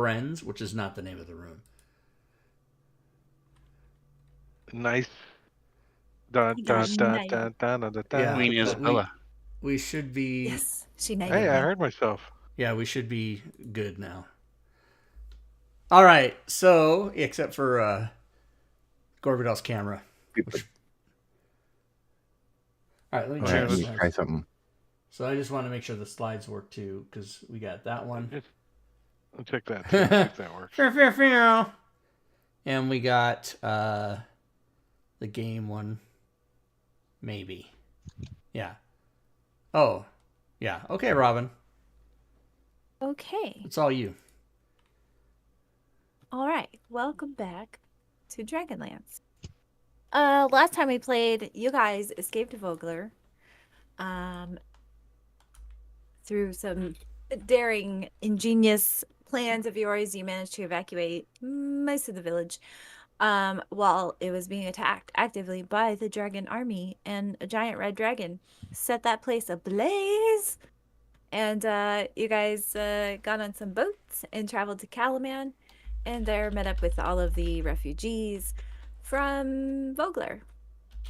Friends, which is not the name of the room. Nice. Dun, You dun, guys dun, nice. dun, dun, dun, dun, Yeah, dun. Queen but Isabella. we should be. Yes, she knighted Hey, I me. heard myself. Yeah, we should be good now. All right, so except for Gorvidal's camera. Which... All right, let me Yeah, change let's slides. try something. So I just want to make sure the slides work too, because we got that one. I'll check that too. See if that works. And we got the game one. Maybe. Yeah. Oh. Yeah. Okay, Robin. Okay. It's all you. All right. Welcome back to Dragonlance. Last time we played, you guys escaped Vogler. Through some daring, ingenious plans of yours, you managed to evacuate most of the village. While it was being attacked actively by the dragon army, and a giant red dragon set that place ablaze. And you guys got on some boats and traveled to Calaman, and there met up with all of the refugees from Vogler.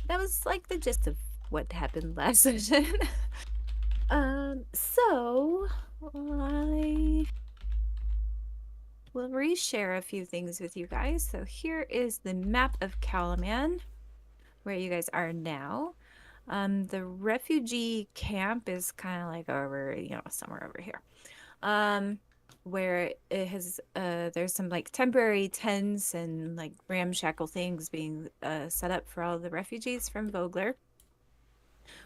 That was like the gist of what happened last session. So I will reshare a few things with you guys. So here is the map of Calaman, where you guys are now. The refugee camp is kind of like over, somewhere over here. Where it has, there's some like temporary tents and like ramshackle things being set up for all the refugees from Vogler.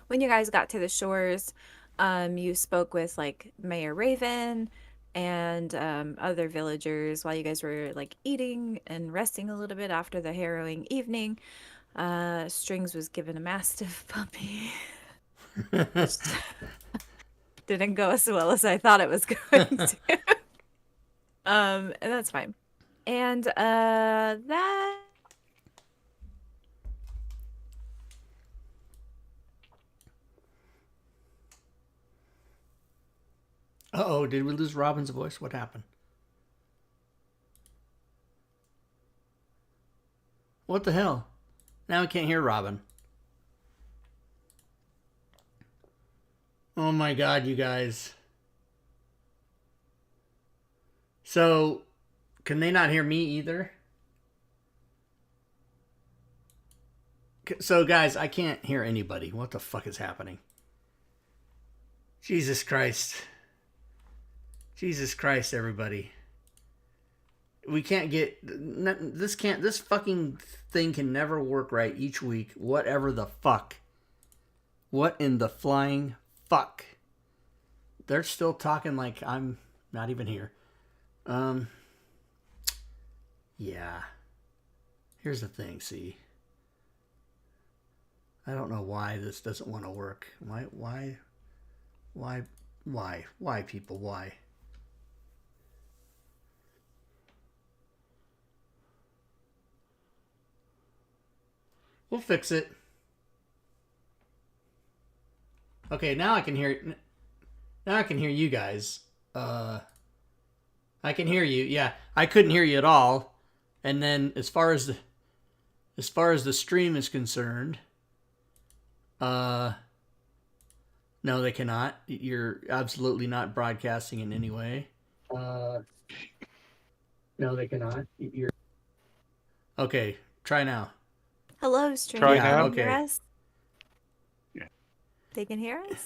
When you guys got to the shores, you spoke with like Mayor Raven and other villagers while you guys were like eating and resting a little bit after the harrowing evening. Strings was given a mastiff puppy. Didn't go as well as I thought it was going to. And that's fine. And that... Uh-oh, did we lose Robin's voice? What happened? What the hell? Now we can't hear Robin. Oh my god, you guys. So, can they not hear me either? So, guys, I can't hear anybody. What the fuck is happening? Jesus Christ. Jesus Christ, everybody. We can't get... This fucking thing can never work right each week. Whatever the fuck. What in the flying fuck? They're still talking like I'm not even here. Yeah. Here's the thing, see. I don't know why this doesn't want to work. Why, people, why? We'll fix it. Okay, now I can hear... Now I can hear you guys. I can hear you. Yeah, I couldn't hear you at all. And then as far as the stream is concerned, no, they cannot. You're absolutely not broadcasting in any way. No, they cannot. You're... Okay, try now. Hello, stream. Try Can now? you hear Okay. us? Yeah. They can hear us?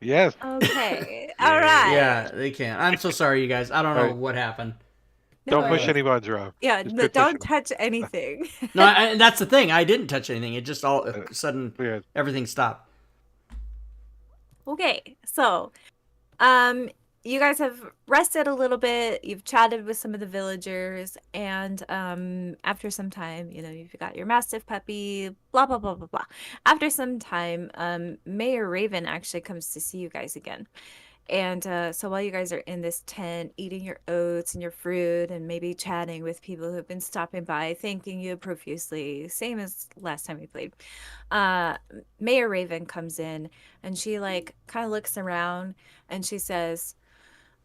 Yes. Okay. All right. Yeah, they can. I'm so sorry, you guys. I don't know Right. what happened. Don't No push worries. any buttons, Rob. Yeah, Just but quit don't pushing. touch anything. No, and that's the thing. I didn't touch anything. It just all of a sudden Yeah. everything stopped. Okay, so you guys have rested a little bit. You've chatted with some of the villagers, and after some time, you've got your mastiff puppy, blah blah blah blah blah. After some time, Mayor Raven actually comes to see you guys again. And so while you guys are in this tent eating your oats and your fruit and maybe chatting with people who've been stopping by, thanking you profusely, same as last time we played, Mayor Raven comes in and she like kind of looks around and she says,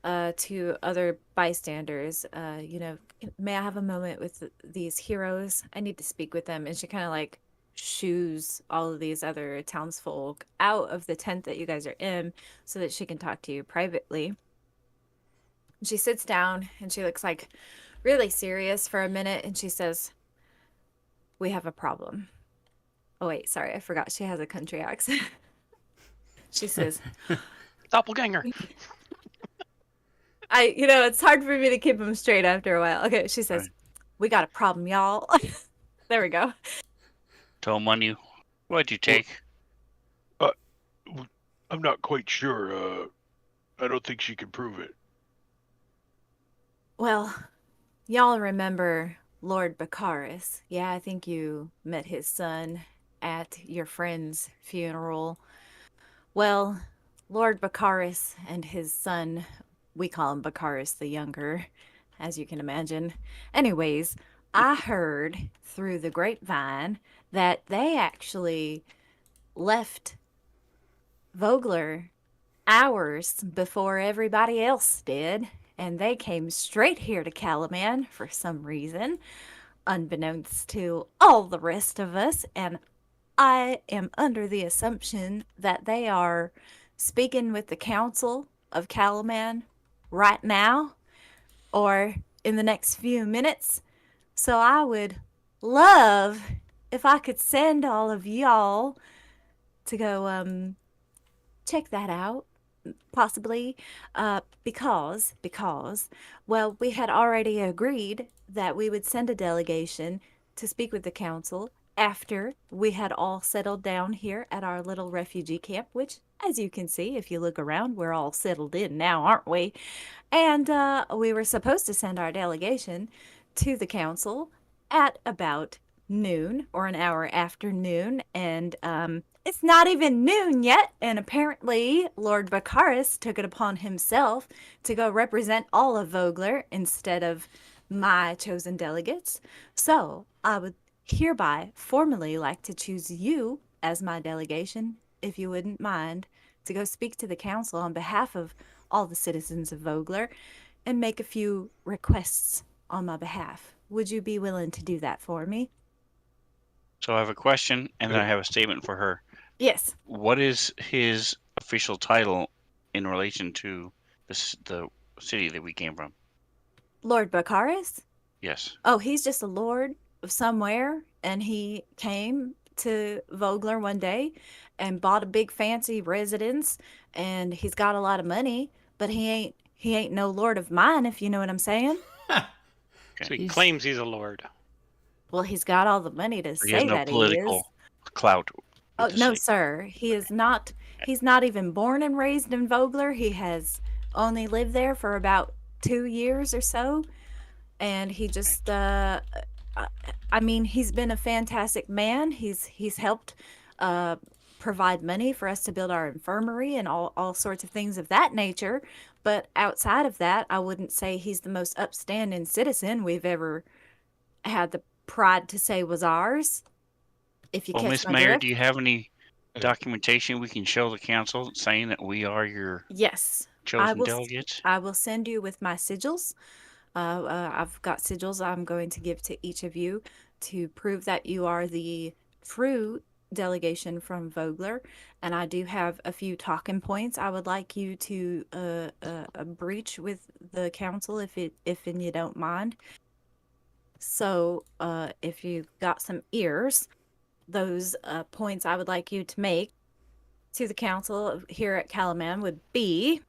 to other bystanders, may I have a moment with these heroes? I need to speak with them. And she kind of like shoos all of these other townsfolk out of the tent that you guys are in so that she can talk to you privately. She sits down and she looks like really serious for a minute and she says, "We have a problem." Oh, wait, sorry, I forgot she has a country accent. She says, Doppelganger. it's hard for me to keep them straight after a while. Okay, she says, Right. "We got a problem, y'all." There we go. Tell money. What'd you take? I'm not quite sure. I don't think she can prove it. Well, y'all remember Lord Baccharis. Yeah, I think you met his son at your friend's funeral. Well, Lord Baccharis and his son, we call him Baccharis the Younger, as you can imagine. Anyways, I heard through the grapevine that they actually left Vogler hours before everybody else did, and they came straight here to Calaman for some reason, unbeknownst to all the rest of us, and I am under the assumption that they are speaking with the council of Calaman right now or in the next few minutes. So I would love if I could send all of y'all to go check that out, possibly, because well, we had already agreed that we would send a delegation to speak with the council after we had all settled down here at our little refugee camp, which, as you can see, if you look around, we're all settled in now, aren't we? And we were supposed to send our delegation to the council at about noon or an hour after noon, and it's not even noon yet, and apparently Lord Baccharis took it upon himself to go represent all of Vogler instead of my chosen delegates. So I would hereby formally like to choose you as my delegation, if you wouldn't mind, to go speak to the council on behalf of all the citizens of Vogler and make a few requests on my behalf. Would you be willing to do that for me? So I have a question, and then I have a statement for her. Yes. What is his official title in relation to the city that we came from? Lord Baccharis? Yes. Oh, he's just a lord of somewhere, and he came to Vogler one day and bought a big fancy residence, and he's got a lot of money, but he ain't no lord of mine, if you know what I'm saying. Okay. So he He's- claims he's a lord. Well, he's got all the money to So he has say no that he is. political clout. Oh, with the no, city. sir. He is not. He's not even born and raised in Vogler. He has only lived there for about 2 years or so, and he just I mean, he's been a fantastic man. He's helped uh provide money for us to build our infirmary and all sorts of things of that nature. But outside of that, I wouldn't say he's the most upstanding citizen we've ever had the pride to say was ours. If you Well, catch Miss my Mayor, drift. do you have any documentation we can show the council saying that we are your Yes. chosen delegates? I will send you with my sigils. I've got sigils I'm going to give to each of you to prove that you are the true delegation from Vogler. And I do have a few talking points I would like you to breach with the council if you don't mind. So if you've got some ears, those points I would like you to make to the council here at Calaman would be.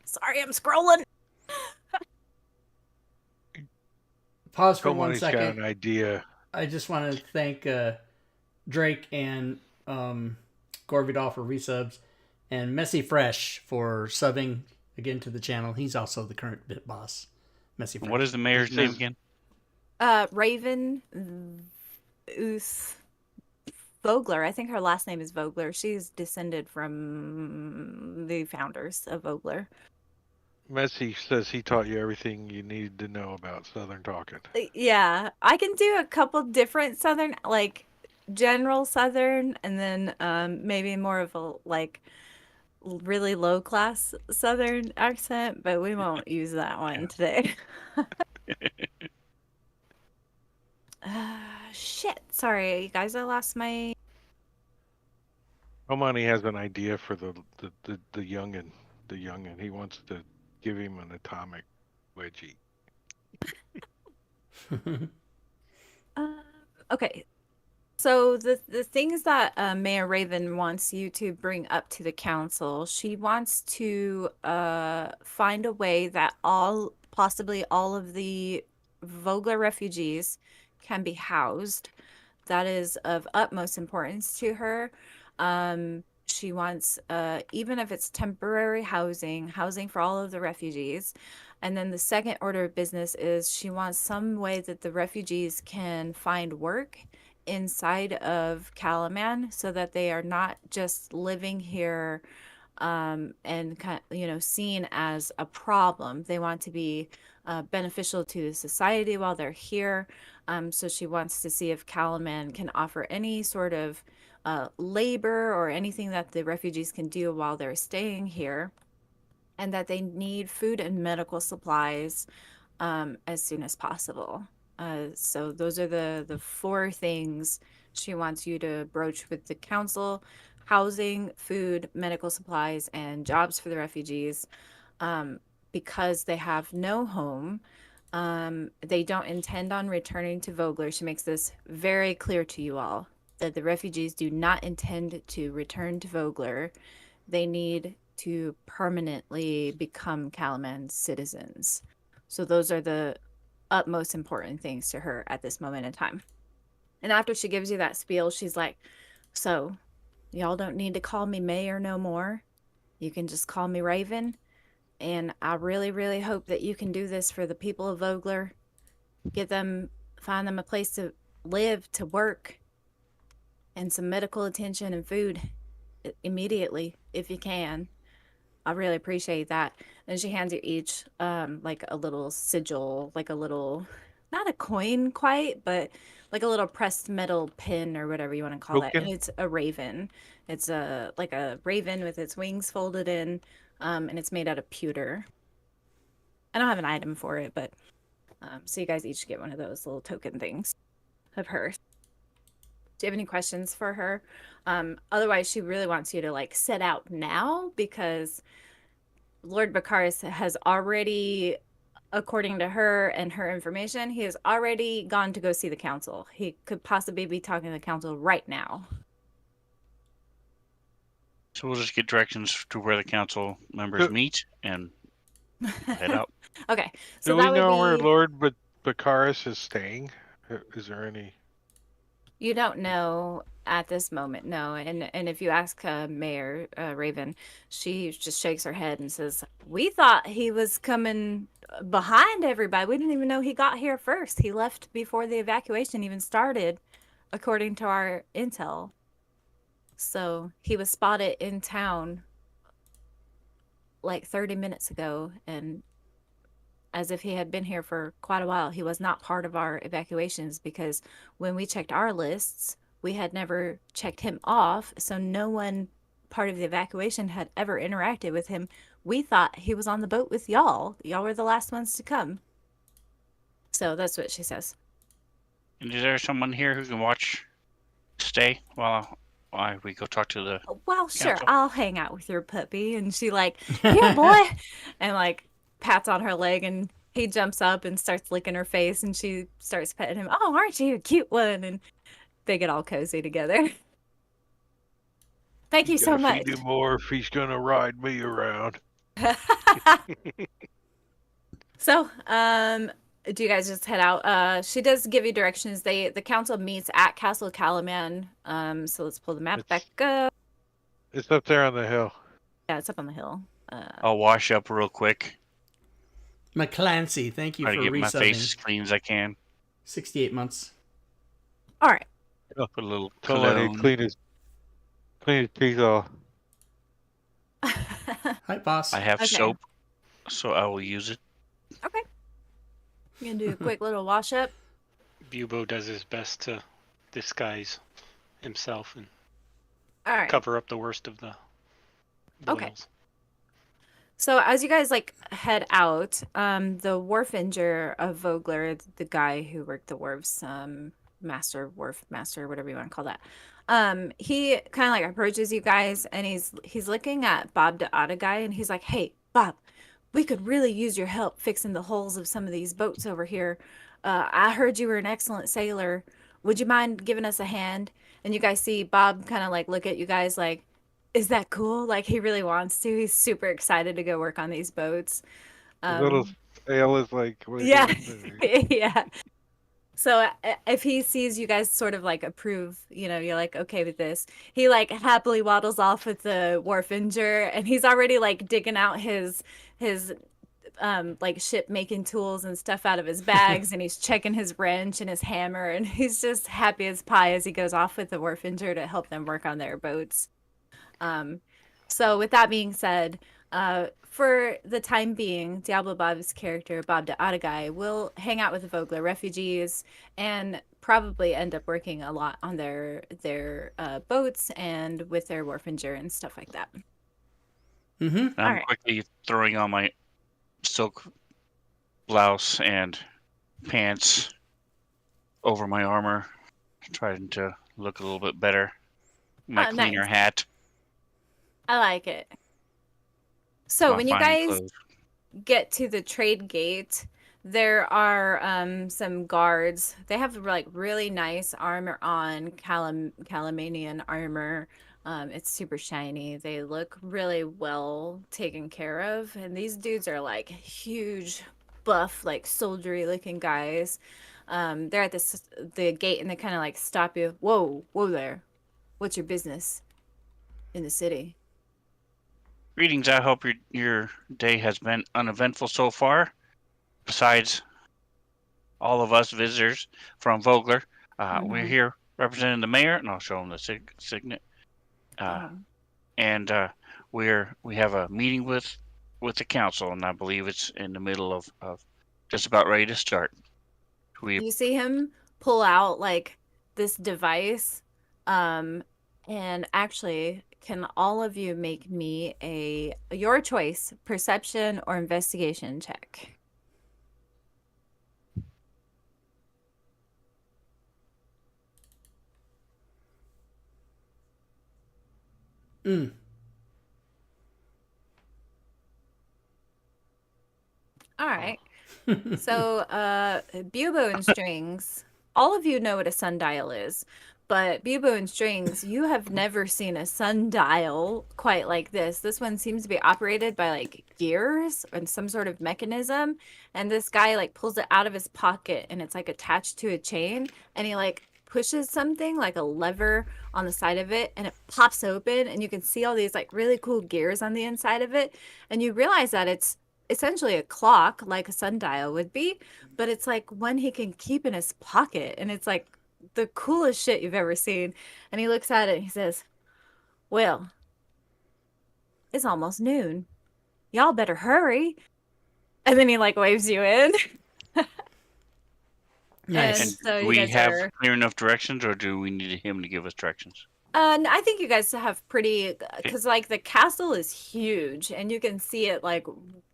Sorry, I'm scrolling. Pause for Come on, 1 he's got second. an idea. I just want to thank Drake and Gorvidal for resubs, and Messy Fresh for subbing again to the channel. He's also the current bit boss. Messy Fresh. What is the mayor's name again? Raven Uth Vogler. I think her last name is Vogler. She's descended from the founders of Vogler. Messi says he taught you everything you needed to know about Southern talking. Yeah, I can do a couple different Southern, like general Southern, and then maybe more of a like really low class Southern accent, but we won't use that one today. Shit. Sorry, you guys. I lost my. Omani has an idea for the youngin. The youngin. He wants to give him an atomic wedgie. Okay. So the things that Mayor Raven wants you to bring up to the council, she wants to find a way that possibly all of the Vogler refugees can be housed. That is of utmost importance to her. She wants, even if it's temporary housing for all of the refugees. And then the second order of business is she wants some way that the refugees can find work inside of Calaman so that they are not just living here and seen as a problem. They want to be beneficial to the society while they're here. So she wants to see if Calaman can offer any sort of labor or anything that the refugees can do while they're staying here, and that they need food and medical supplies as soon as possible. So those are the four things she wants you to broach with the council: housing, food, medical supplies, and jobs for the refugees. Because they have no home, they don't intend on returning to Vogler. She makes this very clear to you all that the refugees do not intend to return to Vogler. They need to permanently become Calaman citizens. So those are the utmost important things to her at this moment in time. And after she gives you that spiel, she's like, so y'all don't need to call me Mayor no more. You can just call me Raven. And I really, really hope that you can do this for the people of Vogler. Find them a place to live, to work, and some medical attention and food immediately if you can. I really appreciate that. And she hands you each like a little sigil, like a little, not a coin quite, but like a little pressed metal pin or whatever you want to call it. And Token? it's a raven. It's like a raven with its wings folded in, and it's made out of pewter. I don't have an item for it, but so you guys each get one of those little token things of hers. Do you have any questions for her? Otherwise, she really wants you to like set out now, because Lord Bakaris has already, according to her and her information, he has already gone to go see the council. He could possibly be talking to the council right now. So we'll just get directions to where the council members meet and head out. Okay, so Do that we would know where be. Lord Bakaris is staying? Is there any? You don't know at this moment, no. And if you ask Mayor Raven, she just shakes her head and says, "We thought he was coming behind everybody. We didn't even know he got here first. He left before the evacuation even started, according to our intel. So he was spotted in town like 30 minutes ago, and as if he had been here for quite a while. He was not part of our evacuations because when we checked our lists, we had never checked him off, so no one part of the evacuation had ever interacted with him. We thought he was on the boat with y'all. Y'all were the last ones to come." So that's what she says. And is there someone here who can stay while we go talk to the Well, sure, council? I'll hang out with your puppy. And she like, "Here, boy," and like pats on her leg, and he jumps up and starts licking her face, and she starts petting him. "Oh, aren't you a cute one?" And they get all cozy together. Thank you so much. Feed him more if he's gonna ride me around. So, do you guys just head out? She does give you directions. The council meets at Castle Calaman. So let's pull the map back up. It's up there on the hill. Yeah, it's up on the hill. I'll wash up real quick. McClancy, thank you Try for to get my face as resubbing. clean as I can. 68 months. All right. Put a little Tell him I need to cologne. clean his teeth off. Hi, boss. I have Okay. soap, so I will use it. Okay. You can do a quick little wash up. Bubo does his best to disguise himself and All right. cover up the worst of the Okay. whales. So as you guys like head out, the wharfinger of Vogler, the guy who worked the wharves, wharf master, whatever you want to call that, he kind of like approaches you guys, and he's looking at Bob the Otta guy, and he's like, "Hey, Bob, we could really use your help fixing the hulls of some of these boats over here. I heard you were an excellent sailor. Would you mind giving us a hand?" And you guys see Bob kind of like look at you guys like, is that cool? Like he really wants to. He's super excited to go work on these boats. The little Um, sail is like, what is yeah, it? yeah. So if he sees you guys sort of like approve, you're like okay with this. He like happily waddles off with the wharfinger, and he's already like digging out his like ship making tools and stuff out of his bags, and he's checking his wrench and his hammer, and he's just happy as pie as he goes off with the wharfinger to help them work on their boats. Um, so with that being said, for the time being, Diablo Bob's character, Bob the Otagai, will hang out with the Vogler refugees and probably end up working a lot on their boats and with their wharfinger and stuff like that. Mm-hmm. I'm Alright. quickly throwing on my silk blouse and pants over my armor, trying to look a little bit better. My Oh, cleaner nice. hat. I like it. So my when you fine guys clothes. get to the trade gate, there are some guards. They have like really nice armor on, Calamanian armor. It's super shiny. They look really well taken care of, and these dudes are like huge, buff, like soldiery looking guys. They're at the gate, and they kind of like stop you. Whoa, whoa there! What's your business in the city? Greetings. I hope your day has been uneventful so far. Besides all of us visitors from Vogler, we're Mhm. here representing the mayor, and I'll show him the signet. Um, And we have a meeting with the council, and I believe it's in the middle of just about ready to start. We you see him pull out like this device, um and actually, can all of you make me your choice, perception or investigation check? Mm. All right. So, Bubo and Strings, all of you know what a sundial is, but Bubo and Strings, you have never seen a sundial quite like this. This one seems to be operated by like gears and some sort of mechanism, and this guy like pulls it out of his pocket, and it's like attached to a chain, and he like pushes something like a lever on the side of it, and it pops open, and you can see all these like really cool gears on the inside of it, and you realize that it's essentially a clock like a sundial would be, but it's like one he can keep in his pocket, and it's like the coolest shit you've ever seen. And he looks at it and he says, "Well, it's almost noon. Y'all better hurry." And then he like waves you in. Nice. and so do you we guys have are clear enough directions, or do we need him to give us directions? I think you guys have pretty, because like the castle is huge, and you can see it like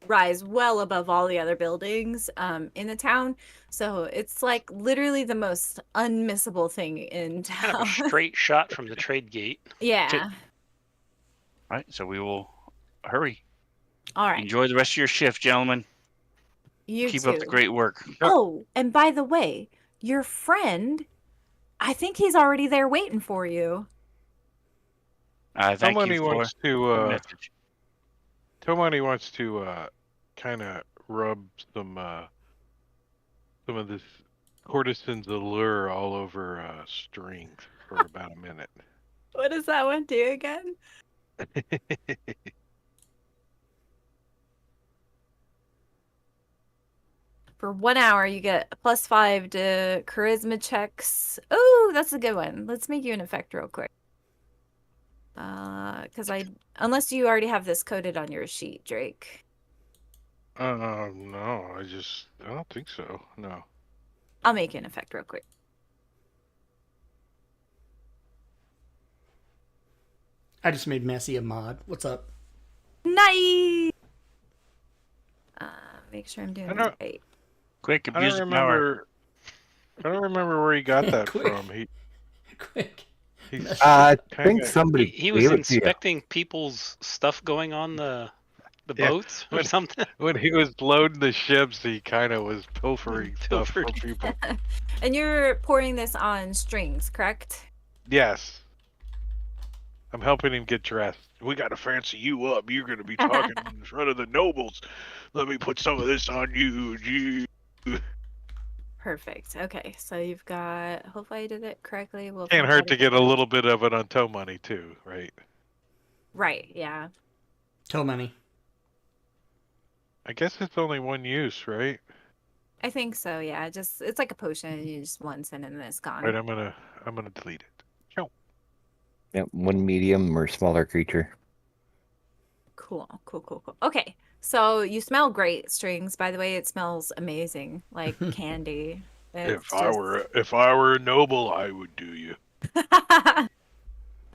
rise well above all the other buildings in the town. So it's like literally the most unmissable thing in Kind of a town. straight shot from the trade gate. Yeah. All right, so we will hurry. All right. Enjoy the rest of your shift, gentlemen. You Keep too. up the great work. Oh, and by the way, your friend, I think he's already there waiting for you. Thank Somebody you for wants the to message. somebody wants to kind of rub some of this courtesan's allure all over Strings for about a minute. What does that one do again? For 1 hour, you get a +5 to charisma checks. Oh, that's a good one. Let's make you an effect real quick. Because unless you already have this coded on your sheet, Drake. No, I don't think so. No. I'll make you an effect real quick. I just made Massey a mod. What's up? Nice. Make sure I'm doing I this don't- right. Quick, I abuse don't the power. remember. I don't remember where he got that Quick. from. Quick. He's I kind think of somebody He was gave it to you. inspecting people's stuff going on the Yeah, boats or when- something. when he was loading the ships, he kind of was pilfering stuff from Pilfered. people. And you're pouring this on strings, correct? Yes. I'm helping him get dressed. We got to fancy you up. You're going to be talking in front of the nobles. Let me put some of this on you. Gee. Perfect. Okay, so you've got. Hopefully, I did it correctly. We'll Can't find hurt out to if get it a works. little bit of it on tow money too, right? Right. Yeah. Toe money. I guess it's only one use, right? I think so. Yeah. Just it's like a potion. You just once and then it's gone. Right, I'm gonna delete it. Ciao. Yep, one medium or smaller creature. Cool. Okay. So you smell great, strings. By the way, it smells amazing, like candy. It's If I were a noble, I would do you. All I'm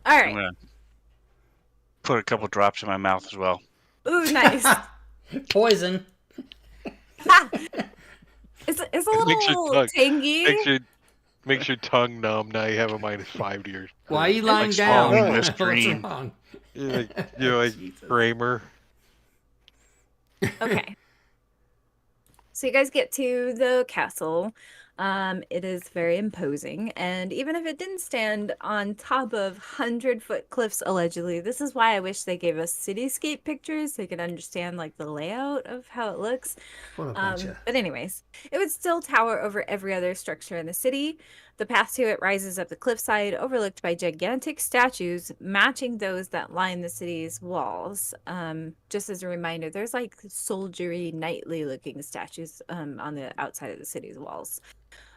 right. gonna put a couple drops in my mouth as well. Ooh, nice. Poison. It's a Makes your little tongue- tangy. Makes your tongue numb. Now you have a -5 to your. Why are you lying Like down? swallowing What's Listerine. wrong? You're like Jesus. Kramer. Okay. So you guys get to the castle. It is very imposing, and even if it didn't stand on top of 100-foot cliffs, allegedly, this is why I wish they gave us cityscape pictures so you could understand like the layout of how it looks. What a bunch of... But anyways, it would still tower over every other structure in the city. The path to it rises up the cliffside, overlooked by gigantic statues matching those that line the city's walls. Just as a reminder, there's like soldiery, knightly looking statues on the outside of the city's walls.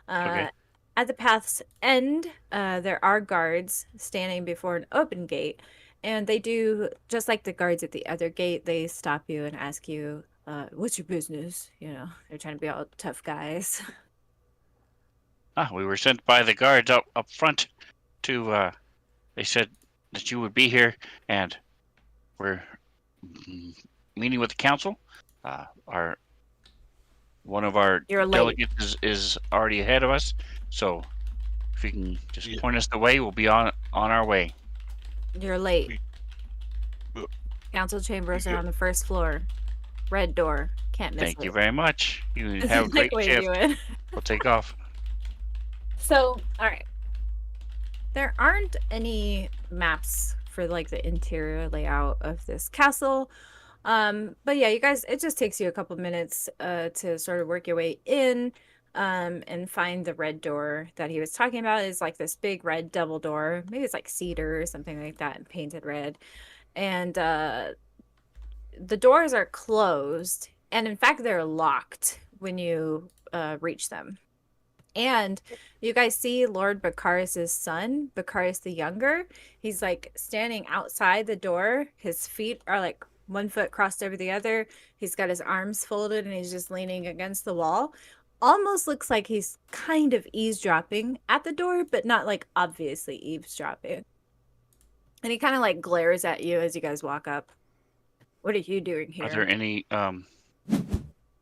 Okay. At the path's end, there are guards standing before an open gate, and they do, just like the guards at the other gate, they stop you and ask you, what's your business? You know, they're trying to be all tough guys. We were sent by the guards up front to, they said that you would be here, and we're meeting with the council. One of our You're late. delegates is already ahead of us, so if you can just Yeah. point us the way, we'll be on our way. You're late. We- Council chambers Yeah. are on the first floor. Red door. Can't miss Thank it. you very much. You This have a is great way to shift. do it. We'll take off. So, all right. There aren't any maps for like the interior layout of this castle. But yeah, you guys, it just takes you a couple minutes to sort of work your way in and find the red door that he was talking about. Is like this big red double door. Maybe it's like cedar or something like that and painted red. And the doors are closed, and in fact they're locked when you reach them. And you guys see Lord Baccharis's son, Baccharis the Younger. He's like standing outside the door. His feet are like one foot crossed over the other. He's got his arms folded and he's just leaning against the wall. Almost looks like he's kind of eavesdropping at the door, but not like obviously eavesdropping. And he kind of like glares at you as you guys walk up. What are you doing here? Are there any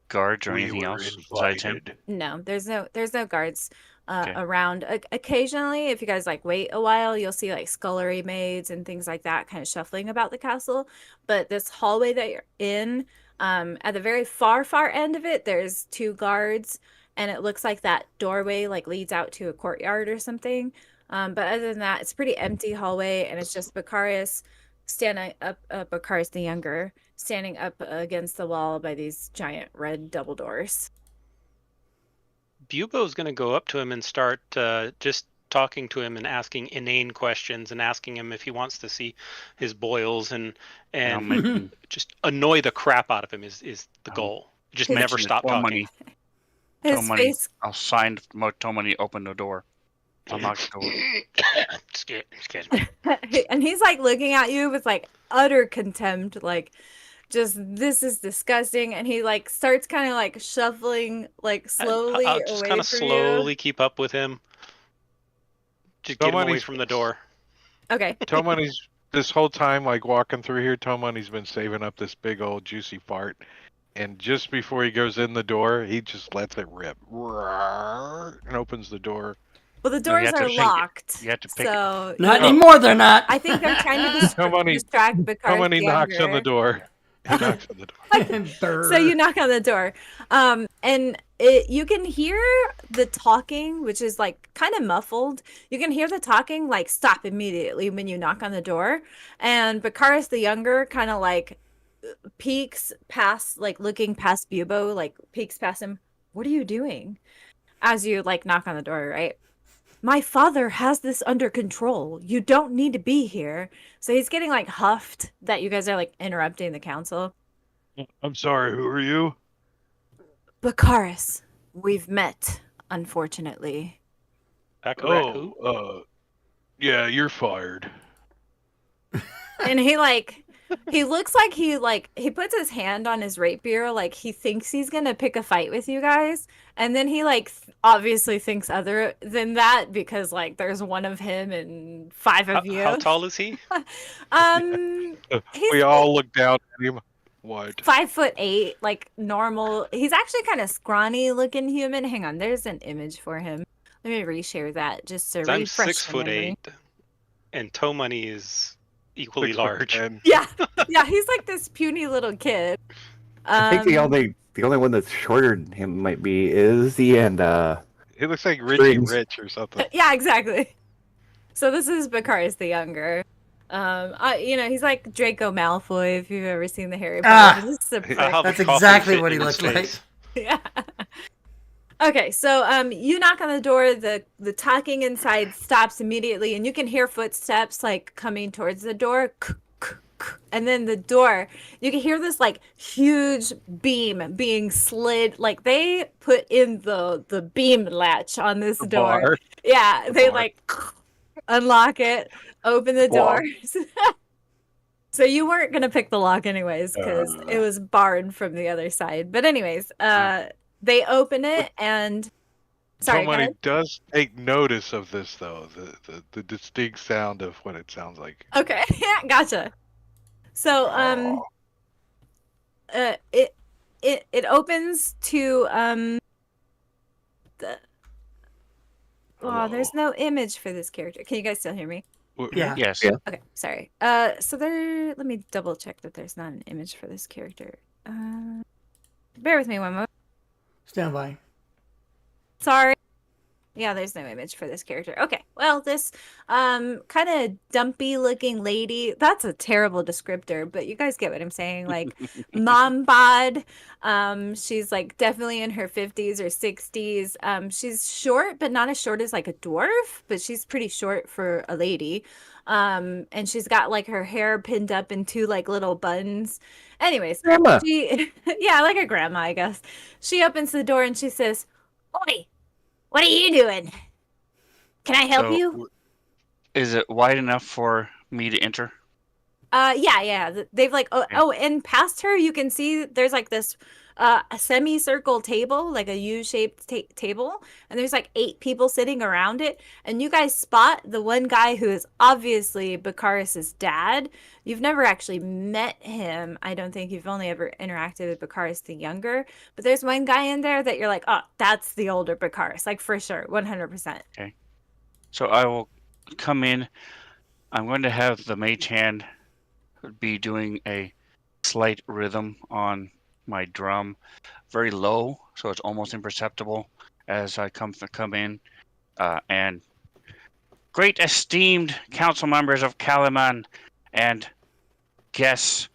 guards or We anything were else besides him? invited. No, there's no guards Okay. around. Occasionally, if you guys like wait a while, you'll see like scullery maids and things like that kind of shuffling about the castle. But this hallway that you're in, at the very far end of it, there's 2 guards, and it looks like that doorway like leads out to a courtyard or something. But other than that, it's a pretty empty hallway, and it's just Baccharis standing up, Baccharis the Younger, standing up against the wall by these giant red double doors. Bubo's going to go up to him and start just talking to him and asking inane questions and asking him if he wants to see his boils and I'll mention, just annoy the crap out of him is the Um, goal. Just mention never the stop tow talking. money. His Tow money. face I'll sign tow money. Open the door. Unlock the door. Excuse me. and he's like looking at you with like utter contempt, like just this is disgusting. And he like starts kind of like shuffling like slowly I'll just away kind of from slowly keep up with him. Just get him away Somebody's- from the door. you. Okay. Tow money's this whole time, like walking through here, Tomoni's been saving up this big old juicy fart. And just before he goes in the door, he just lets it rip. And opens the door. Well, the No, you doors have to are pick it. locked. You have to pick it. so Not you- anymore, they're not. I think they're trying to Tomoni distract Bakar the knocks on the Younger. door. He knocks on the door. So you knock on the door, and you can hear the talking, which is like kind of muffled. You can hear the talking like stop immediately when you knock on the door, and Bakaris the Younger kind of like peeks past, like looking past Bubo, like peeks past him. What are you doing? As you like knock on the door, right? My father has this under control. You don't need to be here. So he's getting like huffed that you guys are like interrupting the council. I'm sorry, who are you? Bakaris, we've met, unfortunately. Baccarat who? Yeah, you're fired. And he looks like he puts his hand on his rapier, like he thinks he's gonna pick a fight with you guys, and then he like obviously thinks other than that, because like there's one of him and five of you. How tall is he? He's We all look down at him. What? 5'8", like normal. He's actually kind of scrawny looking human. Hang on, there's an image for him. Let me reshare that just to I'm refresh the memory. 6'8", and Tomoni is equally 6'10". large. Yeah, he's like this puny little kid. I think the only one that's shorter than him might be Izzy and He looks like Richie Strings. Rich or something. Yeah, exactly. So this is Bakaris the Younger. He's like Draco Malfoy if you've ever seen the Harry Potter. This is a prick. How the That's coffin exactly fit what he in his looked like. face. Yeah. Okay, so you knock on the door, the talking inside stops immediately, and you can hear footsteps like coming towards the door. And then the door, you can hear this like huge beam being slid. Like they put in the beam latch on this door. Bar. Yeah, they bar. like unlock it, open the Bar. doors. So you weren't gonna pick the lock anyways, because it was barred from the other side. But anyways, they open it and sorry, go Somebody ahead. does take notice of this, though. The distinct sound of what it sounds like. Okay, gotcha. So it opens to there's no image for this character. Can you guys still hear me? Yeah. Yes. Yeah. Okay, sorry. So let me double check that there's not an image for this character. Bear with me one moment. Stand by. Sorry. Yeah, there's no image for this character. Okay, well, this kind of dumpy looking lady, that's a terrible descriptor, but you guys get what I'm saying. Like, mom bod. She's like definitely in her 50s or 60s. She's short, but not as short as like a dwarf, but she's pretty short for a lady. And she's got like her hair pinned up in two like little buns. Anyways, Grandma. yeah, like a grandma, I guess. She opens the door and she says, "Oi, what are you doing? Can I help So, you?" Is it wide enough for me to enter? Yeah. They've like, and past her, you can see there's like this a semicircle table, like a U-shaped table, and there's like 8 people sitting around it. And you guys spot the one guy who is obviously Bakaris's dad. You've never actually met him. I don't think you've only ever interacted with Bakaris the Younger. But there's one guy in there that you're like, oh, that's the older Bakaris, like for sure, 100%. So I will come in. I'm going to have the mage hand be doing a slight rhythm on my drum, very low, so it's almost imperceptible as I come in. And great esteemed council members of Kalaman and guests,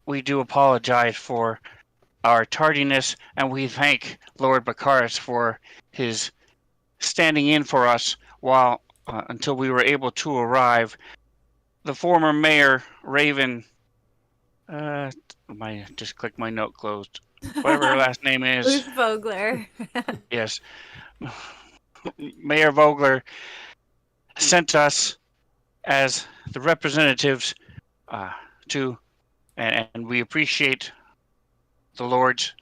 we do apologize for our tardiness, and we thank Lord Bakaris for his standing in for us while until we were able to arrive. The former mayor, Raven, just click my note closed. Whatever her last name is. Ruth Vogler. Yes. Mayor Vogler sent us as the representatives and we appreciate the Lord's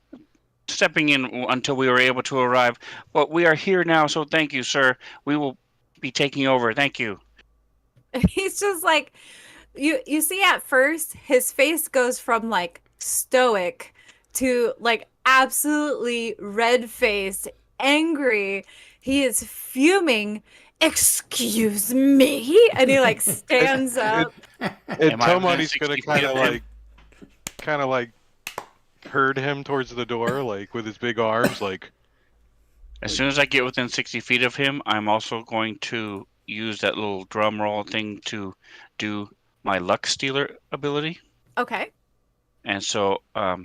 stepping in until we were able to arrive. But we are here now, so thank you, sir. We will be taking over. Thank you. He's just like, you see at first his face goes from like stoic to like absolutely red-faced, angry. He is fuming. Excuse me? And he like stands up. And Am I within Tomani's gonna 60 feet of him? kind of like herd him towards the door, like with his big arms, like. As soon as I get within 60 feet of him, I'm also going to use that little drum roll thing to do my luck stealer ability. Okay. And so I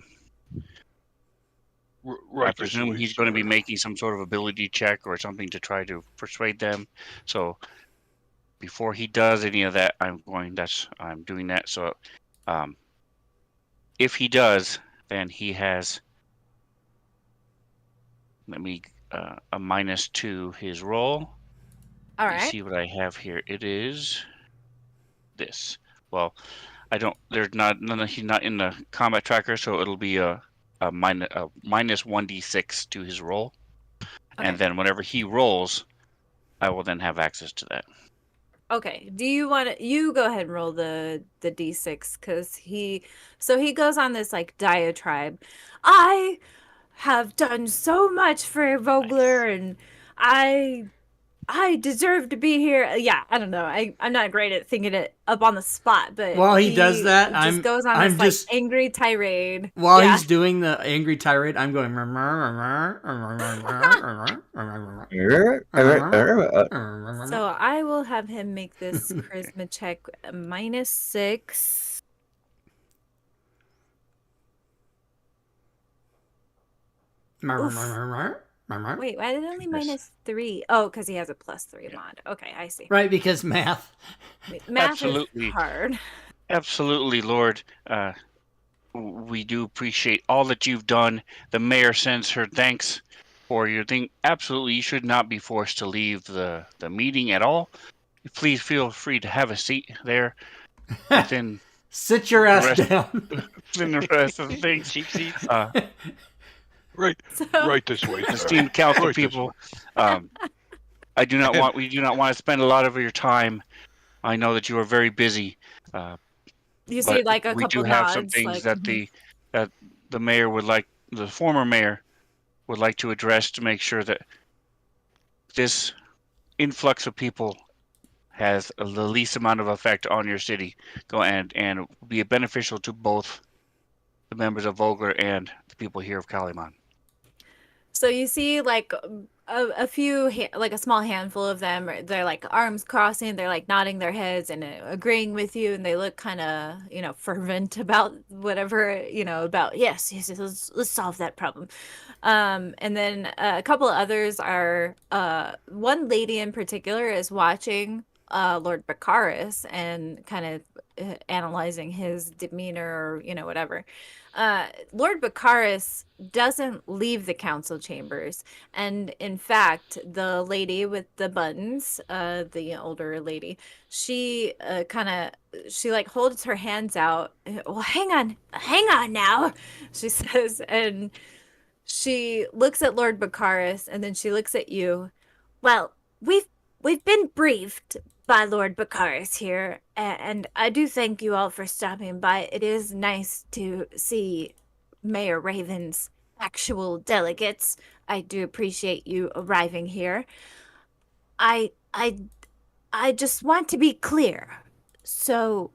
Right. presume he's going to be making some sort of ability check or something to try to persuade them. So before he does any of that, I'm doing that. So if he does, then he has a -2 his roll. All You right. see what I have here? It is this. Well, I don't. There's not. He's not in the combat tracker, so it'll be a minus 1d6 to his roll, Okay. and then whenever he rolls, I will then have access to that. Okay. Do you want to? You go ahead and roll the d6 because he goes on this like diatribe. I have done so much for Vogler, and I deserve to be here. Yeah, I don't know. I'm not great at thinking it up on the spot, but While he does that, just goes on I'm this just like angry tirade. while Yeah. he's doing the angry tirade, I'm going. So I will have him make this charisma check -6. Wait, why did it only -3? Oh, because he has a +3 mod. Okay, I see. Right, because math. Math Absolutely. is hard. Absolutely, Lord. We do appreciate all that you've done. The mayor sends her thanks for your thing. Absolutely, you should not be forced to leave the meeting at all. Please feel free to have a seat there within Sit your ass rest- down. within the rest of the things. Cheap seats. Right. So, Right this way. sir. Esteemed council Right this people, we do not want to spend a lot of your time. I know that you are very busy. you see But like a we couple do have nods. some things like, that the mayor would like, the former mayor would like to address to make sure that this influx of people has the least amount of effect on your city, and be beneficial to both the members of Vogler and the people here of Kaliman. So you see like a few, like a small handful of them, they're like arms crossing, they're like nodding their heads and agreeing with you, and they look kind of, fervent about whatever, about, yes, let's solve that problem. And then a couple of others are, one lady in particular is watching Lord Baccharis and kind of analyzing his demeanor or, whatever. Lord Baccharis doesn't leave the council chambers. And in fact, the lady with the buttons, the older lady, she she like holds her hands out. Well, hang on now, she says, and she looks at Lord Baccharis and then she looks at you. Well, we've been briefed by Lord Baccharis here, and I do thank you all for stopping by. It is nice to see Mayor Raven's actual delegates. I do appreciate you arriving here. I just want to be clear. So,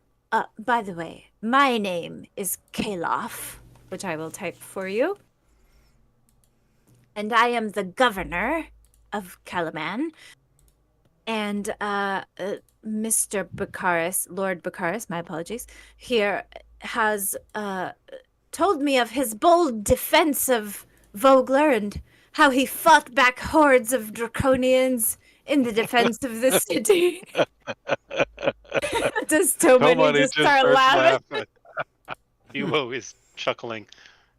by the way, my name is Kalof, which I will type for you. And I am the governor of Kalaman. And Mr. Baccharis, Lord Baccharis, my apologies, here has told me of his bold defense of Vogler and how he fought back hordes of Draconians in the defense of the city. Does Tomani Tomani just just start starts laughing? Duo is chuckling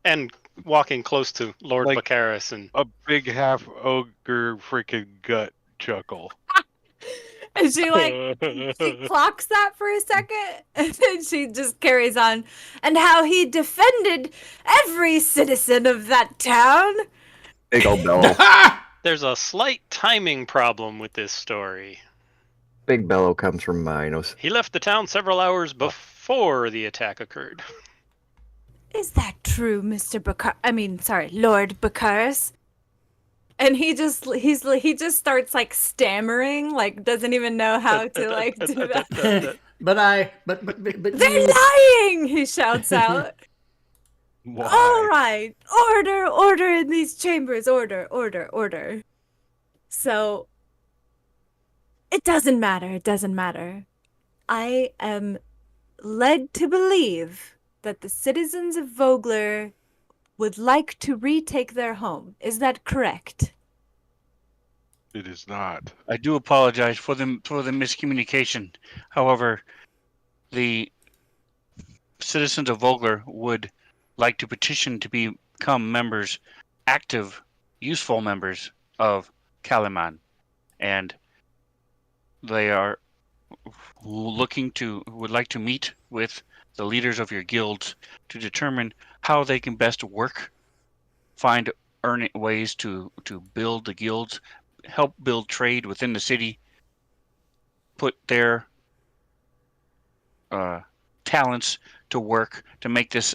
and walking close to Lord Like- Baccharis and A big half ogre freaking gut chuckle. And she she clocks that for a second, and then she just carries on. And how he defended every citizen of that town. Big old bell. there's a slight timing problem with this story. Big bellow comes from He left the town several hours before the attack occurred. Is that true, Lord Baccharis? And he just starts like stammering, like doesn't even know how to like do that. but They're you. lying! He shouts out. Why? All right, order in these chambers, order. So it doesn't matter. I am led to believe that the citizens of Vogler would like to retake their home. Is that correct? It is not. I do apologize for the miscommunication. However, the citizens of Vogler would like to petition to become members, active, useful members of Kalaman, and they are would like to meet with the leaders of your guilds to determine how they can best work, find ways to build the guilds, help build trade within the city, put their talents to work to make this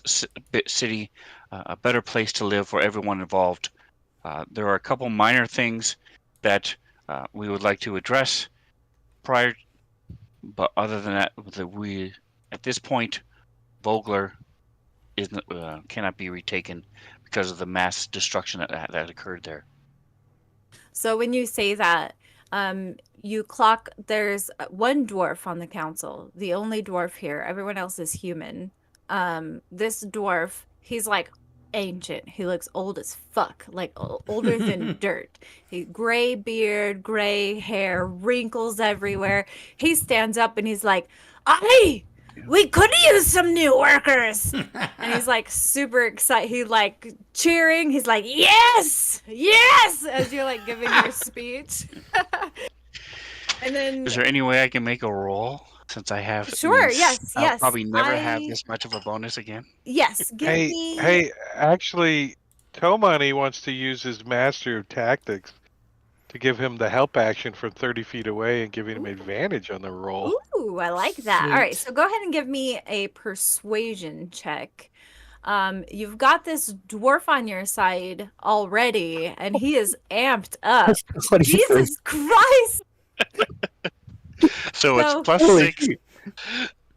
city a better place to live for everyone involved. There are a couple minor things that we would like to address prior, but other than that, at this point, Vogler cannot be retaken because of the mass destruction that occurred there. So when you say that, you clock, there's one dwarf on the council, the only dwarf here. Everyone else is human. This dwarf, he's like ancient. He looks old as fuck, like older than dirt. Gray beard, gray hair, wrinkles everywhere. He stands up and he's like, "Aye, we could use some new workers." And he's like super excited. He like cheering. He's like, "Yes, yes," as you're like giving your speech. And then, is there any way I can make a roll? Since I have sure, yes, I'll yes. probably never have this much of a bonus again. Yes, give me. Hey, actually, Tomani wants to use his master of tactics to give him the help action from 30 feet away and giving him advantage on the roll. Ooh, I like that. All right, Sweet. so go ahead and give me a persuasion check. You've got this dwarf on your side already, and he is amped up. 23. Jesus Christ! So No. it's plus Holy 6. shit.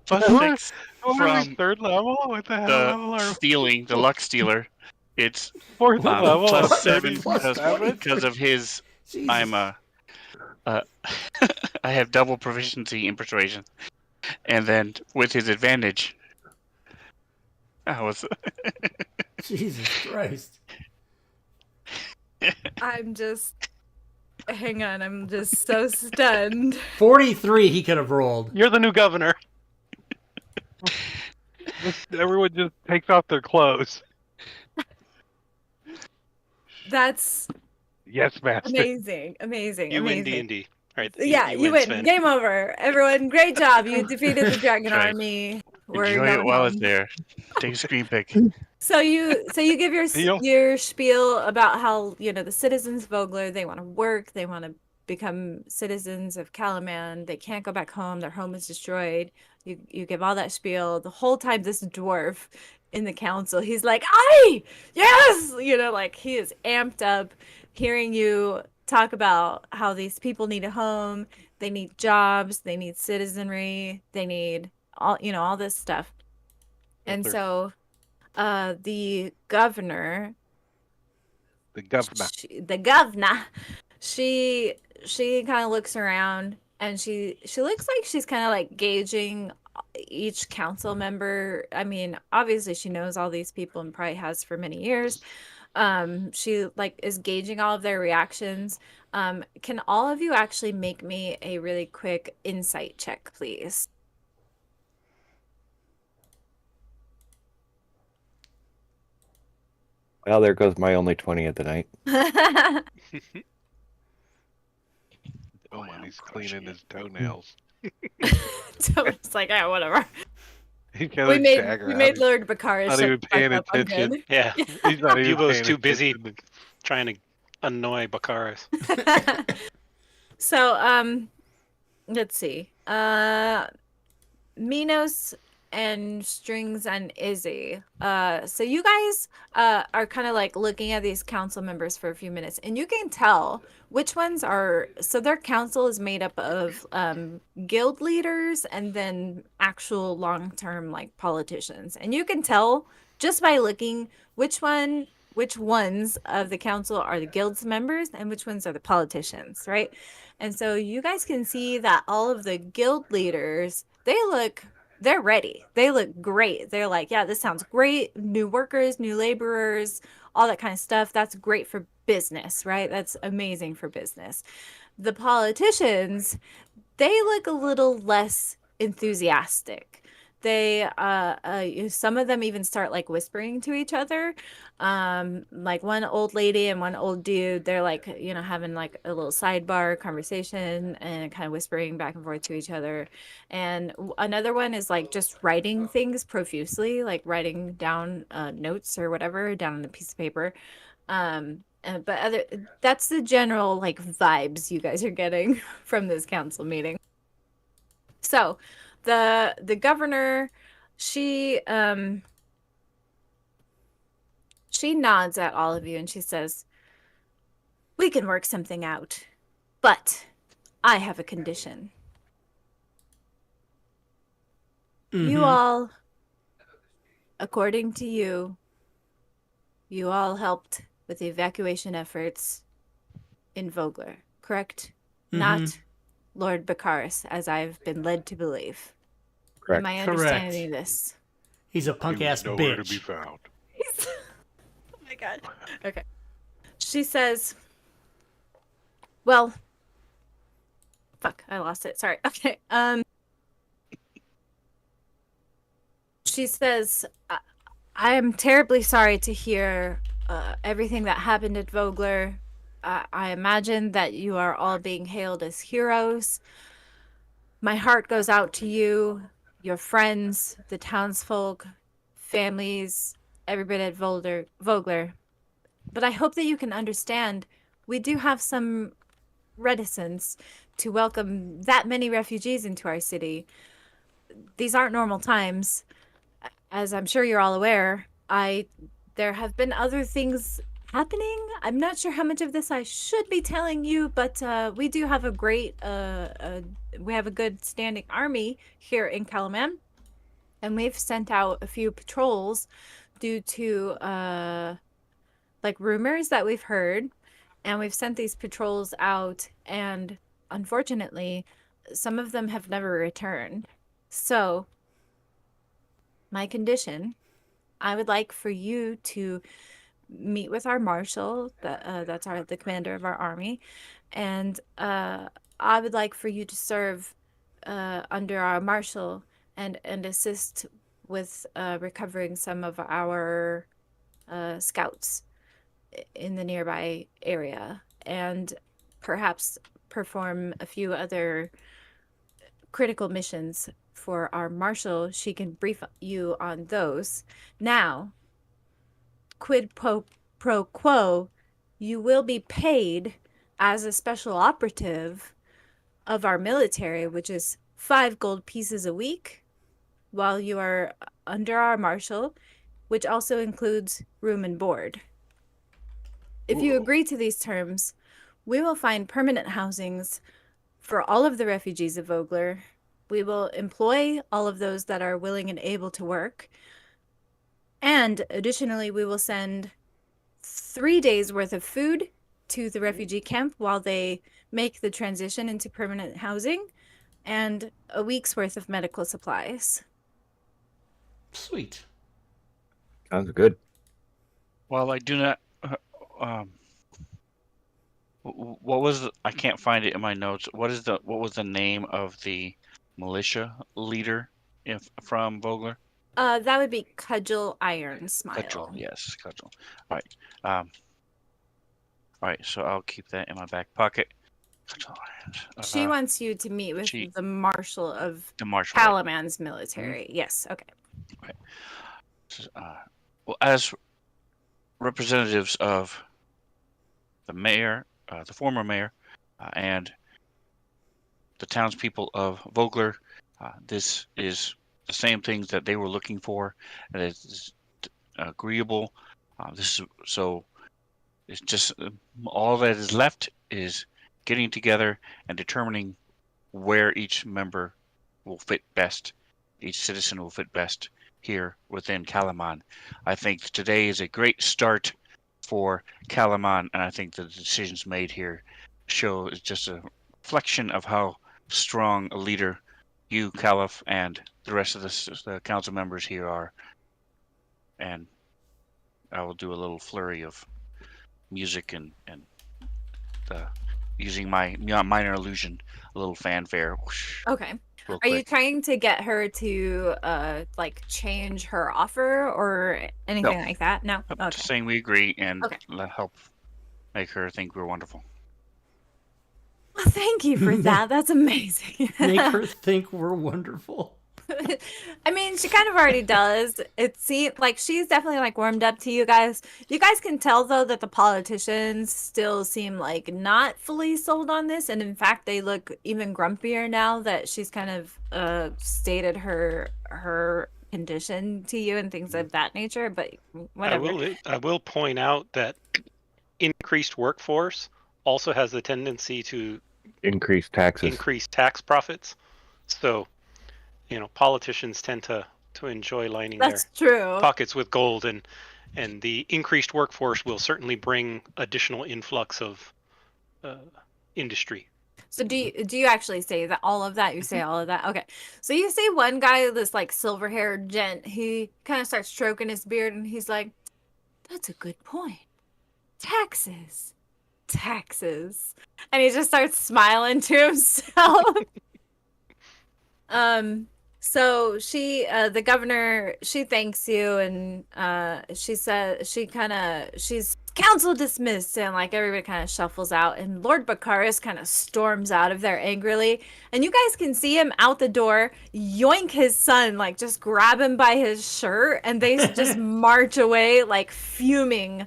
Plus What? 6 Oh, are we from third level? What the hell level the are we? stealing, the luck stealer. It's Fourth level? plus of 7 Plus 20. because of his. Jesus. I'm I have double proficiency in persuasion, and then with his advantage, I was. Jesus Christ. I'm just. Hang on, I'm just so stunned. 43 he could have rolled. You're the new governor. Everyone just takes off their clothes. That's Yes, master. amazing. You win D&D. Right. Yeah, you win. Sven. Game over. Everyone, great job. You defeated the dragon Right. army. We're Enjoy going it while home. it's there. Take a screen pic. So you give Deal. your spiel about how, the citizens of Vogler, they want to work, they want to become citizens of Kalaman, they can't go back home, their home is destroyed. You give all that spiel. The whole time this dwarf in the council, he's like, "Aye, yes!" Like he is amped up hearing you talk about how these people need a home, they need jobs, they need citizenry, they need all this stuff. And Yes, so the governor, The governor. she kind of looks around and she looks like she's kind of like gauging each council member. I mean, obviously she knows all these people and probably has for many years. She like is gauging all of their reactions. Can all of you actually make me a really quick insight check, please? Well, there goes my only 20 of the night. Oh, man, he's cleaning his toenails. So it's like, yeah, whatever. He's got We a made dagger we out. made He's Lord Baccharis not shut even the fuck paying up. I'm attention. good. Yeah. He's not even Yubo's paying too busy attention. trying to annoy Baccharis. So let's see. Minos and Strings and Izzy. So you guys are kind of like looking at these council members for a few minutes, and you can tell which ones are. So their council is made up of guild leaders and then actual long-term like politicians, and you can tell just by looking which ones of the council are the guild's members and which ones are the politicians, right? And so you guys can see that all of the guild leaders, they're ready. They look great. They're like, yeah, this sounds great. New workers, new laborers, all that kind of stuff. That's great for business, right? That's amazing for business. The politicians, they look a little less enthusiastic. They some of them even start like whispering to each other. Like one old lady and one old dude, they're like, having like a little sidebar conversation and kind of whispering back and forth to each other. And another one is like just writing things profusely, like writing down notes or whatever down on a piece of paper. But that's the general like vibes you guys are getting from this council meeting. So the governor, she she nods at all of you and she says, we can work something out, but I have a condition. You all, according to you all helped with the evacuation efforts in Vogler, correct? Not Lord Baccharis, as I've been led to believe. Correct. Am I understanding this? He's a He punk was ass nowhere to be bitch. found. Oh my god. Okay. She says, well, fuck, I lost it. Sorry. Okay. She says, I am terribly sorry to hear everything that happened at Vogler. I imagine that you are all being hailed as heroes. My heart goes out to you, your friends, the townsfolk, families, everybody at Vogler. But I hope that you can understand we do have some reticence to welcome that many refugees into our city. These aren't normal times. As I'm sure you're all aware, there have been other things happening. I'm not sure how much of this I should be telling you, but we do have a great we have a good standing army here in Kalaman, and we've sent out a few patrols due to like rumors that we've heard, and we've sent these patrols out, and unfortunately some of them have never returned. So my condition, I would like for you to meet with our marshal, that's the commander of our army, and I would like for you to serve under our marshal and assist with recovering some of our scouts in the nearby area, and perhaps perform a few other critical missions for our marshal. She can brief you on those. Now, quid pro quo, you will be paid as a special operative of our military, which is 5 gold pieces a week, while you are under our marshal, which also includes room and board. If you agree to these terms, we will find permanent housings for all of the refugees of Vogler. We will employ all of those that are willing and able to work. And additionally, we will send 3 days worth of food to the refugee camp while they make the transition into permanent housing, and a week's worth of medical supplies. Sweet. Sounds good. Well, I do not. What was I can't find it in my notes. What was the name of the militia leader from Vogler? That would be Cudgel Iron Smile. Cudgel, yes, Cudgel. All right. All right. So I'll keep that in my back pocket. Cudgel Irons. She wants you to meet with the marshal of the marshal. Palaman's military. Mm-hmm. Yes. Okay. Okay. Well, as representatives of the mayor, the former mayor, and the townspeople of Vogler. This is the same things that they were looking for, and it's agreeable. So it's just all that is left is getting together and determining where each member will fit best, each citizen will fit best here within Kalaman. I think today is a great start for Kalaman, and I think the decisions made here show it's just a reflection of how strong a leader you, Caliph, and the rest of the council members here are. And I will do a little flurry of music and using my minor illusion, a little fanfare. Whoosh, Okay. real Are you quick. trying to get her to like change her offer or anything like that? No. Just Okay. saying we agree and Okay. help make her think we're wonderful. Well, thank you for that. That's amazing. Make her think we're wonderful. I mean, she kind of already does. It seems like she's definitely like warmed up to you guys. You guys can tell though that the politicians still seem like not fully sold on this, and in fact, they look even grumpier now that she's kind of stated her condition to you and things of that nature. But whatever. I will point out that increased workforce also has the tendency to Increase taxes. increase tax profits. So, politicians tend to enjoy lining That's their true. pockets with gold, and the increased workforce will certainly bring additional influx of industry. So do you actually say that all of that? You say all of that? Okay. So you see one guy, this like silver-haired gent, he kind of starts stroking his beard and he's like, "That's a good point. Taxes. Taxes." And he just starts smiling to himself. So she, the governor, she thanks you, and she says she's council dismissed, and like everybody kind of shuffles out, and Lord Baccharis kind of storms out of there angrily, and you guys can see him out the door, yoink his son, like just grab him by his shirt, and they just march away like fuming,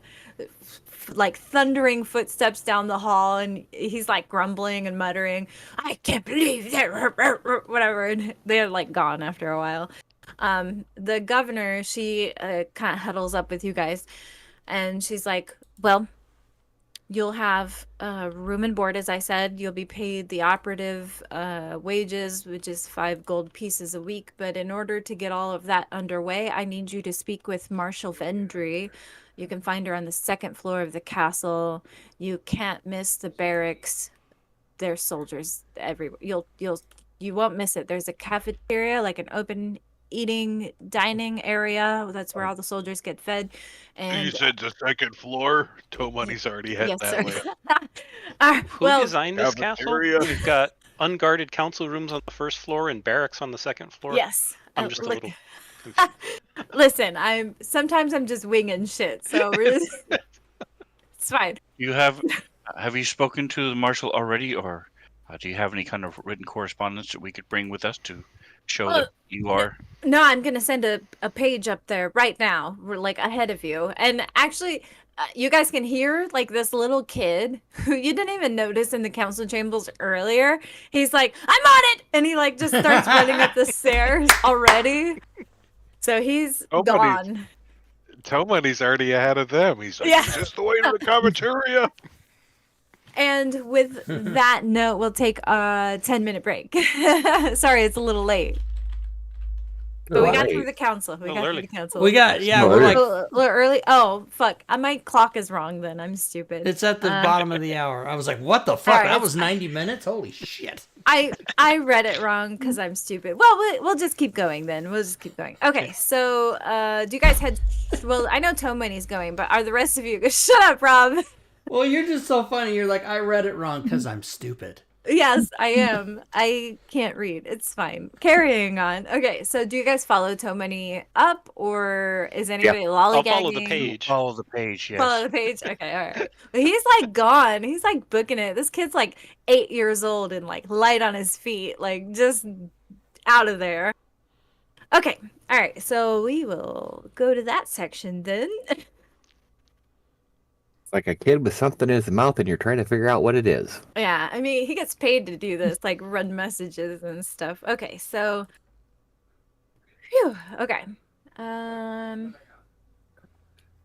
like thundering footsteps down the hall, and he's like grumbling and muttering, "I can't believe that," whatever, and they're like gone after a while. The governor, she kind of huddles up with you guys, and she's like, "Well, you'll have room and board, as I said. You'll be paid the operative wages, which is 5 gold pieces a week. But in order to get all of that underway, I need you to speak with Marshal Vendry. You can find her on the 2nd floor of the castle. You can't miss the barracks. There's soldiers everywhere. You won't miss it. There's a cafeteria, like an open dining area. That's where all the soldiers get fed. And You said the 2nd floor? Toe Money's already heading yes, that sir. way. Who well, designed this castle? Cafeteria. We've got unguarded council rooms on the 1st floor and barracks on the 2nd floor. yes. I'm just a look- little confused. Listen, sometimes I'm just winging shit, so really, it's fine. You have you spoken to the marshal already, or do you have any kind of written correspondence that we could bring with us to show that you are? No, I'm gonna send a page up there right now. We're like ahead of you, and actually, you guys can hear like this little kid who you didn't even notice in the council chambers earlier. He's like, "I'm on it," and he like just starts running up the stairs already. So he's gone. Toe Money's already ahead of them. He's like, Yeah. just the way to the cafeteria. And with that note, we'll take a 10-minute break. Sorry, it's a little late. But we got Right. through the council. We A got little through early. the council. We got, yeah, No, we're it like, a little early. Oh, fuck. My clock is wrong then. I'm stupid. it's at the bottom of the hour. I was like, what the fuck? Alright, That it's was 90 minutes? Holy shit. I read it wrong because I'm stupid. Well, we'll just keep going then. We'll just keep going. Okay, so do you guys head? Well, I know Toe Money's going, but are the rest of you? Shut up, Rob. Well, you're just so funny. You're like, I read it wrong because I'm stupid. Yes, I am. I can't read. It's fine. Carrying on. Okay, so do you guys follow Toe Money up, or is anybody lollygagging? I'll follow the page. Follow the page, yes. Follow the page. Okay, all right. But he's like gone. He's like booking it. This kid's like 8 years old and like light on his feet, like just out of there. Okay, all right. So we will go to that section then. like a kid with something in his mouth, and you're trying to figure out what it is. Yeah, I mean, he gets paid to do this, like run messages and stuff. Okay, so, phew, okay.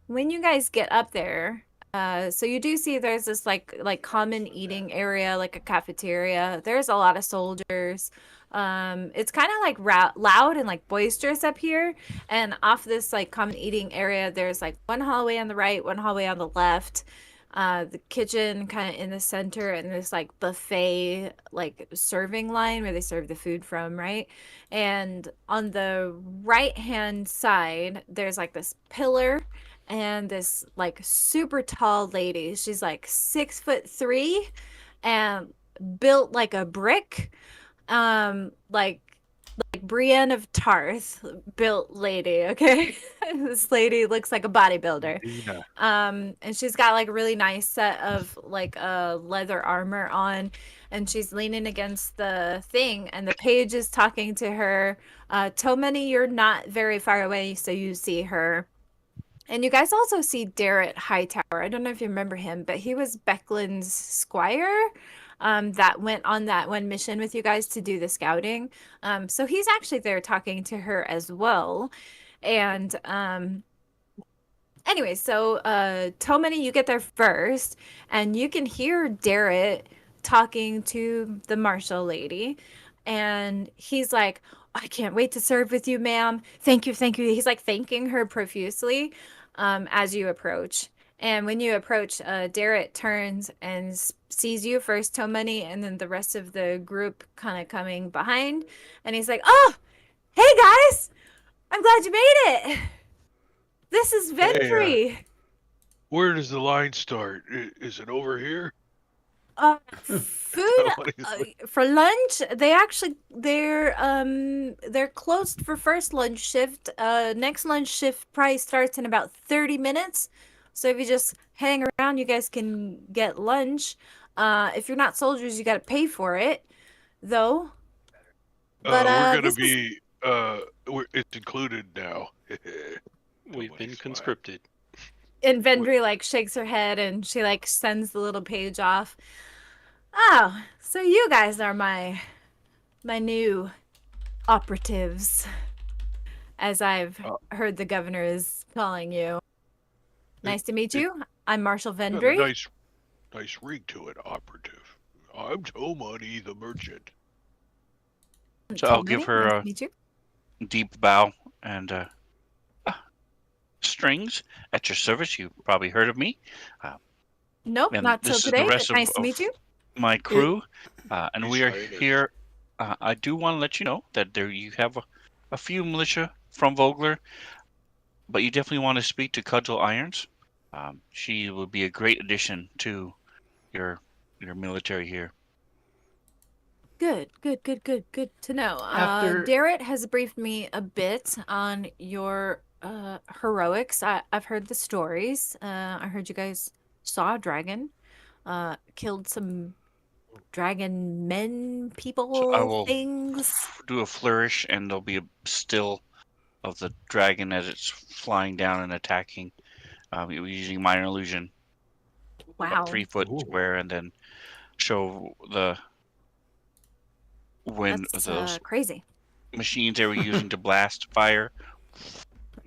When you guys get up there, so you do see there's this like common eating area, like a cafeteria. There's a lot of soldiers. It's kind of like loud and like boisterous up here. And off this like common eating area, there's like one hallway on the right, one hallway on the left. The kitchen kind of in the center, and this like buffet like serving line where they serve the food from, right? And on the right hand side, there's like this pillar and this like super tall lady. She's like 6'3" and built like a brick. Like Brienne of Tarth built lady, okay? This lady looks like a bodybuilder. Dina. And she's got like a really nice set of like leather armor on, and she's leaning against the thing, and the page is talking to her. Tomany, you're not very far away, so you see her. And you guys also see Darrett Hightower. I don't know if you remember him, but he was Beckland's squire that went on that one mission with you guys to do the scouting. So he's actually there talking to her as well. And anyway, so Tomany, you get there first, and you can hear Darrett talking to the marshal lady. And he's like, I can't wait to serve with you, ma'am. Thank you, thank you. He's like thanking her profusely as you approach. And when you approach, Darrett turns and sees you first, Tomany, and then the rest of the group kind of coming behind. And he's like, oh, hey guys, I'm glad you made it. This is Vendry. Where does the line start? Is it over here? Food for lunch. They're closed for first lunch shift. Next lunch shift probably starts in about 30 minutes. So if you just hang around, you guys can get lunch. If you're not soldiers, you got to pay for it, though. But we're gonna be. It's included now. We've been conscripted. And Vendry like shakes her head, and she like sends the little page off. Oh, so you guys are my new operatives, as I've heard the governor is calling you. Nice to meet you. I'm Marshal Vendry. Nice ring to it, operative. I'm Tomany, the merchant. So I'll give her nice a to meet you. deep bow and Strings at your service. You probably heard of me. Nope, and not till this is today, the but rest nice to meet you. my crew, and You we are say it. here. I do want to let you know that you have a few militia from Vogler, but you definitely want to speak to Cudgel Irons. She would be a great addition to your military here. Good to know. After- Darrett has briefed me a bit on your heroics. I've heard the stories. I heard you guys saw a dragon, killed some dragon men, people, So I will things. do a flourish, and there'll be a still of the dragon as it's flying down and attacking. Using minor illusion, Wow. about 3 foot Ooh. square, and then show the when That's those crazy. machines they were using to blast fire.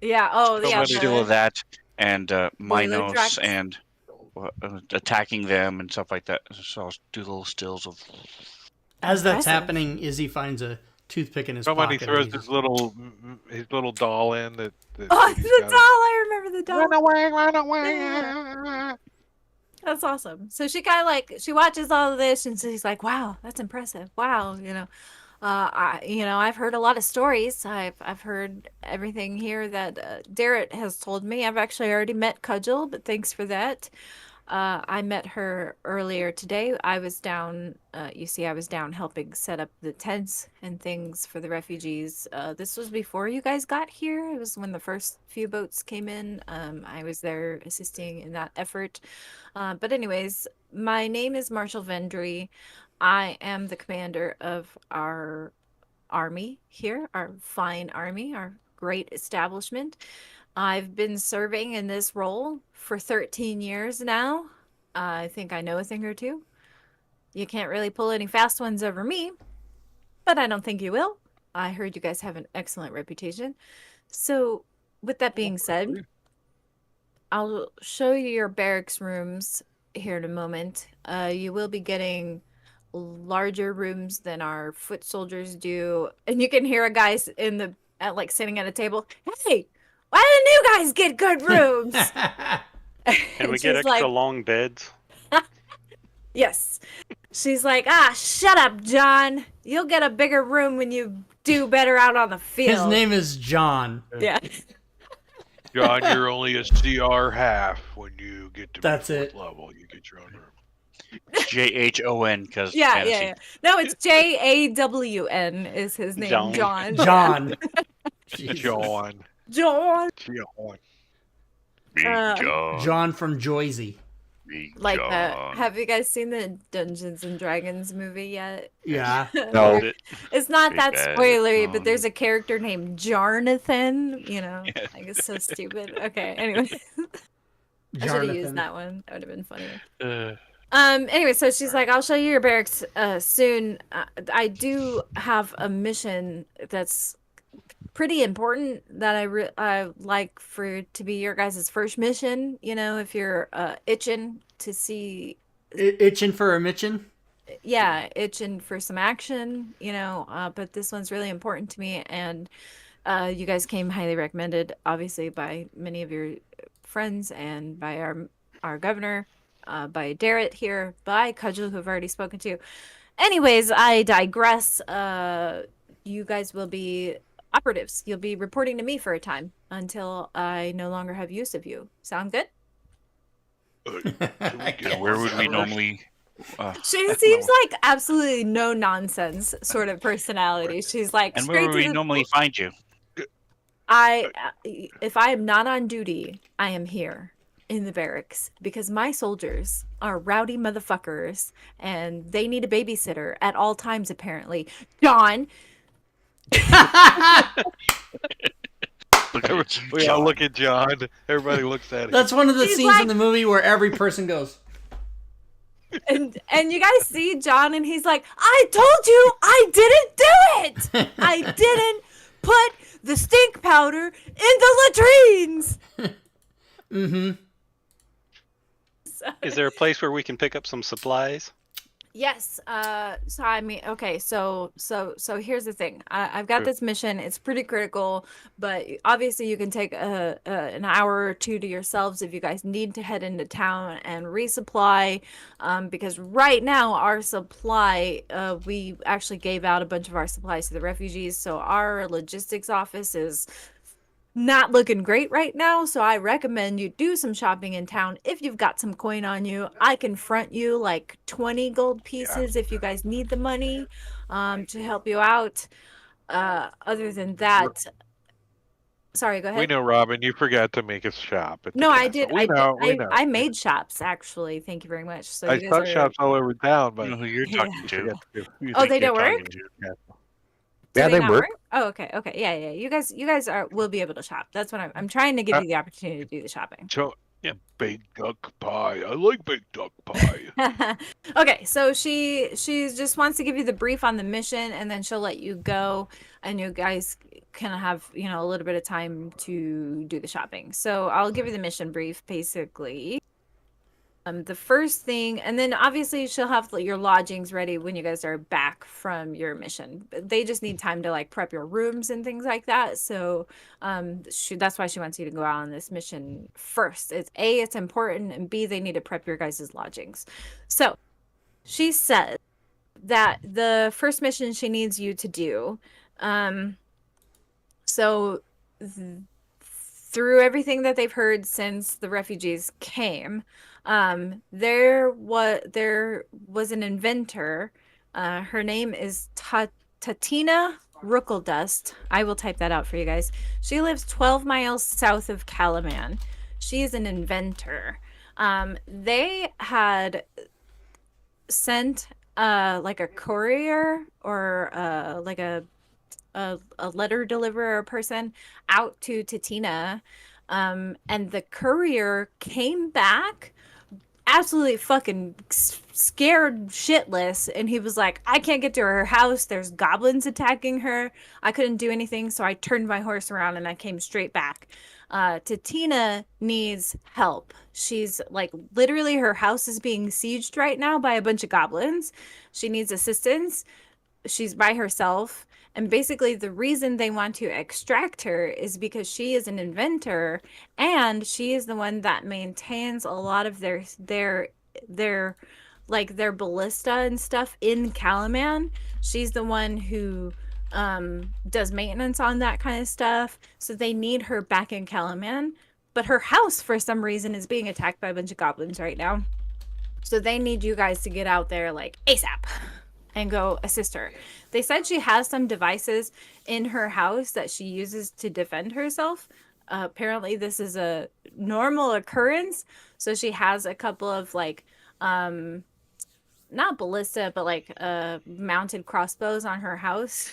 Yeah. Oh, So yeah. much still of that, and boiler trucks. Minos and attacking them and stuff like that. So I'll do little stills of. As that's Impressive. happening, Izzy finds a toothpick in his Somebody pocket. throws and his little doll in that. Oh, he's the got. doll! I remember the doll. Run away! Run away! Yeah. That's awesome. So she kind of like she watches all of this and she's like, "Wow, that's impressive. Wow, I've heard a lot of stories. I've heard everything here that Darrett has told me. I've actually already met Cudgel, but thanks for that. I met her earlier today. I was down. I was down helping set up the tents and things for the refugees. This was before you guys got here. It was when the first few boats came in. I was there assisting in that effort. But anyways, my name is Marshal Vendry. I am the commander of our army here, our fine army, our great establishment. I've been serving in this role for 13 years now. I think I know a thing or two. You can't really pull any fast ones over me, but I don't think you will. I heard you guys have an excellent reputation. So, with that being said, I'll show you your barracks rooms here in a moment. You will be getting larger rooms than our foot soldiers do, and you can hear a guy like sitting at a table. Hey, why didn't you guys get good rooms? And we get she's extra like, long beds. yes. She's like, shut up, John. You'll get a bigger room when you do better out on the field. His name is John. Yeah. John, you're only a CR half when you get to That's fourth it. level. You get your own room. JHON, because Yeah. No, it's JAWN is his name. John. John. Jesus. John. John. John. Big Uh, John. John from Joyzy. Big Like John. have you guys seen the Dungeons and Dragons movie yet? Yeah. No. It's not Big that bad spoilery, but John. there's a character named Jarnathan, you know. Yes. Like it's so stupid. Okay, anyway. I should have used Jonathan. that one. That would have been funnier. Uh, Anyway, so she's like, I'll show you your barracks soon. I do have a mission that's pretty important that I like for to be your guys' first mission. You know, if you're itching to see, Itching for a Mitchin? yeah, itching for some action. You know, but this one's really important to me, and you guys came highly recommended, obviously by many of your friends and by our governor. By Darrett here, by Cudgel, who I've already spoken to. Anyways, I digress. You guys will be operatives. You'll be reporting to me for a time until I no longer have use of you. Sound good? can we get Where would we hours? normally? She seems like absolutely no nonsense sort of personality. She's like And where straight would to we the. normally find you? If I am not on duty, I am here in the barracks because my soldiers are rowdy motherfuckers and they need a babysitter at all times apparently. John. Look at you, We all John. look at John. Everybody looks at him. That's one of the He's scenes like- in the movie where every person goes, And you guys see John and he's like, I told you I didn't do it. I didn't put the stink powder in the latrines. mm-hmm. Is there a place where we can pick up some supplies? Yes. So I mean, okay. So here's the thing. I've got this mission. It's pretty critical, but obviously you can take an hour or two to yourselves if you guys need to head into town and resupply. Because right now our supply, we actually gave out a bunch of our supplies to the refugees. So our logistics office is not looking great right now, so I recommend you do some shopping in town if you've got some coin on you. I can front you like 20 gold pieces if you guys need the money to help you out. Other than that, sorry, go We ahead. know, Robin, you forgot to make us shop. At the No, I castle. did. We know. We know. I made shops actually. Thank you very much. So I you saw guys are. shops all over town, I but don't know who you're Yeah. talking you to. forgot to. Who you Oh, think they you're don't work? talking to? Do Yeah, they not work. Oh, okay. Yeah. You guys will be able to shop. That's what I'm trying to give you the opportunity to do the shopping. So, big duck pie. I like big duck pie. Okay, so she just wants to give you the brief on the mission and then she'll let you go and you guys can have, a little bit of time to do the shopping. So I'll give you the mission brief basically. The first thing, and then obviously she'll have your lodgings ready when you guys are back from your mission. They just need time to like prep your rooms and things like that. So that's why she wants you to go out on this mission first. It's important, and B, they need to prep your guys' lodgings. So she said that the first mission she needs you to do, through everything that they've heard since the refugees came, there was an inventor. Her name is Tatina Rookeldust. I will type that out for you guys. She lives 12 miles south of Calaman. She is an inventor. They had sent like a courier or like a letter deliverer person out to Tatina And the courier came back absolutely fucking scared shitless, and he was like, I can't get to her house, there's goblins attacking her. I couldn't do anything, so I turned my horse around and I came straight back. Tatina needs help. She's like, literally her house is being sieged right now by a bunch of goblins. She needs assistance. She's by herself, and basically the reason they want to extract her is because she is an inventor, and she is the one that maintains a lot of their like their ballista and stuff in Calaman. She's the one who does maintenance on that kind of stuff, so they need her back in Calaman. But her house for some reason is being attacked by a bunch of goblins right now, so they need you guys to get out there like ASAP and go assist her. They said she has some devices in her house that she uses to defend herself. Apparently this is a normal occurrence. So she has a couple of like, not ballista, but like mounted crossbows on her house.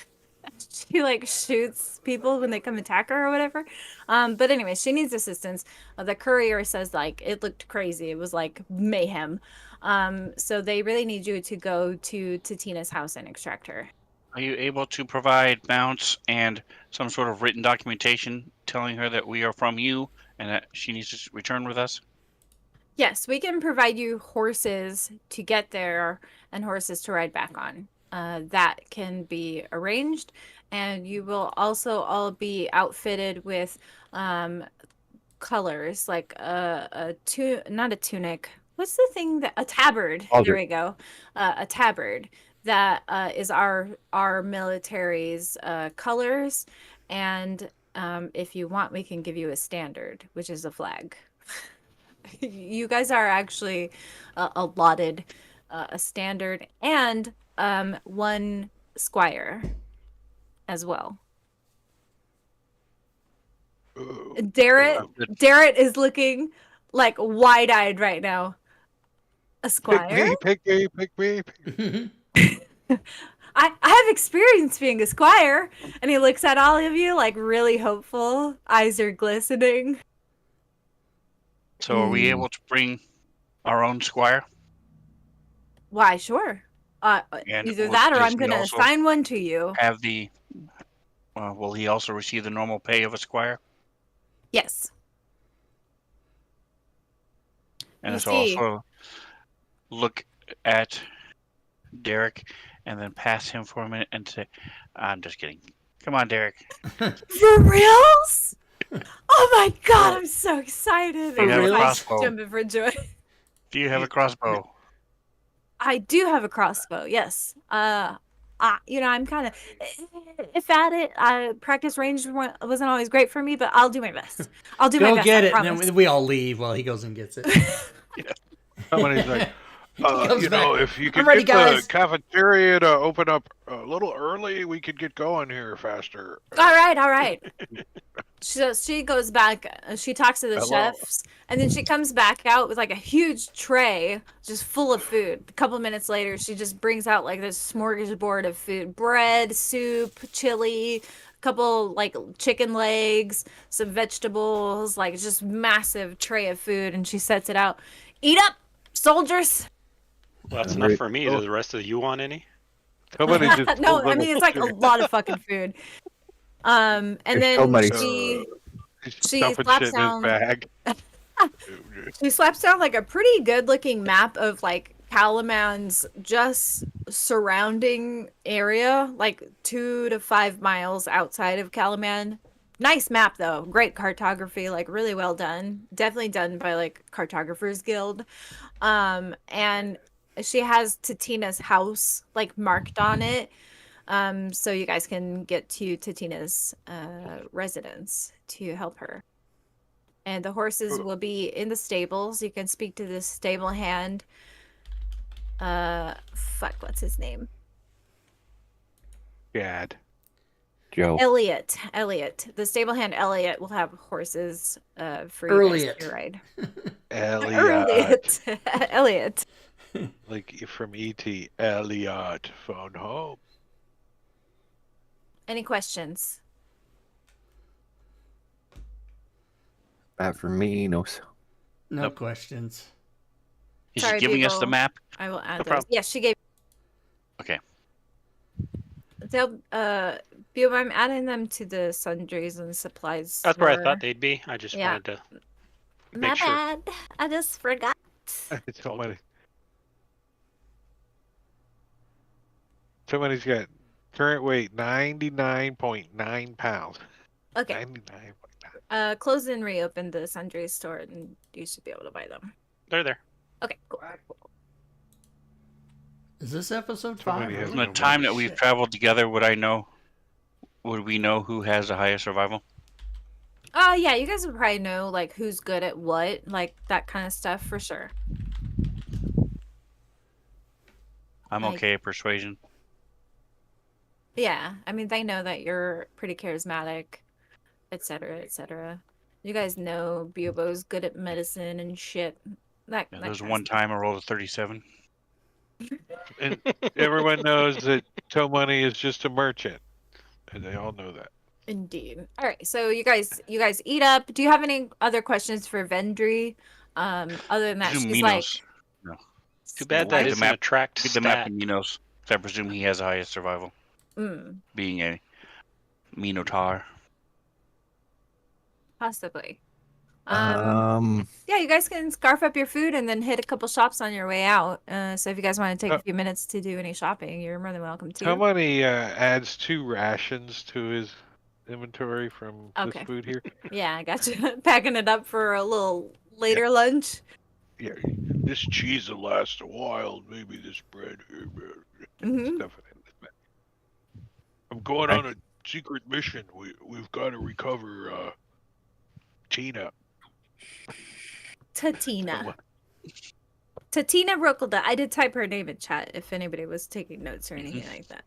She like shoots people when they come attack her or whatever. But anyway, she needs assistance. The courier says like it looked crazy. It was like mayhem. So they really need you to go to Tina's house and extract her. Are you able to provide mounts and some sort of written documentation telling her that we are from you and that she needs to return with us? Yes, we can provide you horses to get there and horses to ride back on. That can be arranged, and you will also all be outfitted with colors like not a tunic. What's the thing that a tabard? There we go. A tabard that is our military's colors, and if you want, we can give you a standard, which is a flag. You guys are actually allotted a standard and one squire as well. Darrett is looking like wide-eyed right now. A squire? Pick me. I have experience being a squire. And he looks at all of you like really hopeful. Eyes are glistening. So are we able to bring our own squire? Why, sure. And Either that or does I'm he going to also assign one to you. Have the will he also receive the normal pay of a squire? Yes. And You it's see- also look at Derek and then pass him for a minute and say, I'm just kidding. Come on, Derek. For reals? Oh my god, I'm so excited. Do you have a reals? crossbow? Jumping for joy. Do you have a crossbow? I do have a crossbow, yes. I'm kind of if at it. Practice range wasn't always great for me, but I'll do my best. I'll do my Go best. get I it, and promise. then we all leave while he goes and gets it. Somebody's like, comes back. if you could I'm ready, get guys. the cafeteria to open up a little early, we could get going here faster. All right. So she goes back. She talks to the Hello. chefs, and then she comes back out with like a huge tray just full of food. A couple minutes later, she just brings out like this smorgasbord of food: bread, soup, chili, a couple like chicken legs, some vegetables, like just massive tray of food. And she sets it out. Eat up, soldiers. Well, that's enough for me. Do the rest of you want any? Somebody just No, pulled I them mean it's like a lot of fucking food. And There's then so many- she stuffing slaps shit down. in his bag. She slaps down like a pretty good looking map of like Calaman's just surrounding area, like 2 to 5 miles outside of Calaman. Nice map though, great cartography, like really well done. Definitely done by like Cartographers Guild. And she has Tatina's house like marked on it. So you guys can get to Tatina's residence to help her. And the horses will be in the stables. You can speak to the stable hand. What's his name? Gad. Joe. Elliot. The stable hand Elliot will have horses for you guys to ride. Elliot. Elliot. Like from E.T. Elliot. Phone home. Any questions? That for me, no. No Nope. questions. Is Sorry, she giving us the Bugle. map? I will add No those. problem. Yes, she gave. Okay. They'll Bugle, I'm adding them to the sundries and supplies. That's where I store. thought they'd be. I just Yeah. wanted to My make sure. bad. I just forgot. Somebody's got current weight 99.9 pounds. Okay. 99.9. Close and reopen the sundry store, and you should be able to buy them. They're there. Okay, cool. Is this episode Somebody 5? has From Really? the time that we've Shit. traveled together, would we know who has the highest survival? Yeah, you guys would probably know like who's good at what, like that kind of stuff for sure. I'm Like- okay at persuasion. Yeah, I mean they know that you're pretty charismatic, etc., etc. You guys know Bubo's good at medicine and shit. Yeah, That there was kind of one stuff. time I rolled a 37. And everyone knows that Toe Money is just a merchant. And they all know that. Indeed. All right, so you guys eat up. Do you have any other questions for Vendry? Other than that, Presume she's like. Minos. Too bad Look that at the isn't map- a tracked Look at the map stat. of Minos. So I presume he has the highest survival, Mm, being a Minotaur. possibly. Um, Yeah, you guys can scarf up your food and then hit a couple shops on your way out. So if you guys want to take a few minutes to do any shopping, you're more than welcome to. Toe Money adds 2 rations to his inventory from Okay. this food here. Yeah, I got you. Packing it up for a little later lunch. Yeah, this cheese will last a while. Maybe this bread. Hmm. Stuff it in this bag. I'm going on a secret mission. We've got to recover Tina. Tatina. Tatina Rokelda. I did type her name in chat if anybody was taking notes or anything like that.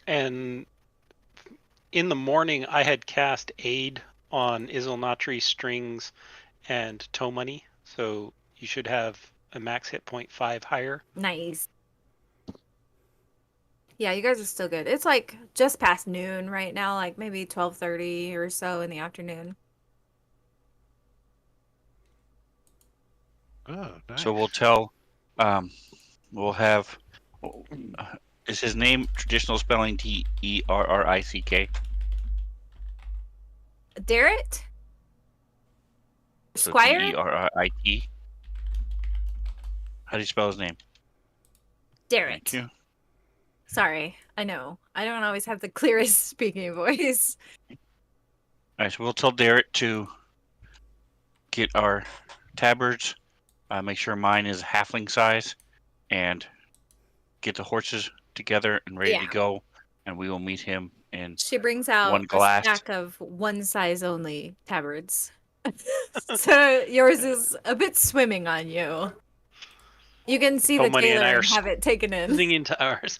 And in the morning, I had cast Aid on Izilnatri, Strings, and Toe Money. So you should have a max hit point 5 higher. Nice. Yeah, you guys are still good. It's like just past noon right now, like maybe 12:30 or so in the afternoon. Oh, nice. So we'll tell. We'll have. Is his name traditional spelling Terrrick? Darrett? So Squire? Territ. How do you spell his name? Darrett. Thank you. Sorry, I know. I don't always have the clearest speaking voice. All right, so we'll tell Darrett to get our tabards. Make sure mine is halfling size, and get the horses together and ready Yeah. to go. And we will meet him in. She brings out One a glass. stack of one size only tabards. So yours is a bit swimming on you. You can see Toe the Money and tailor I are and have it taken in. Singing to ours.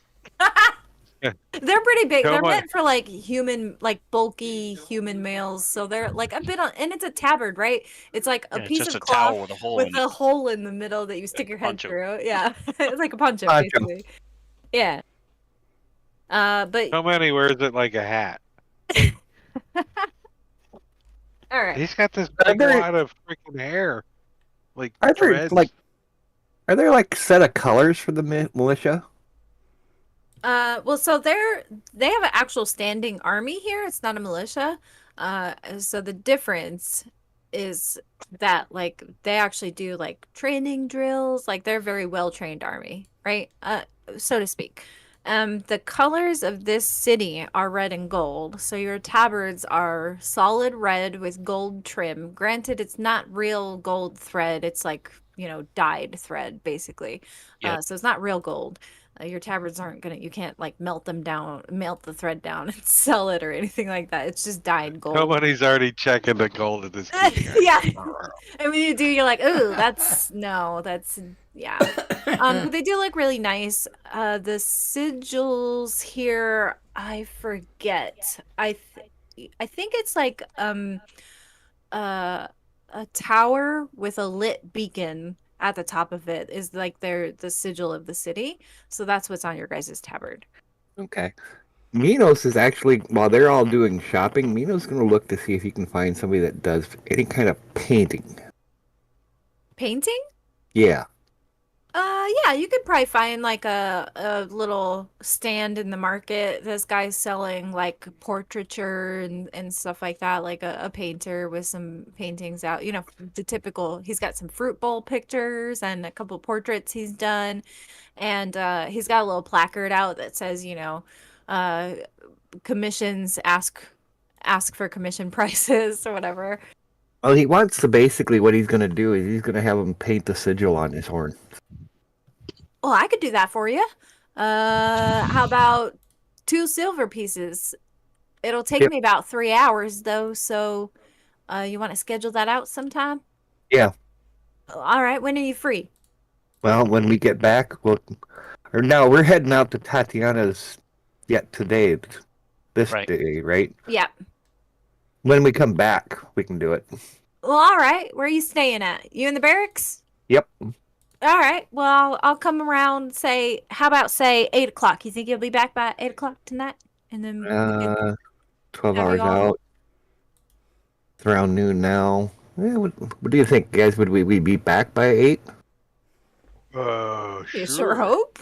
They're pretty big. Toe They're Money. meant for like human, like bulky human males. So they're like a bit on, and it's a tabard, right? It's like a Yeah, it's piece just of a towel cloth with a hole with in a it. hole in the middle that you stick your head poncho. through. Yeah, it's like a poncho, Poncho. basically. Yeah. But Toe Money wears it like a hat. all right. He's got this Are big there- wad of freaking hair. Like are there dreads. are there like set of colors for the militia? Well, so they have an actual standing army here. It's not a militia. So the difference is that like they actually do like training drills. Like they're a very well trained army, right? So to speak. The colors of this city are red and gold. So your tabards are solid red with gold trim. Granted, it's not real gold thread. It's like, dyed thread, basically. Yeah. So it's not real gold. Your tabards aren't you can't like melt the thread down and sell it or anything like that. It's just dyed gold. Toe Money's already checking the gold of this key. Yeah. And when you do, you're like, ooh, yeah. But they do look really nice. The sigils here, I forget. I think it's like a tower with a lit beacon at the top of it is like the sigil of the city. So that's what's on your guys' tabard. Okay. Minos is actually, while they're all doing shopping, Minos going to look to see if he can find somebody that does any kind of painting. Painting? Yeah. Yeah, you could probably find like a little stand in the market. This guy's selling like portraiture and stuff like that, like a painter with some paintings out. You know, the typical, he's got some fruit bowl pictures and a couple portraits he's done. And he's got a little placard out that says, you know, uh, commissions, ask for commission prices or whatever. Well, he wants to basically, what he's going to do is he's going to have him paint the sigil on his horn. Well, I could do that for you. How about 2 silver pieces? It'll take Yep. me about 3 hours though, so you want to schedule that out sometime? Yeah. All right, when are you free? Well, when we get back, or no, we're heading out to Tatiana's yet today, this Right. day, right? Yeah. When we come back, we can do it. Well, all right. Where are you staying at? You in the barracks? Yep. All right. Well, I'll come around. How about say 8 o'clock? You think you'll be back by 8 o'clock tonight? And then we can 12 have you hours all- out. It's around noon now. Yeah, what do you think, guys? Would we be back by 8? You Sure. sure hope.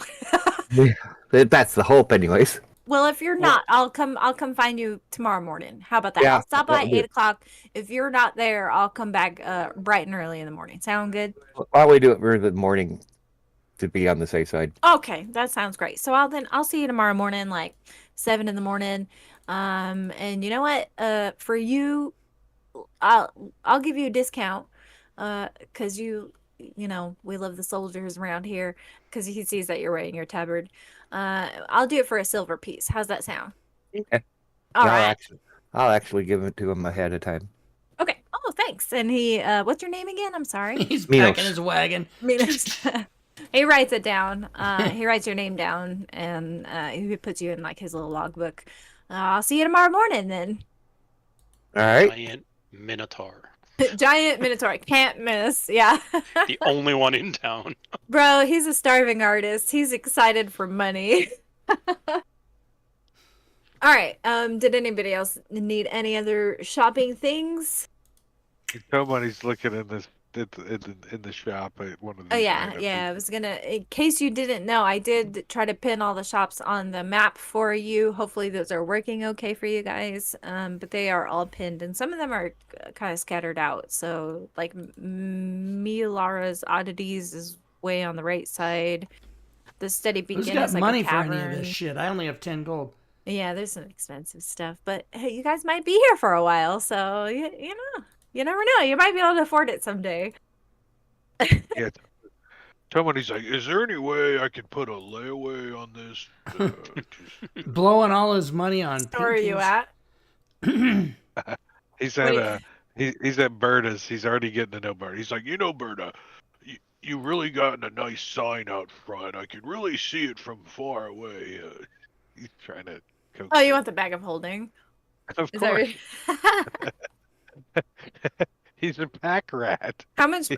That's the hope, anyways. Well, if you're not, I'll come find you tomorrow morning. How about that? Yeah, I'll stop by that'll do. 8 o'clock. If you're not there, I'll come back bright and early in the morning. Sound good? Why don't we do it for the morning to be on the safe side? Okay, that sounds great. So I'll see you tomorrow morning, like 7 in the morning. And you know what? For you, I'll give you a discount. 'Cause you know, we love the soldiers around here. 'Cause he sees that you're wearing your tabard. I'll do it for a silver piece. How's that sound? Okay. All right. I'll actually give it to him ahead of time. Okay. Oh, thanks. And he, what's your name again? I'm sorry. He's Minos. packing his wagon. He writes it down. He writes your name down, and he puts you in like his little logbook. I'll see you tomorrow morning then. All right. Giant Minotaur. Giant Minotaur, can't miss. Yeah. The only one in town. Bro, he's a starving artist. He's excited for money. All right. Did anybody else need any other shopping things? Somebody's looking in this in the shop at one of these. Oh yeah, items. yeah. I was gonna, in case you didn't know, I did try to pin all the shops on the map for you. Hopefully those are working okay for you guys. But they are all pinned, and some of them are kind of scattered out. So like Milara's Oddities is way on the right side. The Steady Who's Beacon got is like money a for any of tavern. this shit? I only have 10 gold. Yeah, there's some expensive stuff, but hey, you guys might be here for a while, so you know, you never know. You might be able to afford it someday. Yeah. Somebody's like, "Is there any way I could put a layaway on this?" Blowing all his money on Where are you at? He's What do at he's at Berta's. He's already getting to know Berta. He's like, Berta, you really gotten a nice sign out front. I can really see it from far away. He's trying to. Coax Oh, you her. want the bag of holding? Of Is that course, right? he's a pack rat. How much?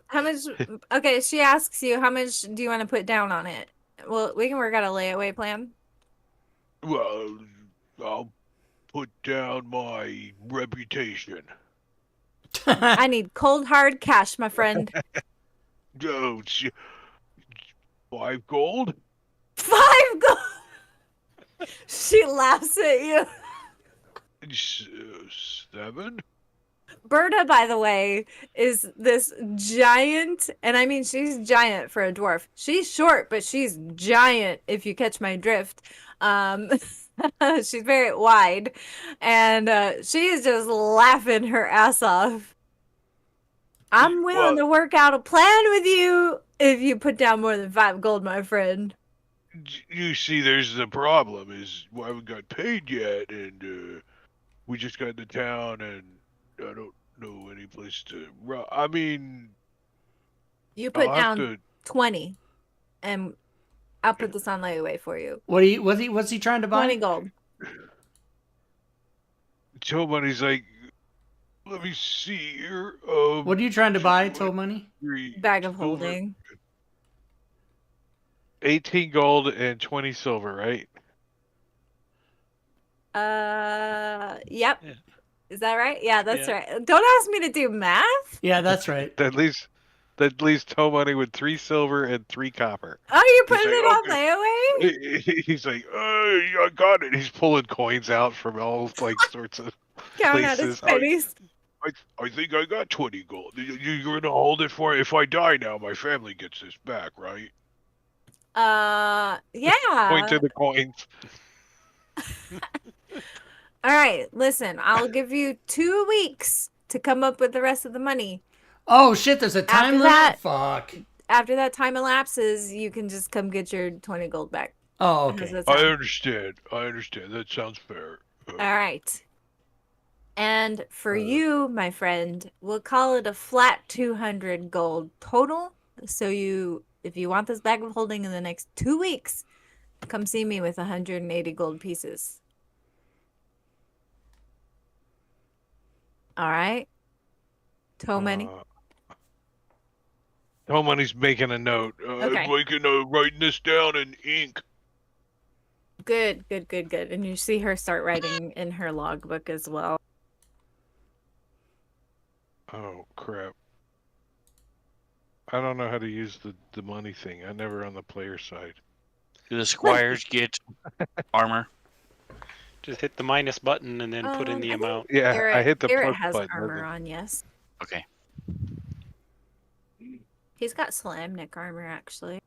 Okay, she asks you, how much do you want to put down on it? Well, we can work out a layaway plan. Well, I'll put down my reputation. I need cold hard cash, my friend. Oh, 5 gold? 5 gold. She laughs at you. 7? Berta, by the way, is this giant, and I mean she's giant for a dwarf. She's short, but she's giant if you catch my drift. She's very wide, and she is just laughing her ass off. I'm willing to work out a plan with you if you put down more than 5 gold, my friend. You see, there's the problem is we haven't got paid yet, and we just got into town, and I don't know any place to. I mean, You put I'll have down 20, and I'll put this on layaway for you. What's he trying to buy? 20 gold. Somebody's like, let me see here. What are you trying to buy, Toe Money? Bag of silver. holding. 18 gold and 20 silver, right? Yep. Yeah. Is that right? Yeah, that's Yeah. right. Don't ask me to do math. Yeah, that's right. That leaves Toe Money with 3 silver and 3 copper. Oh, you're He's putting like, it on layaway? He's like, I got it. He's pulling coins out from all like sorts of Count out his places. pennies. I think I got 20 gold. You're gonna hold it for if I die now. My family gets this back, right? Yeah. Point to the coins. All right, listen, I'll give you 2 weeks to come up with the rest of the money. Oh shit! There's a time After limit. that- Fuck. After that time elapses, you can just come get your 20 gold back. Oh, How's okay. that I sound? understand. That sounds fair. All right. And for you, my friend, we'll call it a flat 200 gold total. So if you want this bag of holding in the next 2 weeks, come see me with 180 gold pieces. All right. Toe money. Toe Money's making a note. Okay. I'm writing this down in ink. Good. And you see her start writing in her logbook as well. Oh crap! I don't know how to use the money thing. I'm never on the player side. Do the squires get armor? Just hit the minus button and then put in the I think amount. Yeah, I hit the Garrett plus has button. armor on, yes. Okay. He's got Slamnik armor, actually.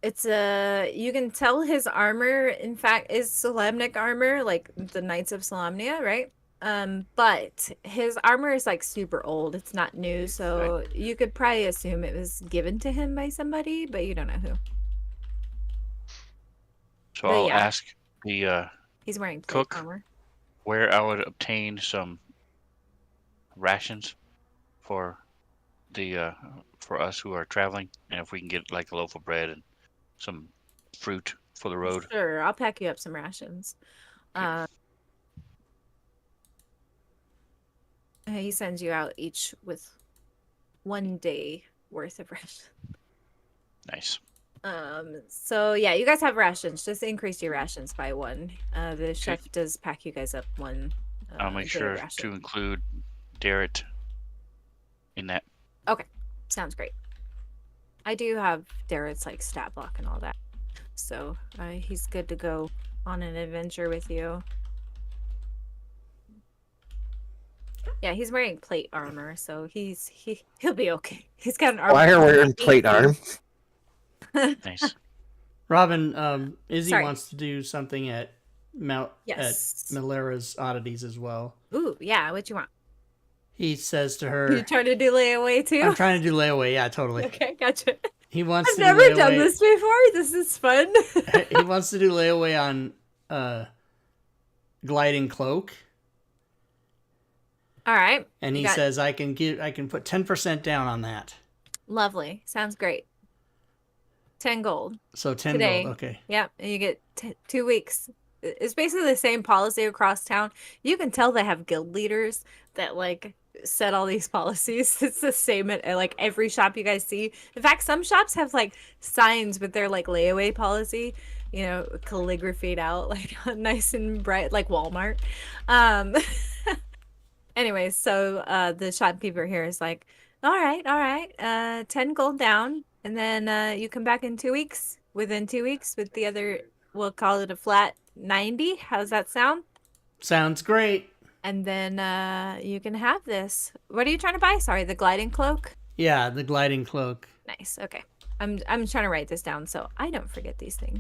It's you can tell his armor, in fact, is Slamnik armor, like the Knights of Solamnia, right? But his armor is like super old. It's not new, so you could probably assume it was given to him by somebody, but you don't know who. So But I'll yeah. ask the He's wearing plate Cook. armor. where I would obtain some rations for the for us who are traveling, and if we can get like a loaf of bread and some fruit for the road. Sure, I'll pack you up some rations. He sends you out each with 1 day worth of rations. Nice. So yeah, you guys have rations. Just increase your rations by 1. The chef does pack you guys up 1. I'll make day sure ration. to include Darrett in that. Okay, sounds great. I do have Darrett's like stat block and all that, so he's good to go on an adventure with you. Yeah, he's wearing plate armor, so he'll be okay. He's got an armor. Why are wearing plate armor? Nice. Robin, Izzy Sorry. wants to do something at Yes. at Malera's Oddities as well. Ooh, yeah. What you want? He says to You her, trying to do layaway too? "I'm trying to do layaway." Yeah, totally. Okay, gotcha. He wants I've to never do done layaway- this before. This is fun. He wants to do layaway on gliding cloak, All right. and he says I can put 10% down on that. Lovely. Sounds great. 10 gold. So 10 Today. gold. Okay. Yep, and you get 2 weeks. It's basically the same policy across town. You can tell they have guild leaders that like set all these policies. It's the same at like every shop you guys see. In fact, some shops have like signs with their like layaway policy, you know, calligraphied out like nice and bright, like Walmart. Anyways, so the shopkeeper here is like, all right, 10 gold down, and then you come back in 2 weeks. Within 2 weeks, with the other, we'll call it a flat 90. How's that sound? Sounds great. And then you can have this. What are you trying to buy? Sorry, the gliding cloak. Yeah, the gliding cloak. Nice. Okay, I'm trying to write this down so I don't forget these things.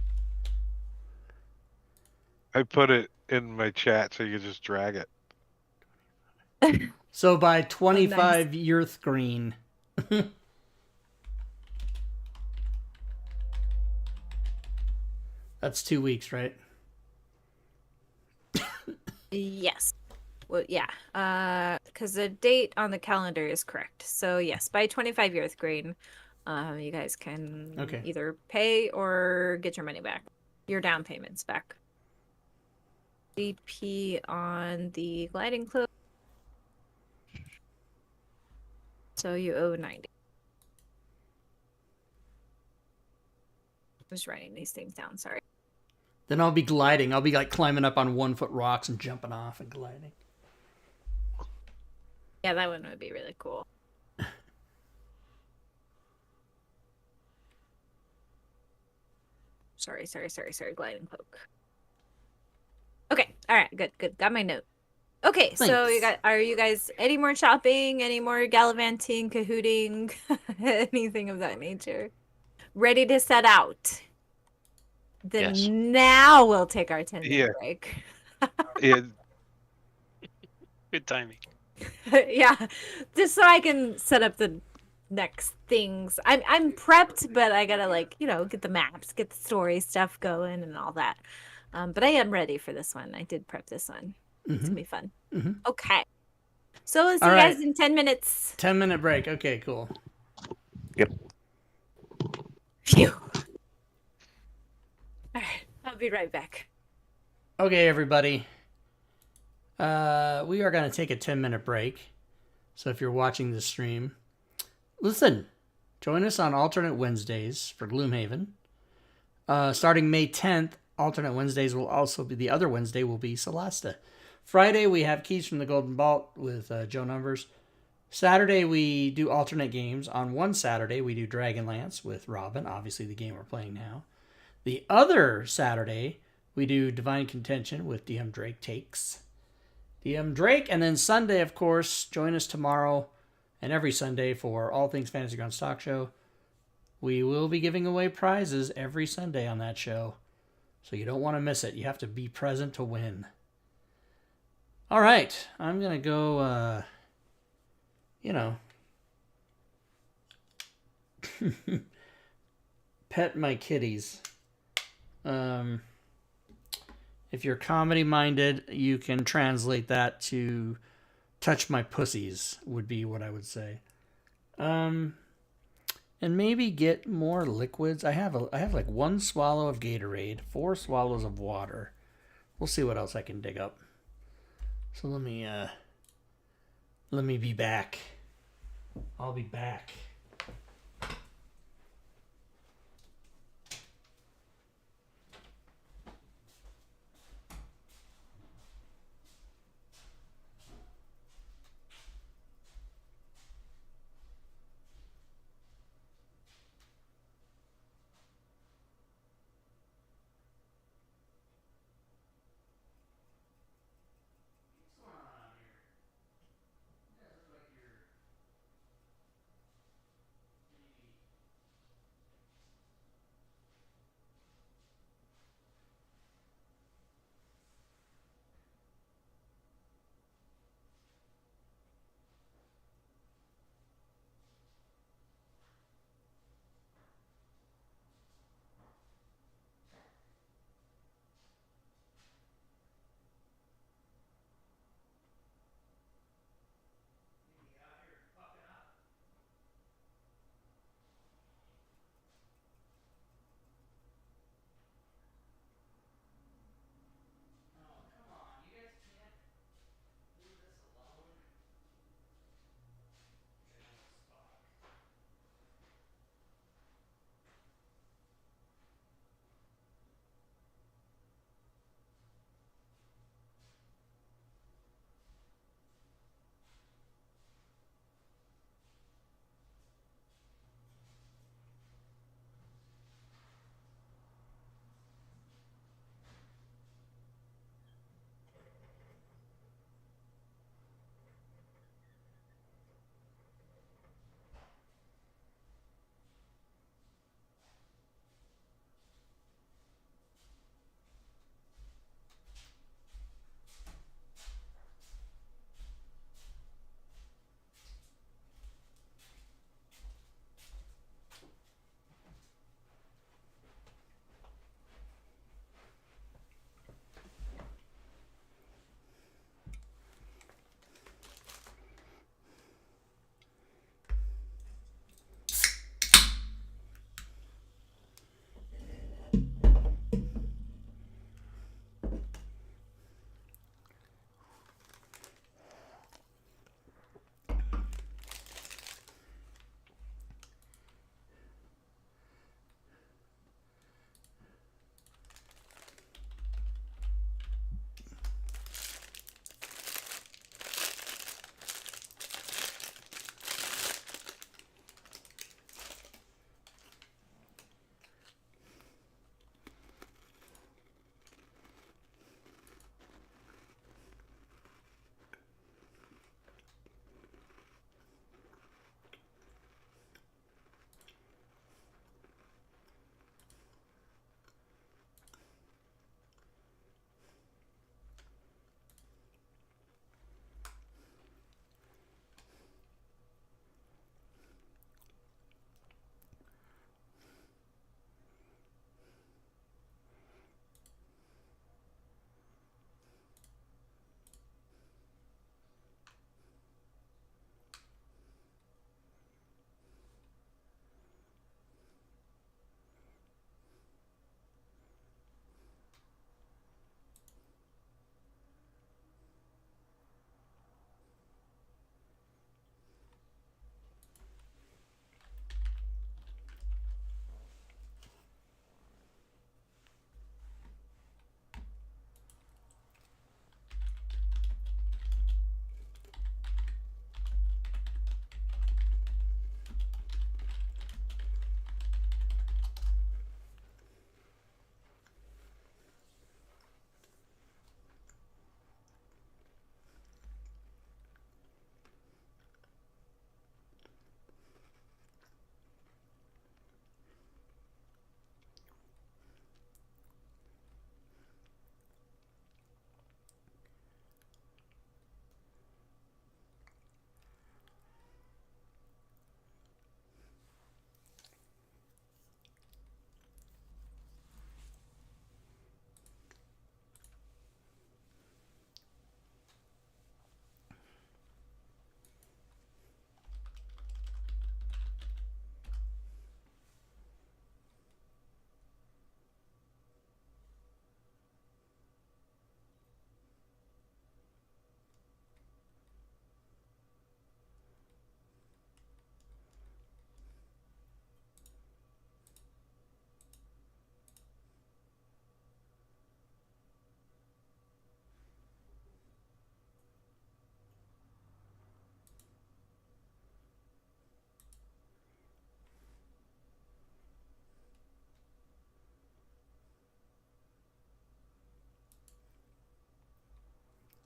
I put it in my chat so you can just drag it. So by 25 Earth Green. That's 2 weeks, right? Yes. Well, yeah. Because the date on the calendar is correct. So yes, by 25 Earth Green, you guys can either pay or get your money back. Your down payments back. DP on the gliding cloak. So you owe 90. I'm just writing these things down, sorry. Then I'll be gliding. I'll be like climbing up on 1 foot rocks and jumping off and gliding. Yeah, that one would be really cool. Sorry, gliding cloak. Okay, all right, good. Got my note. Okay, so Thanks. are you guys any more shopping, any more gallivanting, cahooting, anything of that nature? Ready to set out? Then Yes. now we'll take our 10-minute Yeah. break. Yeah. Good timing. Yeah, just so I can set up the next things. I'm prepped, but I gotta like get the maps, get the story stuff going, and all that. But I am ready for this one. I did prep this one. It's gonna be fun. Okay, so we'll see All you guys right. in 10 minutes. 10-minute break. Okay, cool. Yep. Phew. All right, I'll be right back. Okay, everybody. We are going to take a 10-minute break. So if you're watching the stream, listen, join us on alternate Wednesdays for Gloomhaven. Starting May 10th, alternate Wednesdays will also be, the other Wednesday will be Celesta. Friday, we have Keys from the Golden Vault with Joe Numbers. Saturday, we do alternate games. On one Saturday, we do Dragonlance with Robin, obviously the game we're playing now. The other Saturday, we do Divine Contention with DM Drake Takes. DM Drake, and then Sunday, of course, join us tomorrow and every Sunday for All Things Fantasy Ground Stock Show. We will be giving away prizes every Sunday on that show, so you don't want to miss it. You have to be present to win. All right, I'm going to go, pet my kitties. If you're comedy-minded, you can translate that to touch my pussies, would be what I would say. And maybe get more liquids. I have like 1 swallow of Gatorade, 4 swallows of water. We'll see what else I can dig up. So let me be back. I'll be back.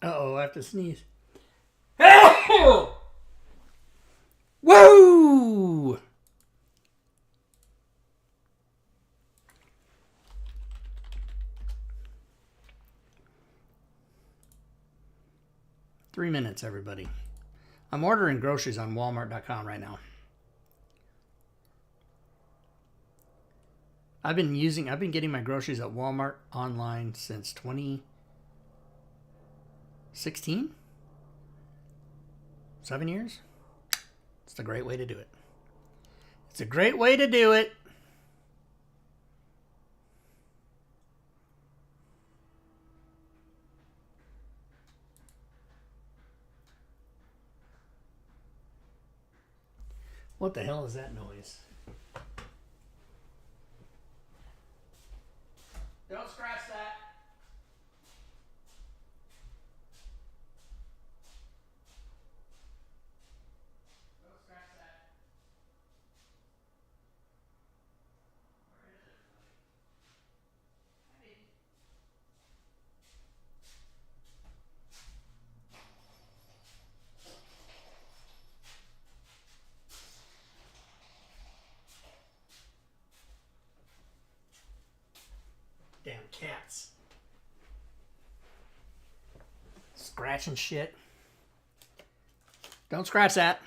Uh-oh, I have to sneeze. Woo! Three minutes, everybody. I'm ordering groceries on Walmart.com right now. I've been getting my groceries at Walmart online since 2016? 7 years? It's a great way to do it. It's a great way to do it. What the hell is that noise? Don't scratch that. Don't scratch that. Where is it? Damn cats. Scratching shit. Don't scratch that.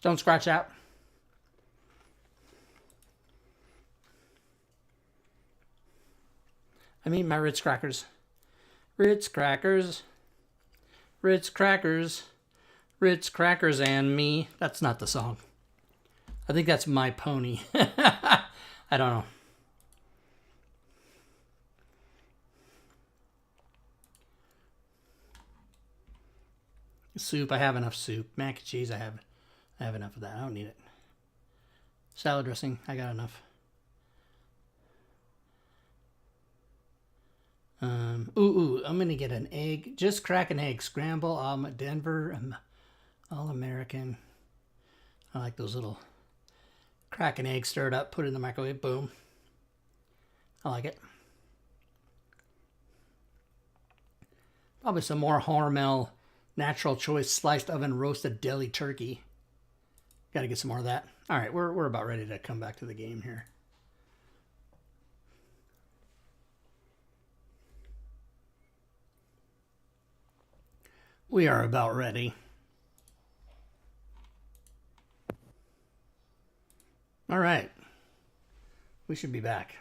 Don't scratch that. I'm eating my Ritz crackers. Ritz crackers. Ritz crackers. Ritz crackers and me. That's not the song. I think that's My Pony. I don't know. Soup. I have enough soup. Mac and cheese. I have enough of that. I don't need it. Salad dressing. I got enough. I'm gonna get an egg. Just crack an egg. Scramble. Denver. All-American. I like those little crack an egg, stir it up, put it in the microwave. Boom. I like it. Probably some more Hormel Natural Choice sliced oven roasted deli turkey. Got to get some more of that. All right, we're about ready to come back to the game here. We are about ready. All right. We should be back.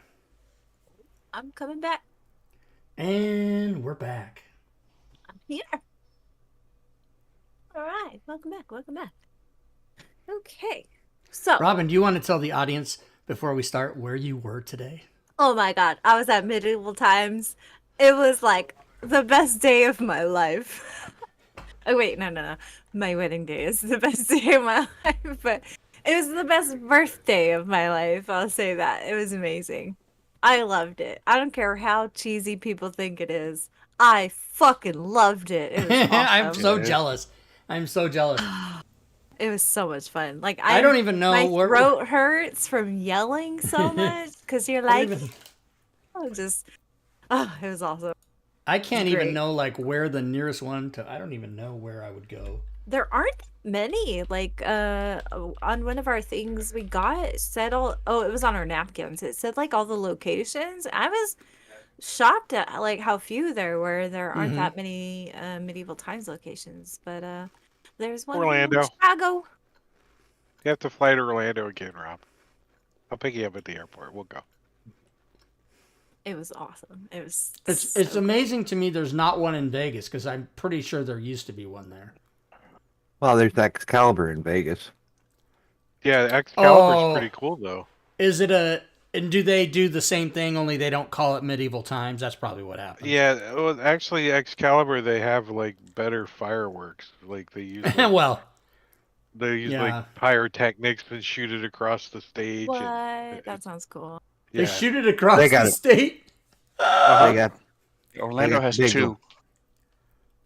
I'm coming back. And we're back. I'm here. All right. Welcome back. Welcome back. Okay. So, Robin, do you want to tell the audience before we start where you were today? oh my God, I was at Medieval Times. It was like the best day of my life. Oh, wait, no. My wedding day is the best day of my life, but it was the best birthday of my life. I'll say that. It was amazing. I loved it. I don't care how cheesy people think it is. I fucking loved it. It was awesome. I'm so jealous. I'm so jealous. It was so much fun. Like I don't even know my where throat hurts from yelling so much because you're like, it was awesome. I can't Great. even know like where the nearest one to. I don't even know where I would go. There aren't many. Like on one of our things we got, it said all. Oh, it was on our napkins. It said like all the locations. I was shocked at like how few there were. There aren't that many Medieval Times locations, but there's one Orlando. in Chicago. You have to fly to Orlando again, Rob. I'll pick you up at the airport. We'll go. It was awesome. It was. It's amazing to me there's not one in Vegas because I'm pretty sure there used to be one there. Well, there's Excalibur in Vegas. Yeah, Excalibur's Oh. pretty cool, though. Is it and do they do the same thing only they don't call it Medieval Times? That's probably what happened. Yeah, well, actually, Excalibur, they have, like, better fireworks. Like, they use... Like, Well, They use Yeah. like pyrotechnics and shoot it across the stage. What? And That sounds cool. They yeah. shoot it across They got the it. state. Uh-huh. They got Orlando got has big two. one.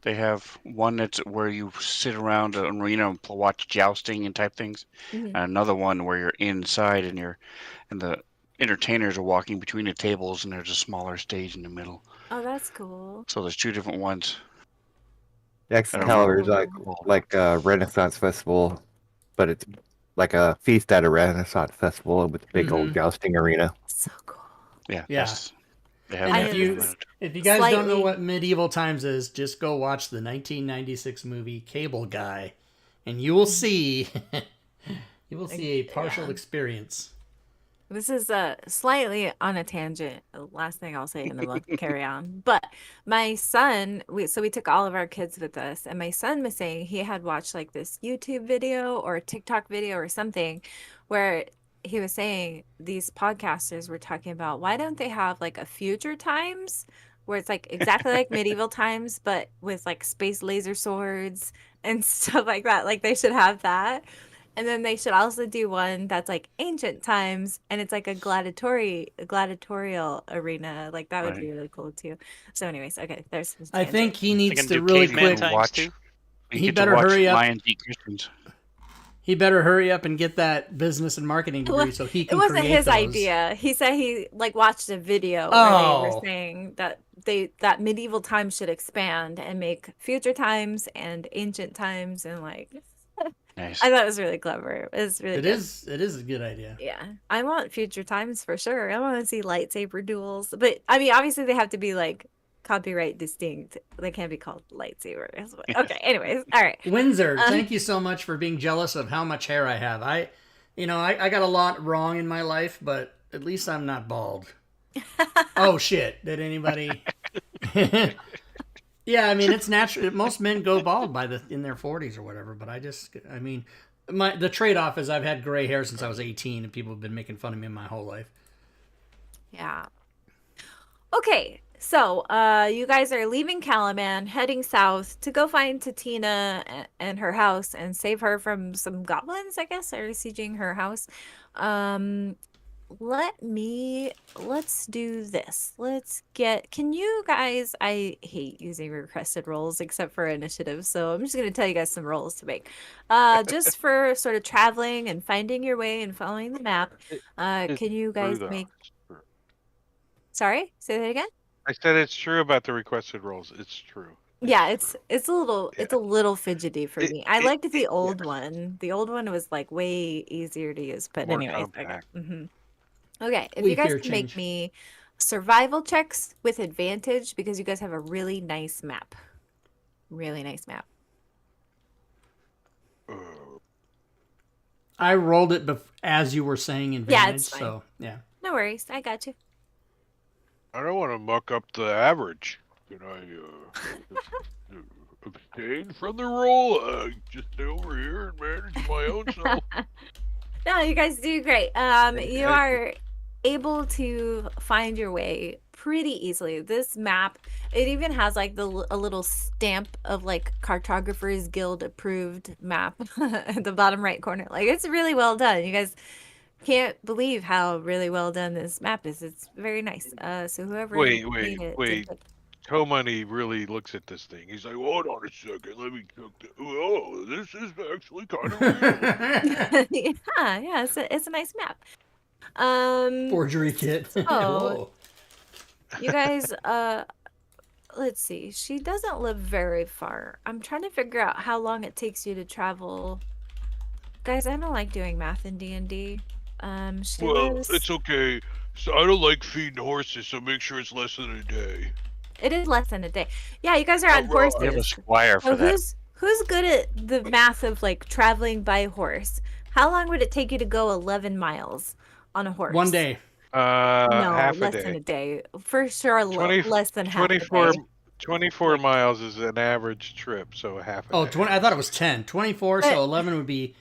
They have one that's where you sit around an arena and watch jousting and type things, Mhm. and another one where you're inside and the entertainers are walking between the tables and there's a smaller stage in the middle. Oh, that's cool. So there's two different ones. Excalibur is Oh. like a Renaissance festival, but it's like a feast at a Renaissance festival with a big old jousting arena. So cool. Yeah. Yeah. They have And that if you in if you guys don't know Slightly- what medieval times is, just go watch the 1996 movie Cable Guy, and you will see a partial Yeah. experience. This is slightly on a tangent. Last thing I'll say, and then we'll carry on. But my son, we took all of our kids with us, and my son was saying he had watched like this YouTube video or TikTok video or something, where he was saying these podcasters were talking about why don't they have like a future times where it's like exactly like medieval times, but with like space laser swords and stuff like that. Like they should have that. And then they should also do one that's like ancient times, and it's like a gladiatorial arena. Like that would Right. be really cool too. So, anyways, okay, there's. Some I think tangent. he They needs can to do really caveman quick. times watch. too. We He get better to watch hurry up. Lions eat Christians. He better hurry up and get that business and marketing degree so he It can wasn't create his those. idea. He said he like watched a video where they Oh. were saying that that medieval times should expand and make future times and ancient times, and like Nice. I thought it was really clever. It was really It good. is a good idea. Yeah, I want future times for sure. I want to see lightsaber duels, but I mean, obviously they have to be like copyright distinct. They can't be called lightsabers. But- Okay, anyways, all right. Windsor, thank you so much for being jealous of how much hair I have. I got a lot wrong in my life, but at least I'm not bald. Oh shit! Did anybody? Yeah, I mean it's natural. Most men go bald in their 40s or whatever. But the trade-off is I've had gray hair since I was 18, and people have been making fun of me my whole life. Yeah. Okay, so you guys are leaving Calaman, heading south to go find Tatina and her house and save her from some goblins, I guess, are sieging her house. Let's do this. Can you guys, I hate using requested roles except for initiative, so I'm just going to tell you guys some roles to make. Just for sort of traveling and finding your way and following the map. Can you guys True, though. make, It's true. sorry, say that again? I said it's true about the requested roles. It's true. Yeah, it's a little Yeah. it's a little fidgety for It- me. I it- liked the it- old one. The old one was like way easier to use. But More anyways, okay. compact. Okay, if We you guys fear can make change. me survival checks with advantage because you guys have a really nice map. Really nice map. I rolled it as you were saying Yeah, advantage, it's fine. so yeah. No worries, I got you. I don't want to muck up the average. Can I abstain from the roll? Just stay over here and manage my own self. No, you guys do great. Okay. You are able to find your way pretty easily. This map, it even has like a little stamp of like Cartographers Guild approved map at the bottom right corner. Like it's really well done. You guys can't believe how really well done this map is. It's very nice. So whoever Wait, made it did good. Tomani really looks at this thing. He's like, hold on a second, let me check that. Oh, this is actually kind of real. yeah, it's a nice map. Forgery kit. Oh. Whoa. You guys, let's see. She doesn't live very far. I'm trying to figure out how long it takes you to travel. Guys, I don't like doing math in D&D. She Well, lives... it's okay. So I don't like feeding horses, so make sure it's less than a day. It is less than a day. Yeah, you guys are on Alright. We have a horses. squire for So that. who's good at the math of like traveling by horse? How long would it take you to go 11 miles on a horse? 1 day. No, Half a less day. than a day. For sure, 20 less than half a 24, day. 24 miles is an average trip, so half a Oh, day. 20, I thought it was 10. 24, But- so 11 would be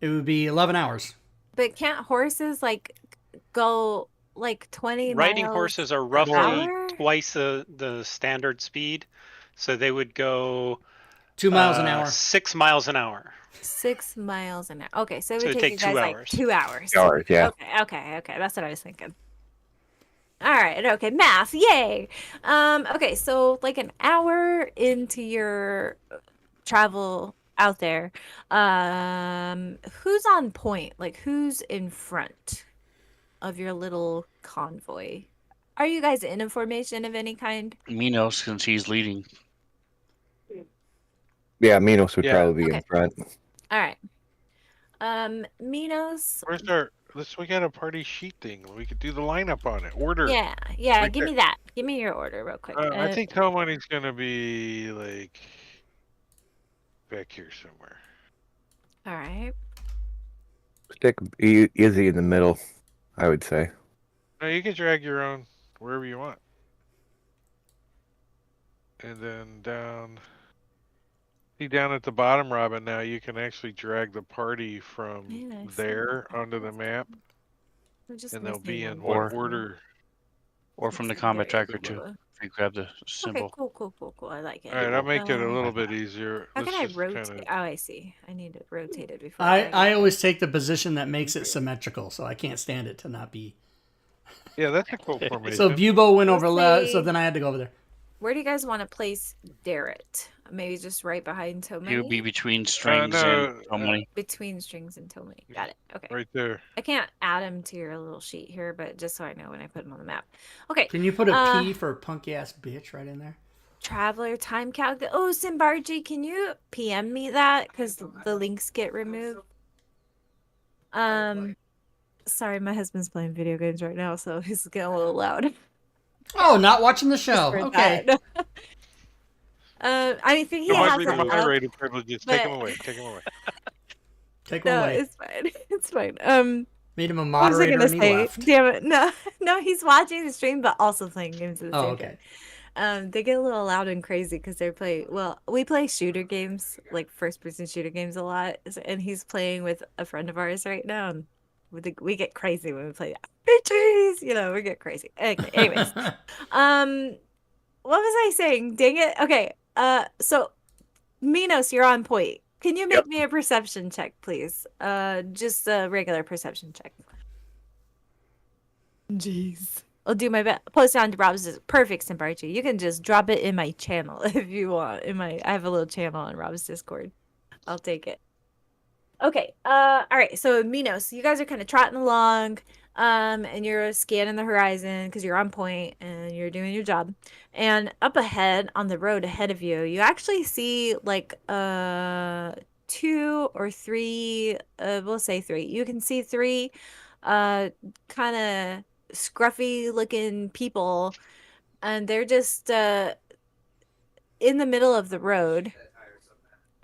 11 hours. But can't horses like go like 20 Riding miles horses are an roughly hour? twice the standard speed, so they would go 2 miles an hour. 6 miles an hour. 6 miles an hour. Okay, so it So would it'd take you take 2 guys like hours. 2 hours. 2 hours, yeah. Okay. That's what I was thinking. All right. Okay. Math. Yay. Okay. So like an hour into your travel out there, who's on point? Like who's in front of your little convoy? Are you guys in a formation of any kind? Minos, since he's leading. Yeah, Minos would Yeah. probably be in Okay. front. All right. Minos. Where's our? We got a party sheet thing. We could do the lineup on it. Order. Yeah. Right Give there. me that. Give me your order real quick. I think Tomoney's gonna be like back here somewhere. All right. Stick Izzy in the middle, I would say. No, you can drag your own wherever you want. And then down. See down at the bottom, Robin. Now you can actually drag the party from Yeah, I see there that. onto the map, We're just and they'll missing be in one what person. order. Or from the Looks combat very tracker too. low. If you grab the Okay, symbol. cool. I like it. All right, I'll make it a Uh, little bit easier. How Let's can I just rotate? kinda- Oh, I see. I need it rotated before. I dragging. always take the position that makes it symmetrical, so I can't stand it to not be. Yeah, that's a cool formation. So Bubo went We'll over left, so say- then I had to go over there. Where do you guys want to place Darrett? Maybe just right behind He would Tomei? be between strings no, and Tomony. Between strings and Tomei. Got it. Okay. right there. I can't add him to your little sheet here, but just so I know when I put him on the map. Okay. Can you put a Uh, P for punk ass bitch right in there? Traveler time calc. Oh, Simbarji, can you PM me that? Because the links get removed. Sorry, my husband's playing video games right now, so he's getting a little loud. Oh, not watching the Just show. for Okay. that. I think he Come has on, it the up. moderator privileges. Take him but- away. Take him away. Take one No, away. it's fine. It's fine. Made him a What was I moderator gonna and he say? left. Damn it! No, he's watching the stream but also playing games at the Oh, same okay. time. They get a little loud and crazy because they play. Well, we play shooter games, like first-person shooter games, a lot, and he's playing with a friend of ours right now. And we get crazy when we play that. Victories, we get crazy. Okay, anyways, what was I saying? Dang it. Okay. So Minos, you're on point. Can you make me a perception check, please? Just a regular perception check. Jeez. I'll do my best. Post it on to Rob's perfect, Simbarchi. You can just drop it in my channel if you want. I have a little channel on Rob's Discord. I'll take it. Okay. All right. So Minos, you guys are kind of trotting along, and you're scanning the horizon because you're on point and you're doing your job. And up ahead on the road ahead of you, you actually see like 2 or 3. We'll say 3. You can see 3 kind of scruffy looking people, and they're just in the middle of the road,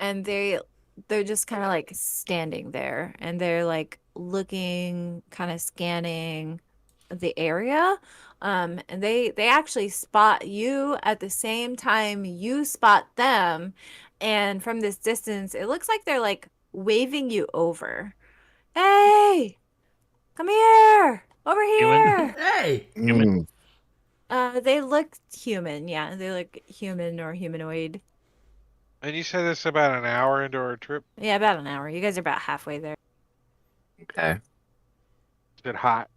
and they're just kind of like standing there, and they're like looking, kind of scanning the area, and they actually spot you at the same time you spot them, and from this distance it looks like they're like waving you over. Hey, come here, over here. Hey. Human? They look human. Yeah, they look human or humanoid. And you said this about an hour into our trip. Yeah, about an hour. You guys are about halfway there. Okay. Is it hot?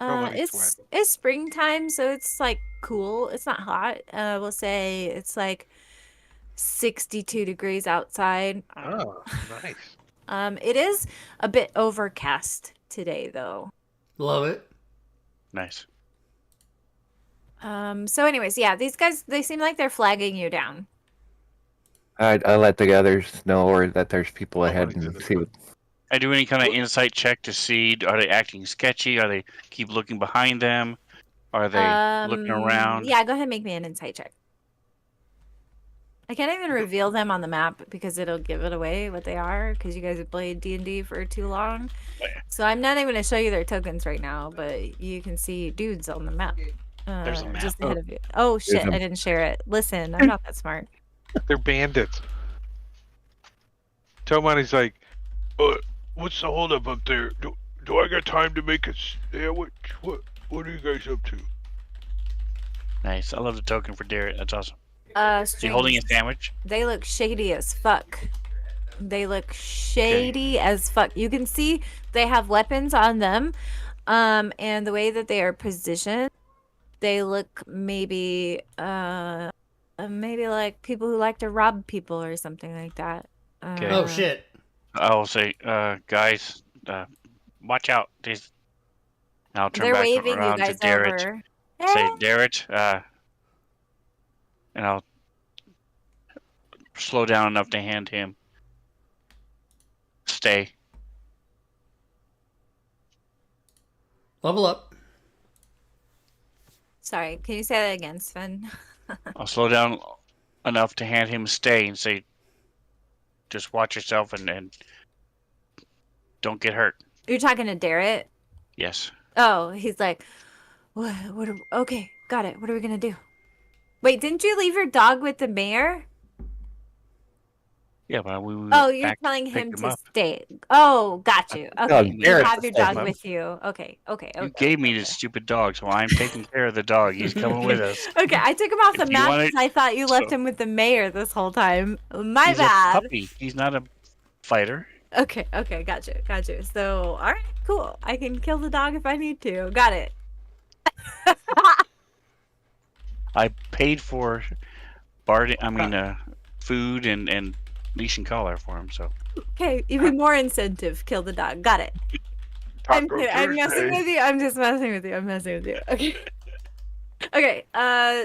Nobody's It's springtime, so it's like cool. It's not hot. We'll say it's like 62 degrees outside. Oh, nice. It is a bit overcast today, though. Love it. Nice. So anyways, yeah, these guys, they seem like they're flagging you down. I let the others know or that there's people ahead Nobody's in and the see what. I do any kind of insight check to see, are they acting sketchy? Are they keep looking behind them? Are they looking around? Yeah, go ahead and make me an insight check. I can't even reveal them on the map because it'll give it away what they are, because you guys have played D&D for too long. So I'm not even going to show you their tokens right now, but you can see dudes on the map. There's a map. Just ahead of you. Oh shit, I didn't share it. Listen, I'm not that smart. They're bandits. Tomani's like, what's the holdup up there? Do I got time to make a sandwich? What are you guys up to? Nice. I love the token for Darrett. That's awesome. Uh, Is he holding a strings. sandwich? They look shady as fuck. They look shady as fuck. You can see they have weapons on them. And the way that they are positioned, they look maybe like people who like to rob people or something like that. Okay. Oh shit. I will say, guys, watch out. I'll turn They're back waving you around to guys Darrett. over. Say, Hey! Darrett, and I'll slow down enough to hand him. Stay. Level up. Sorry, can you say that again, Sven? I'll slow down enough to hand him stay and say, just watch yourself and don't get hurt. You're talking to Darrett? Yes. Oh, he's like, okay, got it. What are we gonna do? Wait, didn't you leave your dog with the mayor? Yeah, but we Oh, you're back telling pick him to up. stay. Oh, got you. No, Okay, you Darrett have your said dog him. with you. Okay. You gave me this stupid dog, so I'm taking care of the dog. He's coming with us. Okay, I took him off the If you map want it- because I thought you left so- him with the mayor this whole time. My He's bad. a puppy. He's not a fighter. Okay, got you. So, all right, cool. I can kill the dog if I need to. Got it. I paid for food and leash and collar for him. So Okay, even more incentive. Kill the dog. Got it. I'm Taco kidding. I'm messing Tuesday. with you. I'm just messing with you. I'm messing with you. Okay. Okay.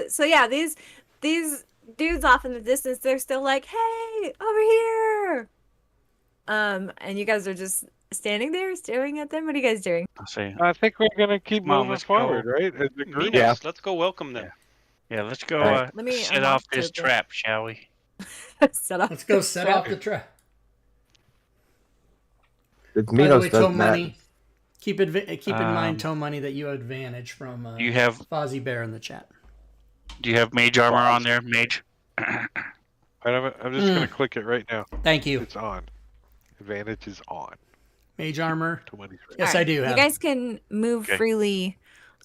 So yeah, these dudes off in the distance, they're still like, "Hey, over here!" And you guys are just standing there staring at them. What are you guys doing? I'll say, I think we're gonna keep Come on, moving let's forward, go. right? As a group. Yeah. Minos, let's go welcome them. yeah, let's go Alright. Let me set unlock off this token. trap, shall we? Set off Let's go the set trap. off the trap. If By the Minos way, does Toe that, Money, keep in mind, Toe Um, Money, that you have advantage from Do you have Fozzie Bear in the chat. mage armor on there, mage? I'm just gonna click it right now. Thank you. It's on. Advantage is on. Mage armor. To when he's ready. Yes, Alright, I do have. You guys can move Okay. freely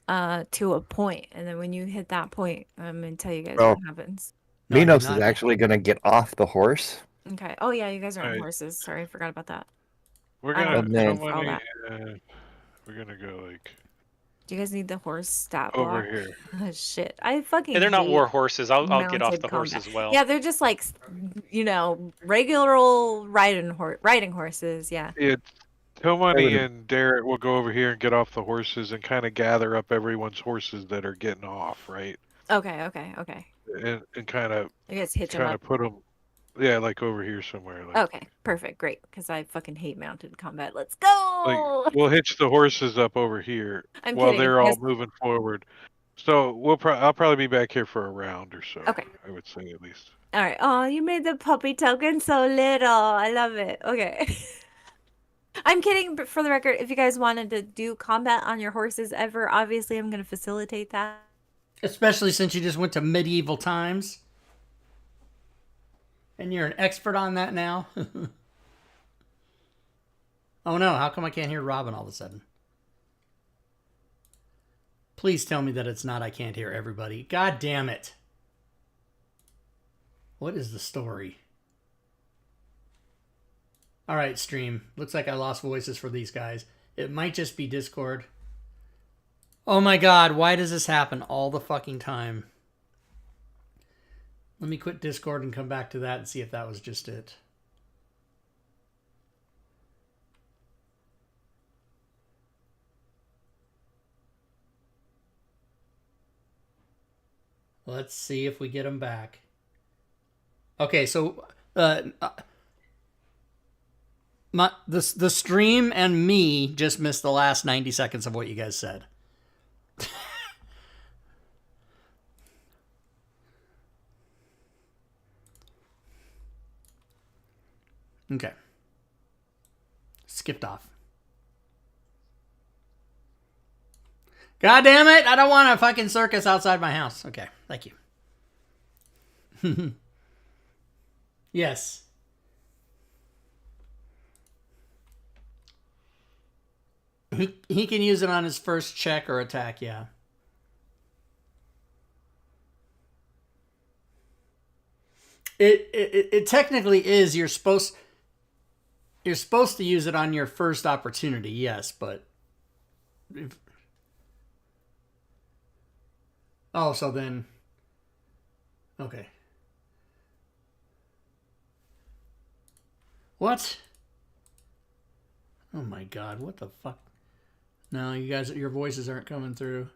to a point, and then when you hit that point, I'm gonna tell you guys Well, what happens. No, you're Minos not. is actually going to get off the horse. Okay. Oh yeah, you guys are on Alright. horses. Sorry, I forgot about that. We're I gonna don't know for all somebody, that. we're gonna go like Do you guys need the horse stat over block? here. Oh, shit, I fucking. Hey, they're not hate war horses. I'll get off mounted the horse combat. as well. Yeah, they're just like, regular old riding horses. Yeah. It's Tomani would've- and Derek will go over here and get off the horses and kind of gather up everyone's horses that are getting off, right? Okay. And kind of You guys hitch them up. put them, yeah, like over here somewhere. Like, Okay, perfect, great. Because I fucking hate mounted combat. Let's go. like we'll hitch the horses up over here I'm while kidding. they're you all guys- moving forward. So I'll probably be back here for a round or so. Okay. I would say at least. All right. Oh, you made the puppy token so little. I love it. Okay. I'm kidding, but for the record, if you guys wanted to do combat on your horses ever, obviously I'm going to facilitate that. Especially since you just went to medieval times. And you're an expert on that now. Oh no, how come I can't hear Robin all of a sudden? Please tell me that it's not I can't hear everybody. God damn it. What is the story? Alright, stream. Looks like I lost voices for these guys. It might just be Discord. Oh my god, why does this happen all the fucking time? Let me quit Discord and come back to that and see if that was just it. Let's see if we get them back. Okay, so the stream and me just missed the last 90 seconds of what you guys said. Okay. Skipped off. God damn it! I don't want a fucking circus outside my house. Okay, thank you. Yes. He can use it on his first check or attack, yeah. It technically is. You're supposed... You're supposed to use it on your first opportunity, yes, but... Oh, so then... Okay. What? Oh my god, what the fuck? No, you guys, your voices aren't coming through.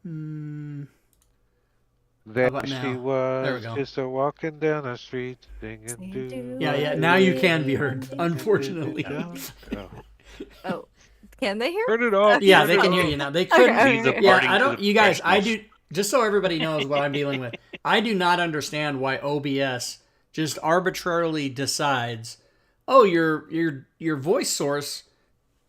There about she now? There we was, go. just a walking down the street, singing do. Yeah, now you can be heard, unfortunately. Oh. Oh, can they hear? Turn it off. Yeah, turn they it can hear off. you now. They couldn't. Okay, Leave the okay. Yeah, parting I to don't. the You guys, I professionals. do. Just so everybody knows what I'm dealing with, I do not understand why OBS just arbitrarily decides, oh, your voice source,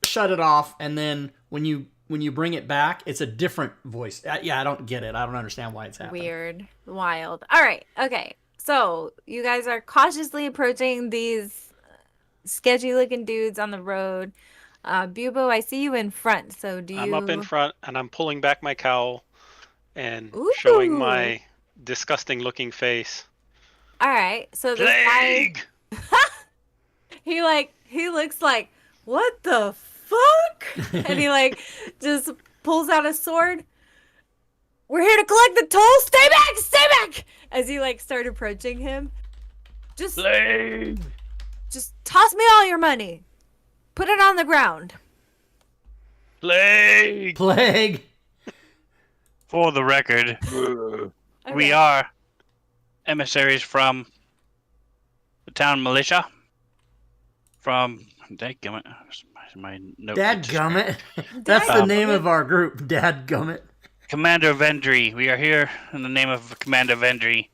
shut it off, and then when you bring it back, it's a different voice. Yeah, I don't get it. I don't understand why it's happening. Weird. Wild. All right. Okay. So you guys are cautiously approaching these sketchy looking dudes on the road. Bubo, I see you in front. So do you... I'm up in front and I'm pulling back my cowl and showing Ooh. my disgusting looking face. All right. So this guy, Plague! he looks like, what the fuck? And he like just pulls out a sword. We're here to collect the toll. Stay back! Stay back! As he like start approaching him. Just toss me all your money. Put it on the ground. Plague! Plague. For the record, Okay. we are emissaries from the town militia. From dadgummit, my note. Dadgummit. That's the name of our group. Dadgummit. Commander Vendry. We are here in the name of Commander Vendry.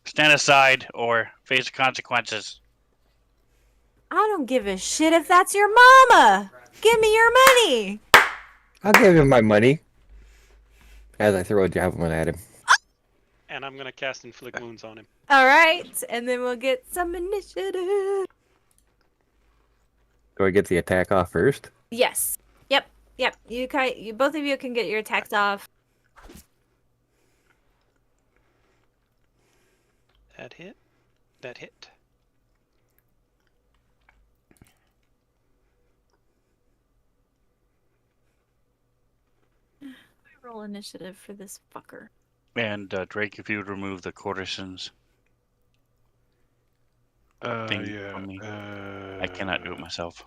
Stand aside or face the consequences. I don't give a shit if that's your mama. Give me your money. I'll give him my money. As I throw a javelin at him. And I'm gonna cast Inflict Wounds on him. All right, and then we'll get some initiative. Do I get the attack off first? Yes. Yep. You both of you can get your attacks off. That hit. That hit. Roll initiative for this fucker. And Drake, if you would remove the courtesans. thing Yeah. for me. I cannot do it myself.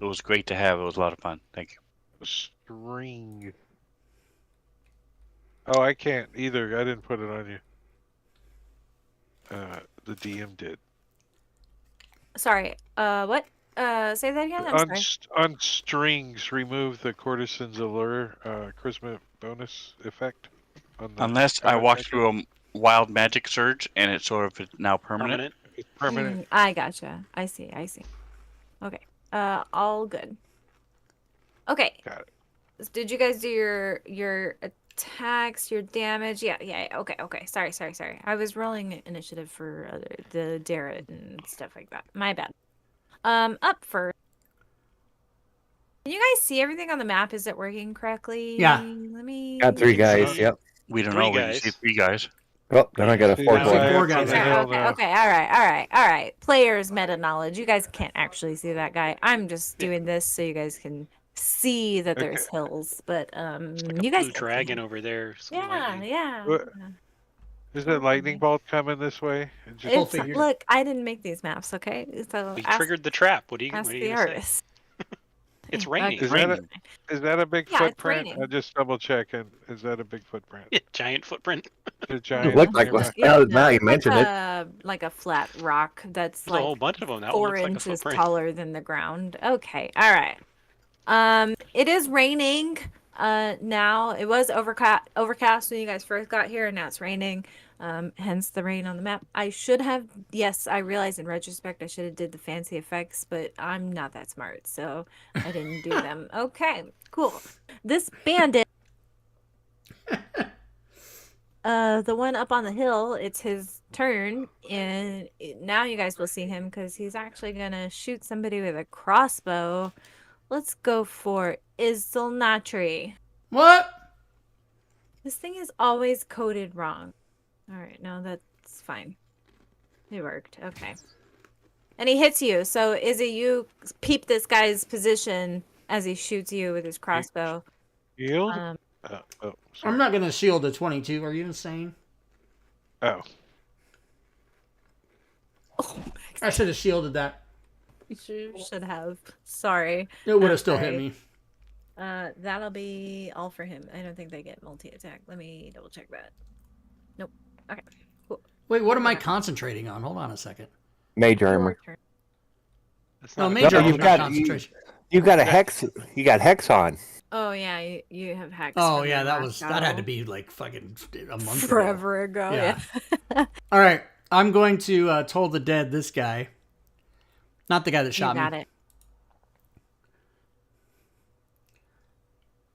It was great to have. It was a lot of fun. Thank you. String. Oh, I can't either. I didn't put it on you. The DM did. Sorry. What? Say that again. I'm sorry. On strings, remove the courtesan's allure charisma bonus effect. On the Unless I walked through a wild magic surge and it's sort of now permanent. It's permanent. I gotcha. I see. Okay. All good. Okay. Got it. Did you guys do your attacks, your damage? Yeah. Okay. Sorry. I was rolling initiative for the Darrett and stuff like that. My bad. Up first. Can you guys see everything on the map? Is it working correctly? Yeah. Let me. Got 3 guys, yep. We don't Three know. We guys. see 3 guys. Oh, then I got a 4 Yeah, guy. Four guys. Okay, Okay. All right. Players meta knowledge. You guys can't actually see that guy. I'm just doing this so you guys can see that there's hills. But you guys Blue can dragon see. over there. some Yeah. lightning. What? Is that lightning bolt coming this way? And just- It's, figured. look, I didn't make these maps, okay? So We ask, triggered the trap. What are you ask gonna the say? artist. It's raining. Is that Is that a big Yeah, it's footprint? raining. I just double checking. Is that a big footprint? Giant footprint. The It giant. looked like one. nearby. Now you mentioned it. Like a flat rock that's There's a whole like bunch of them. That one 4 looks like a inches footprint. taller than the ground. Okay, all right. It is raining. Now it was overcast when you guys first got here, and now it's raining. Hence the rain on the map. I should have. Yes, I realize in retrospect I should have did the fancy effects, but I'm not that smart, so I didn't do them. Okay, cool. This bandit. The one up on the hill, it's his turn, and now you guys will see him because he's actually gonna shoot somebody with a crossbow. Let's go for Isilnatri. What? This thing is always coded wrong. All right, no, that's fine. It worked. Okay. And he hits you. So Izzy, you peep this guy's position as he shoots you with his crossbow. Yield? Um, Oh, I'm sorry. not gonna shield a 22. Are you insane? Oh, I should have shielded that. you should have. Sorry. It would have I'm still hit sorry. me. That'll be all for him. I don't think they get multi-attack. Let me double check that. Nope. Okay. Cool. Wait, what am I concentrating on? Hold on a second. Mage Your armor. turn. That's No, not a major No, armor's you've not got concentration. you got a hex. You got hex on. Oh yeah, you have hacks. Oh from yeah, your that last was that had to battle. be like fucking a month ago. Forever ago. Yeah. Yeah. All right, I'm going to toll the dead. This guy, not the guy that You shot got me. it.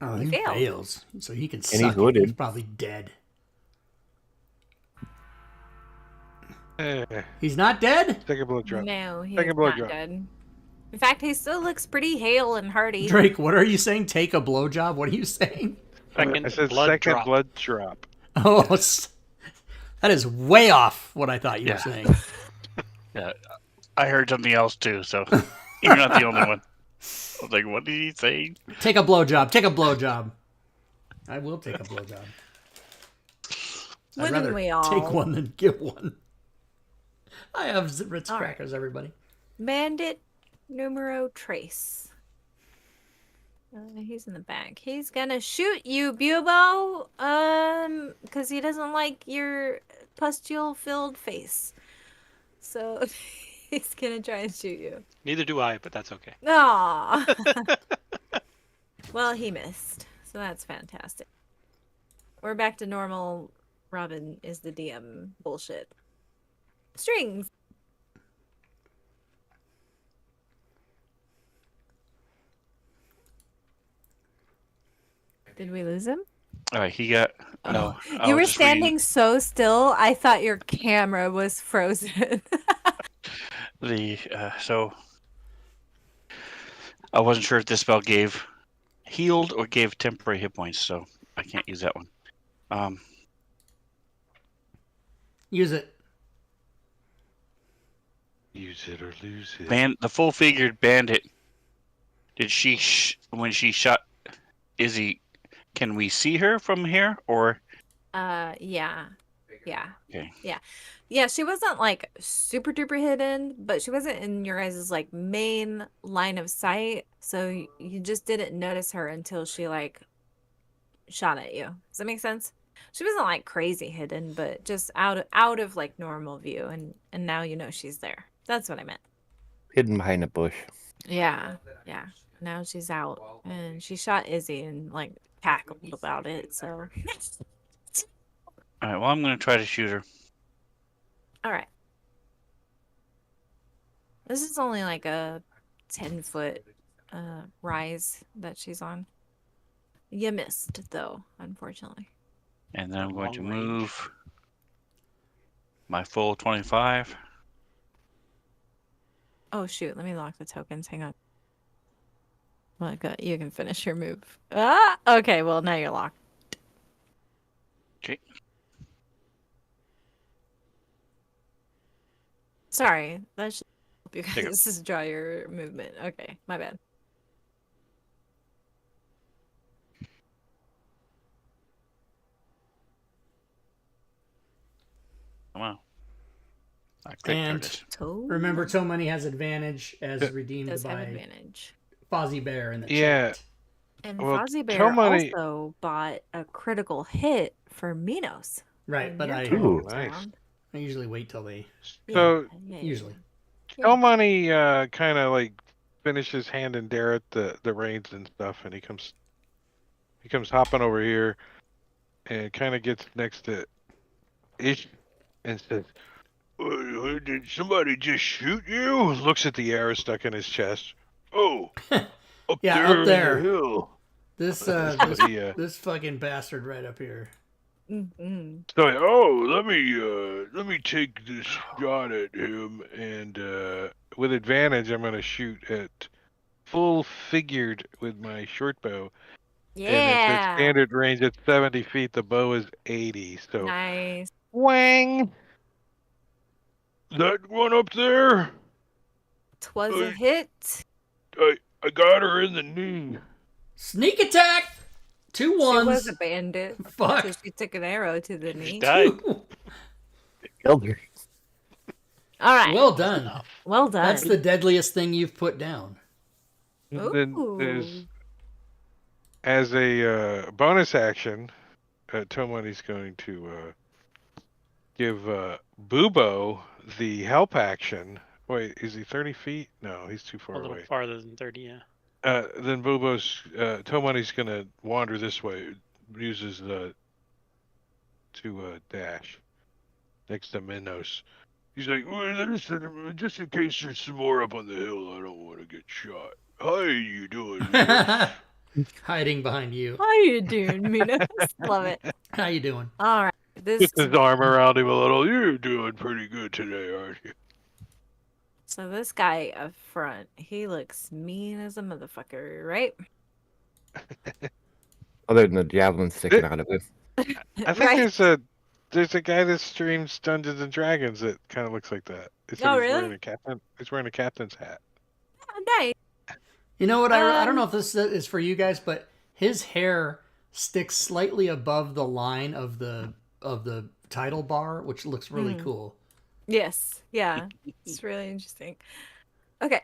Oh, He he failed. fails, so he can he's suck it. wounded. He's probably dead. eh, He's not dead. take a blood drop. No, he's Second blood not drop. dead. In fact, he still looks pretty hale and hearty. Drake, what are you saying? Take a blowjob? What are you saying? second I said blood second drop. blood drop. Oh, that is way off what I thought you Yeah. were saying. Yeah, I heard something else too, so you're not the only one. I was like, what did he say? Take a blowjob. Take a blowjob. I will take a blowjob. I'd Wouldn't rather we all? take one than give one. I have Ritz All right. crackers, everybody. Bandit numero trace. He's in the back. He's gonna shoot you, Bubo. Because he doesn't like your pustule-filled face. So he's gonna try and shoot you. Neither do I, but that's okay. Aww. Well, he missed. So that's fantastic. We're back to normal. Robin is the DM bullshit. Strings. Did we lose him? He got no. I You was were just reading standing so still, I thought your camera was frozen. so I wasn't sure if this spell gave healed or gave temporary hit points, so I can't use that one. Use it. Use it or lose it. The full-figured bandit. Did she when she shot Izzy? Can we see her from here, or? Yeah. Okay. Yeah, she wasn't like super duper hidden, but she wasn't in your guys' like main line of sight. So you just didn't notice her until she like shot at you. Does that make sense? She wasn't like crazy hidden, but just out of like normal view, and now you know she's there. That's what I meant. Hidden behind a bush. Yeah. Now she's out, and she shot Izzy and like cackled about it. So, All right. Well, I'm gonna try to shoot her. all right. This is only like a 10-foot rise that she's on. You missed though, unfortunately. And then I'm going to Long range. move my full 25. Oh shoot! Let me lock the tokens. Hang on. Well, good. You can finish your move. Ah, okay. Well, now you're locked. Okay. Sorry, that should help you Take it. guys just draw your movement. Okay, my bad. Come on. I clicked And it. remember, Tomani has advantage as Yeah. redeemed does have by advantage. Fozzie Bear in the Yeah. chat. And Well, Fozzie Bear Tomani- also bought a critical hit for Minos. Right, on but your I turn Ooh. this Nice. round. usually wait till they So usually. Tell Money kind of like finishes handing Darrett the reins and stuff, and he comes hopping over here, and kind of gets next to Ish and says, "Did somebody just shoot you?" Looks at the arrow stuck in his chest. Oh, up Yeah, there up there. in the hill. This Somebody, this fucking bastard right up here. Mm-hmm. So let me take this shot at him, and with advantage, I'm gonna shoot at full figured with my short bow. And it's at Yeah. standard range at 70 feet. The bow is 80. So Nice. wang. That one up there. 'Twas a hit. I got her in the knee. Sneak attack. 2 She ones. was a bandit. Fuck. So she took an arrow to the She knee. died. Killed her. All right. Well done. Well done. That's the deadliest thing you've put down. And then Ooh. there's, as a bonus action, Tomani's going to give Bubo the help action. Wait, is he 30 feet? No, he's too A far little away. farther than 30, yeah. Then Bubo's Tomani's gonna wander this way. Uses the to dash next to Minos. He's like, well, listen, just in case there's some more up on the hill, I don't want to get shot. How you doing, Minos? Hiding behind you. How you doing, Minos? Love it. How you doing? All right. This Puts his arm around him a little. You're doing pretty good today, aren't you? So this guy up front, he looks mean as a motherfucker, right? Other than the javelin sticking out of it. I think Right. there's a guy that streams Dungeons and Dragons that kind of looks like that. He said Oh, he's really? wearing a captain's hat. Oh, nice. You know what? I don't Um, know if this is for you guys, but his hair sticks slightly above the line of the title bar, which looks really cool. Yes. Yeah. It's really interesting. Okay.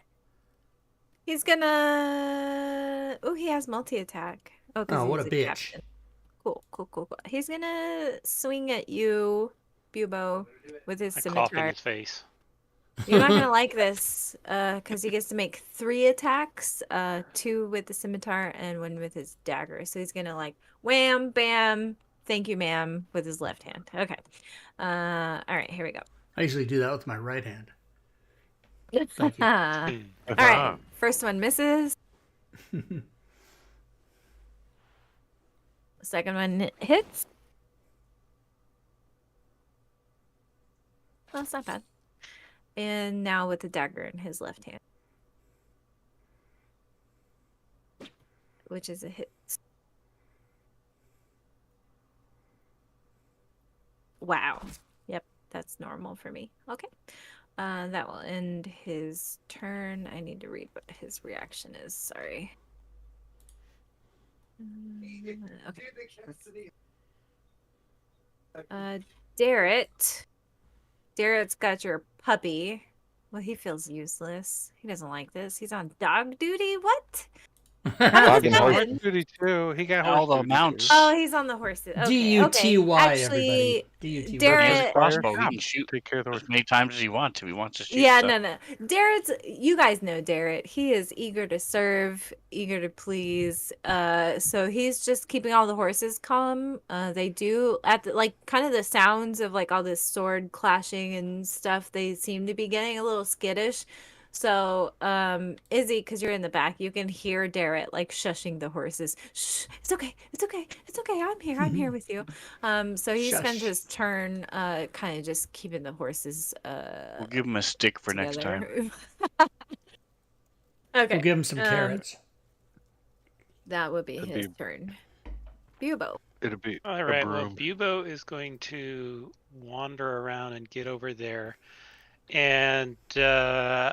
He's gonna. Oh, he has multi-attack. Oh, because Oh, what he's a bitch. captain. Cool. He's gonna swing at you, Bubo, with his I cough in scimitar. his face. You're not gonna like this, because he gets to make 3 attacks, 2 with the scimitar and 1 with his dagger. So he's gonna like wham, bam, thank you, ma'am, with his left hand. Okay. All right, here we go. I usually do that with my right hand. Thank you. All Hmm. right, first one misses. Second one hits. Well, that's not bad. And now with the dagger in his left hand, which is a hit. Wow. Yep, that's normal for me. Okay. That will end his turn. I need to read what his reaction is. Sorry. Okay. Darrett's got your puppy. Well, he feels useless. He doesn't like this. He's on dog duty. What? How's Dog this and horse. going? Horse duty too. He got All horse the duty, mounts. too. Oh, he's on the horses. Okay. D-U-T-Y, okay. Actually, everybody. D-U-T-Y. Darrett- He has a It- crossbow. He Yeah. can shoot Take care of the horse. as many times as he wants to. He wants to shoot yeah, stuff. no. You guys know Darrett. He is eager to serve, eager to please. So he's just keeping all the horses calm. They do at the, like kind of the sounds of like all this sword clashing and stuff. They seem to be getting a little skittish. So, Izzy, because you're in the back, you can hear Darrett like shushing the horses. Shh, it's okay. I'm here with you. So he spends Shush. his turn, kind of just keeping the horses, We'll give him a stick for next time. together. Okay. We'll give him some carrots. That would be It'd his be- turn. Bubo. It'll be All a right, well, broom. Bubo is going to wander around and get over there. And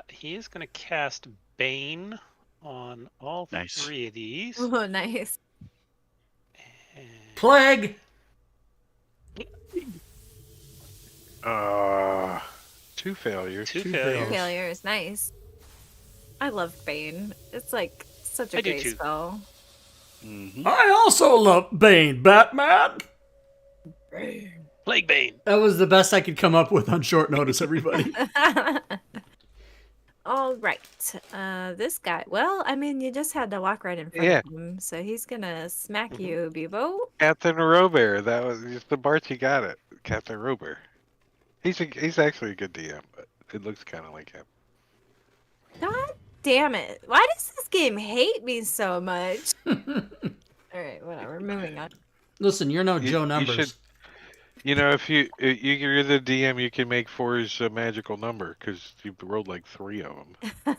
he is going to cast Bane on all Nice. 3 of these. Oh, nice. And Plague! 2 failures. two Two failures. fails. Failure is nice. I love Bane. It's like such a I do great too. spell. Hmm I also love Bane, Batman! Plague Bane. That was the best I could come up with on short notice, everybody. All right. This guy. Well, I mean, you just had to walk right in front Yeah. of him, so he's gonna smack you, Bubo. Captain Robert. That was just the Barty got it. Captain Robert. He's actually a good DM, but it looks kind of like him. God damn it! Why does this game hate me so much? All right, whatever. Moving on. Listen, you're no You- Joe you Numbers. should- You know, if you're the DM, you can make 4 is a magical number because you rolled like 3 of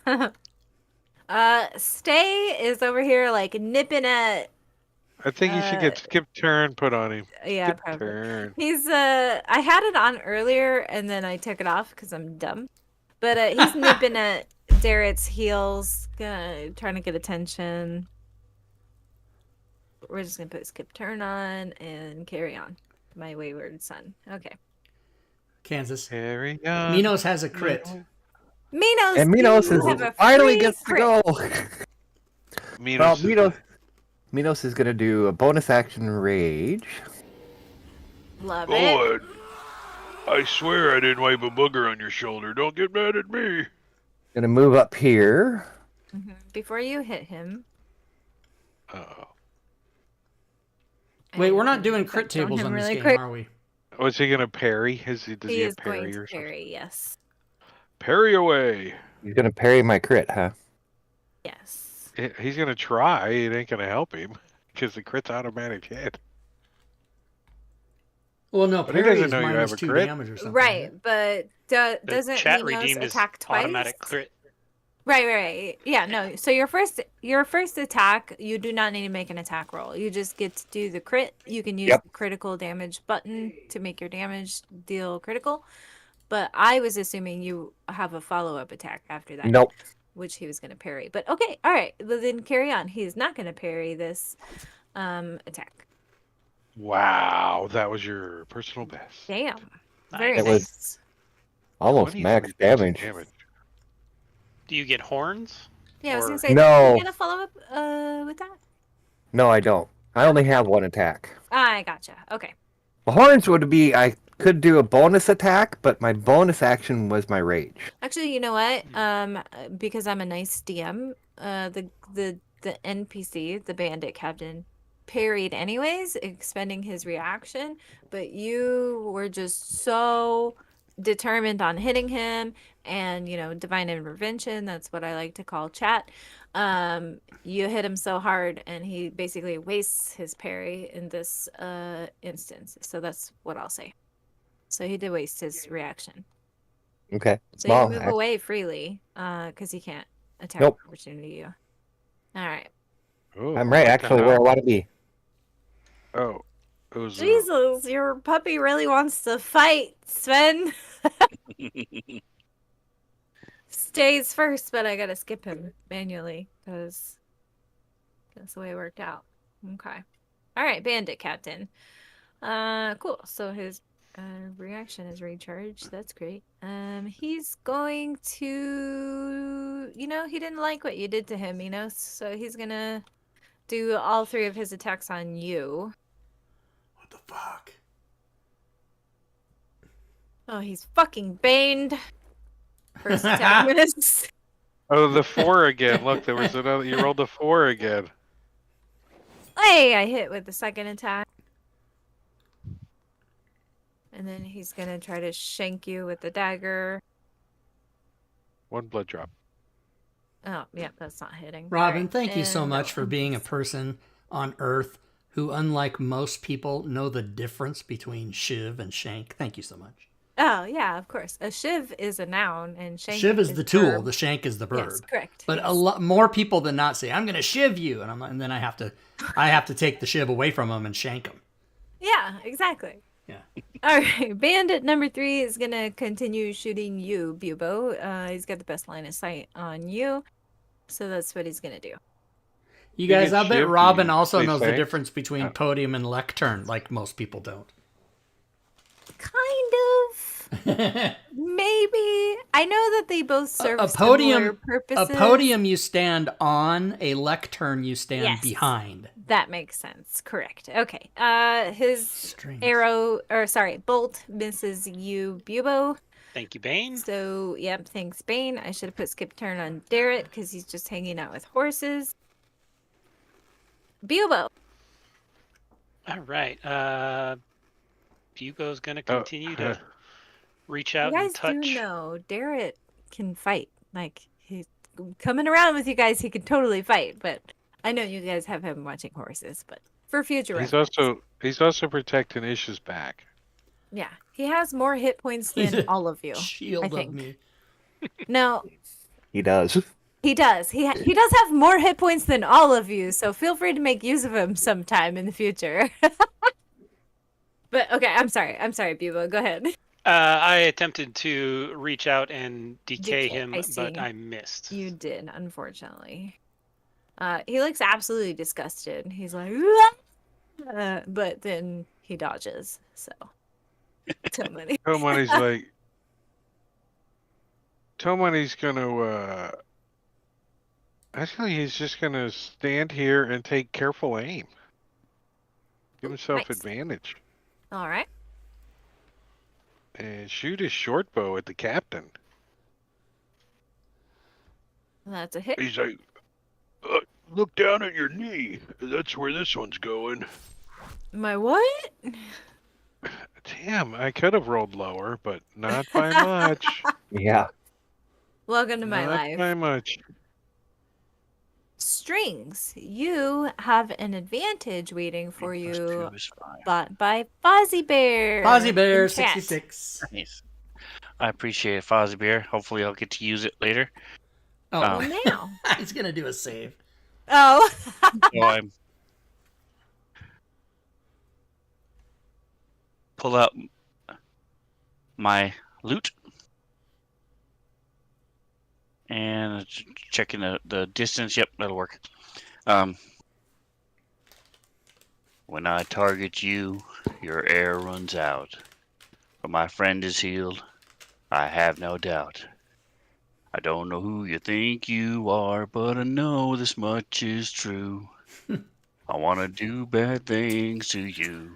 them. Stay is over here like nipping at. I think you should get skip turn put on him. Yeah, Skip probably. turn. He's I had it on earlier and then I took it off because I'm dumb. But he's nipping at Darrett's heels, trying to get attention. We're just gonna put skip turn on and carry on. My wayward son. Okay. Kansas. Carry on. Minos has a crit. Minos, And Minos you is have a finally free gets to crit. go. Minos is Well, Minos is gonna do a bonus action rage. Love it. I swear I didn't wipe a booger on your shoulder. Don't get mad at me. Gonna move up here. Before you hit him. Uh-oh. Wait, we're not and doing effect crit tables him on this really game, quick. are we? Was he gonna parry? Does he He have is going parry to or something? parry, yes. Parry away. He's gonna parry my crit, huh? Yes. He's gonna try. It ain't gonna help him because the crit's automatic hit. Well, no, But he parry doesn't is know you have minus a 2 crit. damage or something. Right, but The doesn't chat Minos redeemed his attack twice? automatic crit. Right. Yeah, no. So your first attack, you do not need to make an attack roll. You just get to do the crit. You can use the critical damage button to make your damage deal critical. But I was assuming you have a follow-up attack after that. Nope. Which he was going to parry. But okay, all right. Well, then carry on. He's not going to parry this attack. Wow, that was your personal best. Damn. Very It nice. was almost 23 max damage. Do you get horns? Yeah, I was Or- going to say, No. are you going to follow up with that? No, I don't. I only have one attack. I gotcha. Okay. The horns would be I could do a bonus attack, but my bonus action was my rage. Actually, you know what? Because I'm a nice DM, the NPC, the bandit captain, parried anyways, expending his reaction, but you were just so determined on hitting him and, divine intervention, that's what I like to call chat. You hit him so hard and he basically wastes his parry in this instance. So that's what I'll say. So he did waste his reaction. Okay. So Well, you move away freely, because he can't attack Nope. opportunity you. All right. Oh, I'm right, actually, where I want to be. Oh, it was. Jesus, your puppy really wants to fight, Sven. Stays first, but I gotta skip him manually because that's the way it worked out. Okay. All right, bandit captain. Cool. So his reaction is recharged. That's great. He's going to, he didn't like what you did to him, so he's gonna do all 3 of his attacks on you. What the fuck? Oh, he's fucking baned. First attack minutes. Oh, the 4 again. Look, there was another. You rolled a 4 again. Hey, I hit with the second attack. And then he's gonna try to shank you with the dagger. 1 blood drop. Oh, yeah, that's not hitting. Robin, Alright, thank you so and much no. for being a person on Earth who, unlike most people, know the difference between shiv and shank. Thank you so much. Oh, yeah, of course. A shiv is a noun, and shank Shiv is the a tool, verb. the shank is the verb. Yes, correct. But yes. a lot more people than not say, "I'm going to shiv you," and then I have to take the shiv away from them and shank them. Yeah, exactly. Yeah. All right, bandit number 3 is gonna continue shooting you, Bubo. He's got the best line of sight on you, so that's what he's gonna do. You guys, get I bet shivved, Robin you also say knows the thanks? difference between podium and lectern, like most people don't. Kind of. Maybe. I know that they both serve a similar podium, purposes. a podium you stand on, a lectern you stand Yes. behind. That makes sense. Correct. Okay. His Strings. bolt misses you, Bubo. Thank you, Bane. So, yep, thanks, Bane. I should have put skip turn on Darrett because he's just hanging out with horses. Bubo. All right. Bugo's going to continue to reach out You and guys touch. do know Darrett can fight. Like, he's coming around with you guys, he can totally fight. But I know you guys have him watching horses, but for future reference. He's also protecting Ish's back. Yeah, he has more hit points He's than a all of you. Shield I of think. me. No, He does. he does. He does have more hit points than all of you, so feel free to make use of him sometime in the future. But okay, I'm sorry, Bubo. Go ahead. I attempted to reach out and decay Decay, him, I but see. I missed. You did, unfortunately. He looks absolutely disgusted. He's like, "Wah!" But then he dodges. So, Tomani. Tomani's gonna actually he's just gonna stand here and take careful aim. Give himself Nice. advantage. All right. And shoot his short bow at the captain. That's a hit. He's like, look down at your knee. That's where this one's going. My what? Damn, I could have rolled lower, but not by much. Yeah. Welcome to my Not life. by much. Strings, you have an advantage waiting for Plus you, 2 is 5. bought by Fozzie Bear. Fozzie Bear in chat. 66. Nice. I appreciate it, Fozzie Bear. Hopefully, I'll get to use it later. Oh, Well, now. he's gonna do a save. Oh. So I pull out my loot and checking the distance. Yep, that'll work. When I target you, your air runs out. But my friend is healed. I have no doubt. I don't know who you think you are, but I know this much is true. I want to do bad things to you.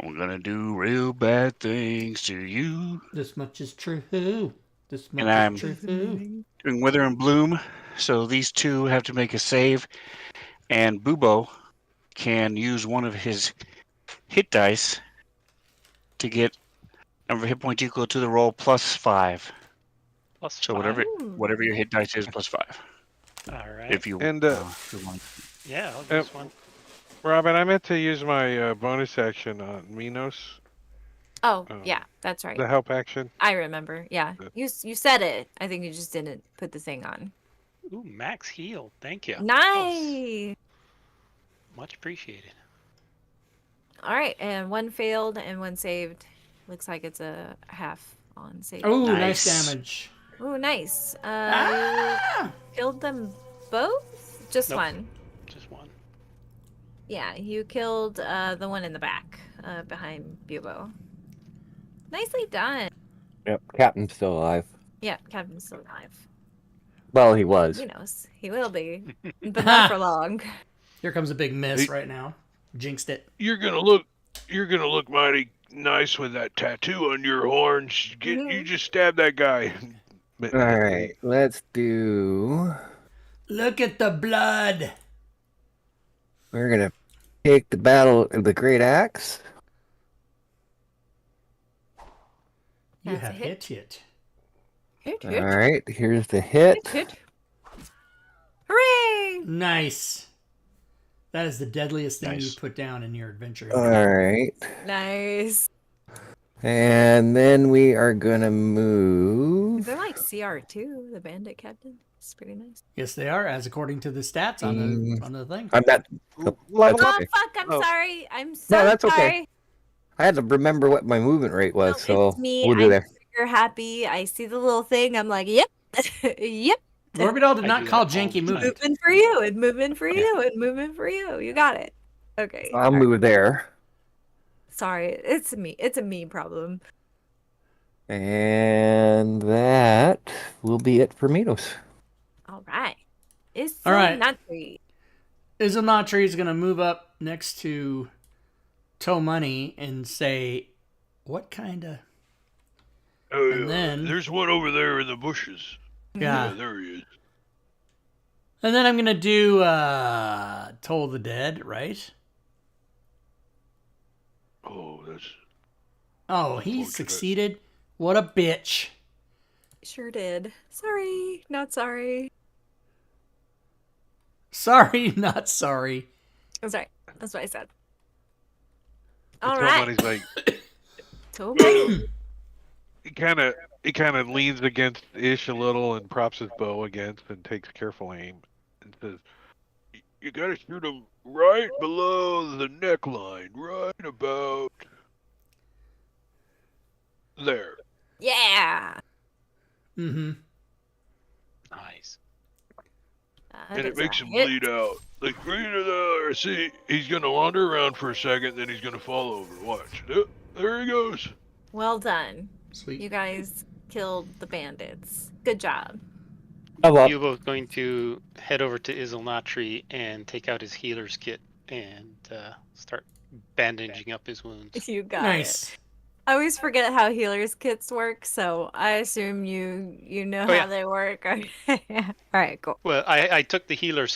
I'm gonna do real bad things to you. This much is true. This much And I'm is true. doing Wither and Bloom, so these two have to make a save. And Bubo can use one of his hit dice to get number of hit points equal to the roll plus 5. Plus So 5. whatever your hit dice is, plus 5. All right. If you And, if you want. Yeah, I'll do this one. Robin, I meant to use my bonus action on Minos, Oh, yeah, that's right. the help action. I remember. Yeah. Yeah. You said it. I think you just didn't put the thing on. Ooh, max heal. Thank you. Nice. Much appreciated. All right, and one failed and one saved. Looks like it's a half on save. Oh, Nice. nice damage. Oh, nice. Ah! You killed them both? Just Nope. one. Just one. Yeah, you killed the one in the back behind Bubo. Nicely done. Yep. Captain's still alive. Yeah, Captain's still alive. Well, he was. Who knows? He will be, but not for long. Here comes a big miss Hey. right now. Jinxed it. You're gonna look mighty nice with that tattoo on your horns. You just stab that guy. All right. Let's do. Look at the blood. We're gonna take the battle of the Great Axe. You That's a have hit. hit. Hit, All hit, right. Here's the hit. hit. Hooray! Nice. That is the deadliest thing Nice. you put down in your adventure. All right. Nice. And then we are gonna move. They're like CR2, the bandit captain. It's pretty nice. Yes, they are, as according to the stats on the thing. I'm not. Level That's Oh, okay. fuck, I'm Oh. sorry. I'm so that's okay. sorry. I had to remember what my movement rate was, No, so it's me. we'll do I'm that. super happy. I see the little thing. I'm like, yep. Yep. Morbidol did I not do call that all janky the time. movement. Moving for you and moving for you and moving for you. You got it. Okay. I'll move there. Sorry. It's me. It's a me problem. And that will be it for Minos. All right. It's All right. not free. Izumatri is going to move up next to Tomani and say, what kind of... Oh, And then- there's one over there in the bushes. Yeah. There he is. And then I'm going to do Toll the Dead, right? Oh, that's Oh, he Unfortunate. succeeded. What a bitch. Sure did. Sorry. Not sorry. Sorry, not sorry. I'm sorry. That's what I said. And All right. Tomani's like So many. he kind of leans against Ish a little and props his bow against and takes careful aim and says, "You gotta shoot him right below the neckline, right about There. Yeah. Mm-hmm. Nice. That And it is a makes him hit. bleed out. Like, right there. See, he's going to wander around for a second, then he's going to fall over. Watch. There he goes. Well done. Sweet. You guys killed the bandits. Good job. How about Yubo's going to head over to Izilnatri and take out his healer's kit and start bandaging up his wounds. You got it. Nice. I always forget how healers kits work, so I assume you know Oh, how yeah. they work. All right, cool. Well, I took the healer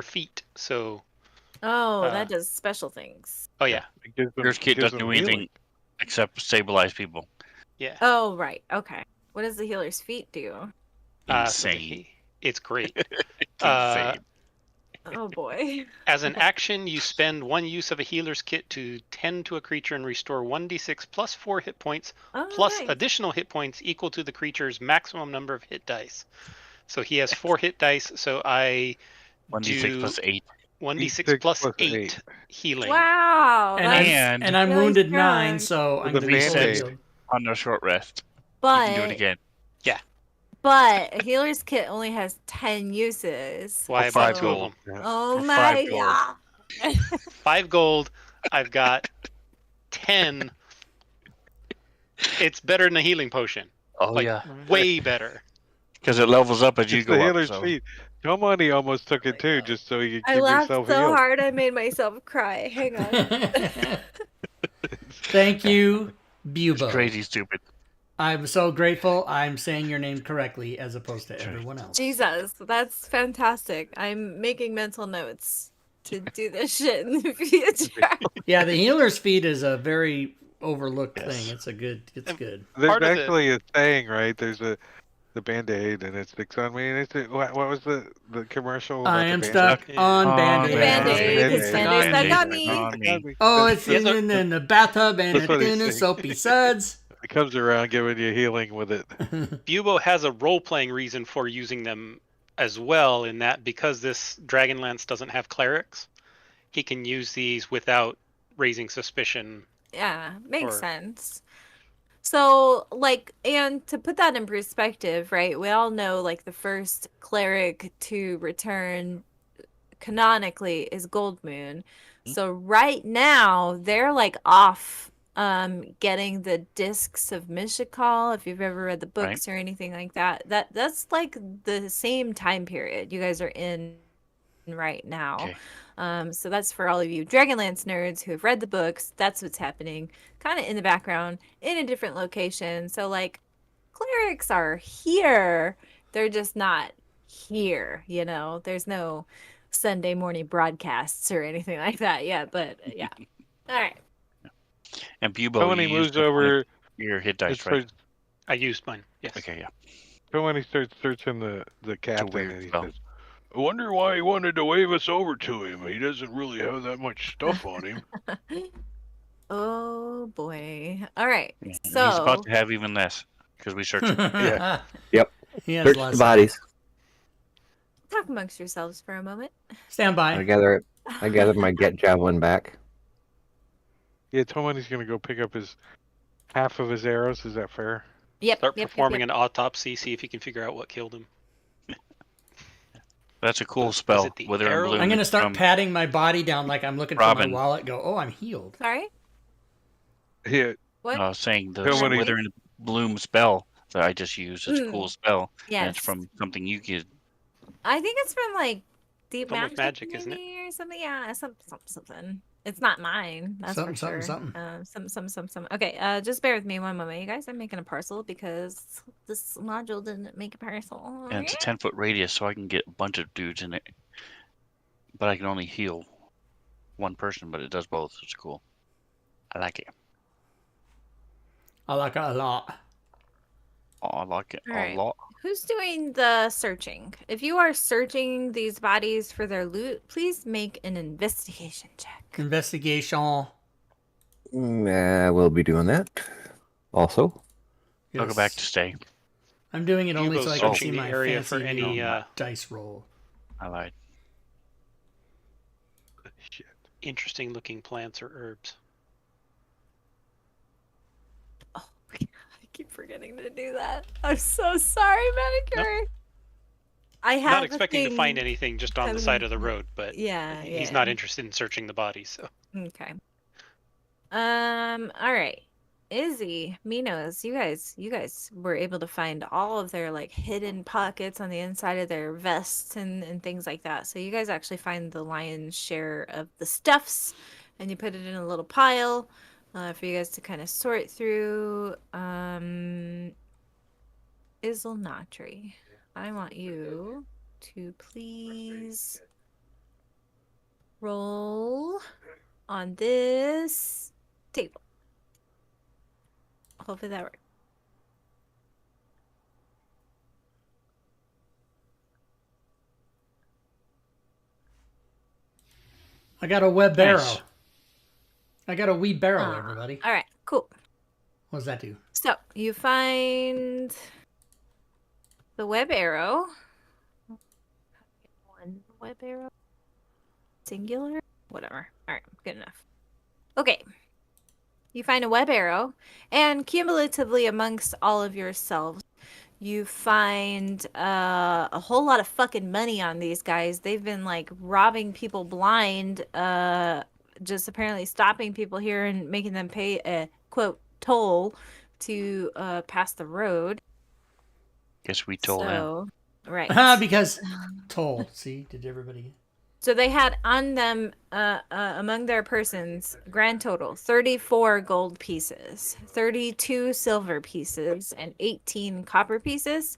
feat, so Oh, that does special things. oh yeah, It gives him, Yours kit gives doesn't him do healing. anything except stabilize people. yeah. Oh, right. Okay. What does the healer's feet do? So Insane. it's great. Insane. Oh boy. As an action, you spend 1 use of a healer's kit to tend to a creature and restore 1d6 plus 4 hit points Oh, plus nice. additional hit points equal to the creature's maximum number of hit dice. So he has 4 hit dice, so I 1d6 do plus 8. 1d6 plus plus 8 8. healing. Wow. And that's And I'm really wounded strong. 9, so I'm With gonna a be fully Band-Aid. healed. On a short rest. You But can do it again. but a healer's kit only has 10 uses. Why I For bought 5 2 of gold. them. Oh For my 5 gold. god. 5 gold. I've got 10. It's better than a healing potion. Oh, Like yeah. way better. Because it levels up as you It's go the up. healer's So. feet. Tomani almost took Oh it my too, God. just so he could I keep laughed himself so healed. hard I made myself cry. Hang on. Thank you, It's Bubo. crazy stupid. I'm so grateful I'm saying your name correctly as opposed to everyone else. Jesus, that's fantastic. I'm making mental notes to do this shit in the future. Yeah, the healer's feet is a very overlooked Yes. thing. It's good. There's Part of the- actually a saying, right? There's the Band-Aid, and it sticks on me. And it's what was the commercial? About I the am Band-Aid? stuck Yeah. on On Band-Aid. Band-Aid, Band-Aid. it's Band-Aid that got me. On me. Oh, it's Yes, sir. in the bathtub and That's it's what he's in the saying. soapy suds. It comes around giving you healing with it. Bubo has a role-playing reason for using them as well, in that because this Dragonlance doesn't have clerics, he can use these without raising suspicion. Yeah, makes Or- sense. So, like, and to put that in perspective, right? We all know, like, the first cleric to return canonically is Gold Moon. So right now they're like off getting the discs of Mishakal, if you've ever read the books or anything like that. That's like the same time period you guys are in right now. Okay. So that's for all of you Dragonlance nerds who have read the books. That's what's happening, kind of in the background, in a different location. So like, clerics are here. They're just not here. You know, there's no Sunday morning broadcasts or anything like that yet. But yeah. All right. And Bubo, So when you he used moves over, your hit it dice, right? starts, I used mine. Yes. Okay, yeah. so when he starts searching the captain, weird and he spell. says, "I wonder why he wanted to wave us over to him. He doesn't really have that much stuff on him." Oh boy. All right. Yeah. And So he's about to have even less because we searched it. Yeah. Yep. He has Search less. the bodies. talk amongst yourselves for a moment. Stand I by. gather my get javelin back. Yeah, Tomani's gonna go pick up his half of his arrows. Is that fair? Yep. Start yep, performing yep, an autopsy, see if you can figure out what killed him. That's a cool Was spell. it the Wither and arrow? Bloom I'm gonna start from patting my body down like I'm looking Robin. for my wallet. Go. Oh, I'm healed. Sorry. Yeah. What? saying the How many- Wither and Bloom spell that I just used. It's a cool spell. And Yes. it's from something you could. I think it's from like Deep Form of Magic, Magic, isn't it? maybe, or something. Yeah, something. It's not mine. That's Something, for something, sure. something. Something. Okay. Just bear with me one moment, you guys. I'm making a parcel because this module didn't make a parcel. And it's a 10-foot radius, so I can get a bunch of dudes in it. But I can only heal one person, but it does both. It's cool. I like it. I like it a lot. Oh, I like it All a right. lot. Who's doing the searching? If you are searching these bodies for their loot, please make an investigation check. Investigation. We'll be doing that. Also, I'll go back to Yes. stay. I'm doing it only Hugo's so I can searching see the my area fancy for any new dice roll. I lied. Shit. interesting looking plants or herbs. keep forgetting to do that. I'm so sorry, Manicure. I have Not a expecting to find thing anything just on the coming- side of the road, but Yeah, he's yeah. not interested in searching the body. So Okay. All right. Izzy, Minos, you guys were able to find all of their like hidden pockets on the inside of their vests and things like that. So you guys actually find the lion's share of the stuffs and you put it in a little pile for you guys to kind of sort through. Isilnatri, I want you to please roll on this table. Hopefully that works. I got a web barrel. Nice. I got a wee barrel, everybody. All right, cool. What does that do? So you find the web arrow. One web arrow. Singular? Whatever. All right, good enough. Okay. You find a web arrow, and cumulatively amongst all of yourselves, you find a whole lot of fucking money on these guys. They've been like robbing people blind, just apparently stopping people here and making them pay a quote toll to pass the road. Guess we told him. So, right. Because toll. See, did everybody? So they had on them, among their persons, grand total 34 gold pieces, 32 silver pieces, and 18 copper pieces.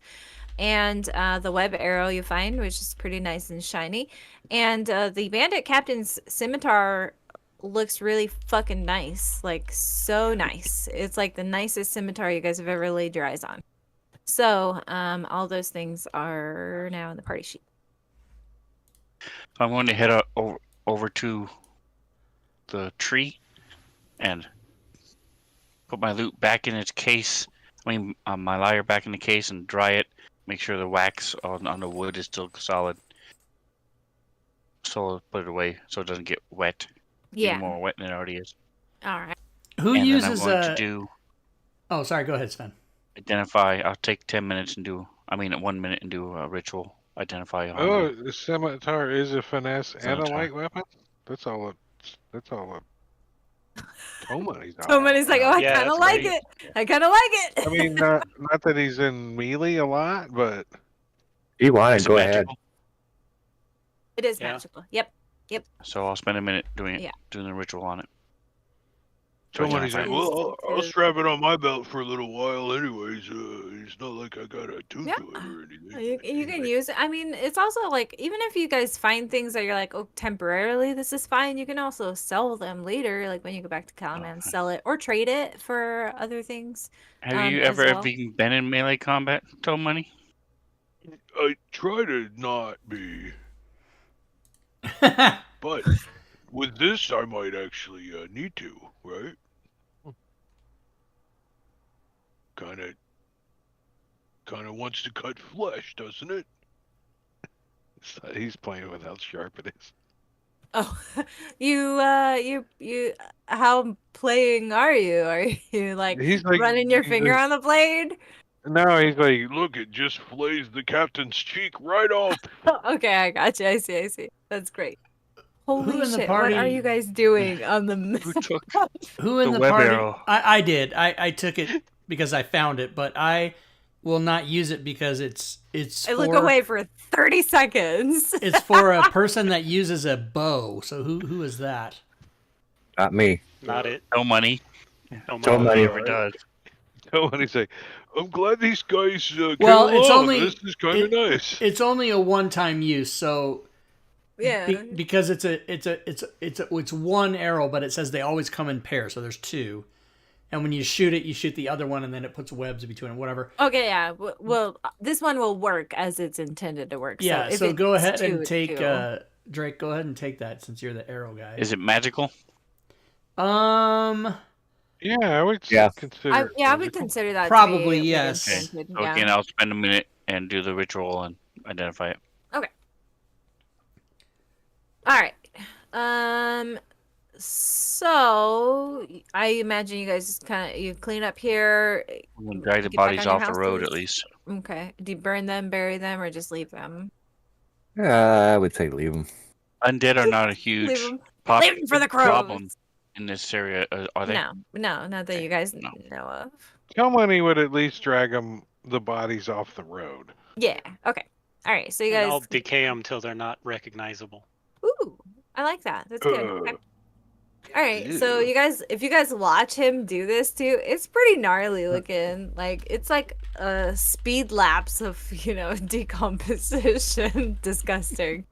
And the web arrow you find, which is pretty nice and shiny. And the bandit captain's scimitar looks really fucking nice, like so nice. It's like the nicest scimitar you guys have ever laid your eyes on. So all those things are now in the party sheet. I'm going to head over to the tree and put my loot back in its case. I mean, my lyre back in the case and dry it. Make sure the wax on the wood is still solid. So put it away so it doesn't get wet. Yeah. Even more wet than it already is. All right. Who and uses then I'm going to do Oh, sorry. Go ahead, Sven. identify. I'll take 10 minutes and do. 1 minute and do a ritual. Identify. On Oh, the scimitar is a finesse and a Scimitar. light weapon. That's all. That's all. Tomoney's not. Somebody's like, oh, I Yeah, kind of that's like great. it. I kind of like it. I mean, not that he's in melee a lot, but You want Is it? it Go ahead. magical? It is Yeah. magical. Yep. So I'll spend a minute doing it, Yeah. doing the ritual on it. So Tomoney's identify like, it. well, I'll strap it on my belt for a little while, anyways. It's not like I got a tooth Yeah. to it or anything. You can Anyway. use it. I mean, it's also like, even if you guys find things that you're like, oh, temporarily this is fine, you can also sell them later. Like when you go back to Calaman, sell it or trade it for other things. Have you as ever well. even been in melee combat, Money? I try to not be, but with this, I might actually need to, right? Kind of wants to cut flesh, doesn't it? He's playing with how sharp it is. Oh, you, how playing are you? Are you like He's like running your finger on the blade? No, he's like, look, it just flays the captain's cheek right off. Okay, I got you. I see. That's great. Holy in the shit! What are party- you guys doing on the? Who took Who in the the web party? arrow? I did. I took it because I found it, but I will not use it because it's I look away for 30 seconds. It's for a person that uses a bow. So who is that? Not me. Not it. No money. No Don't more. money. Never does. He's like, I'm glad these guys came Well, it's along. only- This is kind of nice. It's only a one-time use, so Yeah. because it's one arrow, but it says they always come in pairs, so there's two. And when you shoot it, you shoot the other one, and then it puts webs between it, whatever. Okay, yeah. Well, this one will work as it's intended to work. Yeah, if so go it's ahead two, and it's take two. Drake. Go ahead and take that since you're the arrow guy. Is it magical? Yeah, I would Yeah. consider. I it would magical. consider that to Probably, be yes. Okay. enchanted, So yeah. again, I'll spend a minute and do the ritual and identify it. All right. So I imagine you guys just kind of you clean up here. We're gonna drag the get back bodies on your off the road at houses? least. Okay. Do you burn them, bury them, or just leave them? I would say leave them. Undead are not a Leave huge them. pop- Leave them for the crows. problem in this area, are they? No, not that Okay, you guys no. know of. Somebody would at least drag the bodies off the road. Yeah. Okay. All right. So you And guys. I'll decay them till they're not recognizable. Ooh, I like that. That's good. Okay. Ugh. All right. So you guys, if you guys watch him do this too, it's pretty gnarly looking. Like it's like a speed lapse of decomposition. Disgusting.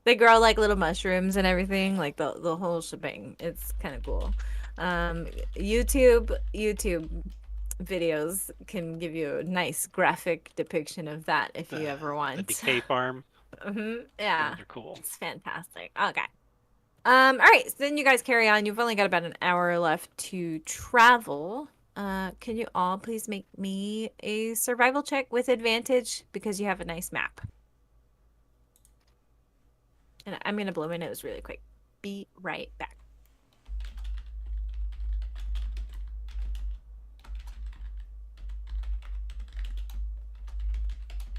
They grow like little mushrooms and everything, like the whole shebang. It's kind of cool. YouTube videos can give you a nice graphic depiction of that if you ever The want. decay farm. Yeah, Those are cool. it's fantastic. Okay. All right. So then you guys carry on. You've only got about an hour left to travel. Can you all please make me a survival check with advantage because you have a nice map? And I'm gonna blow my nose really quick. Be right back.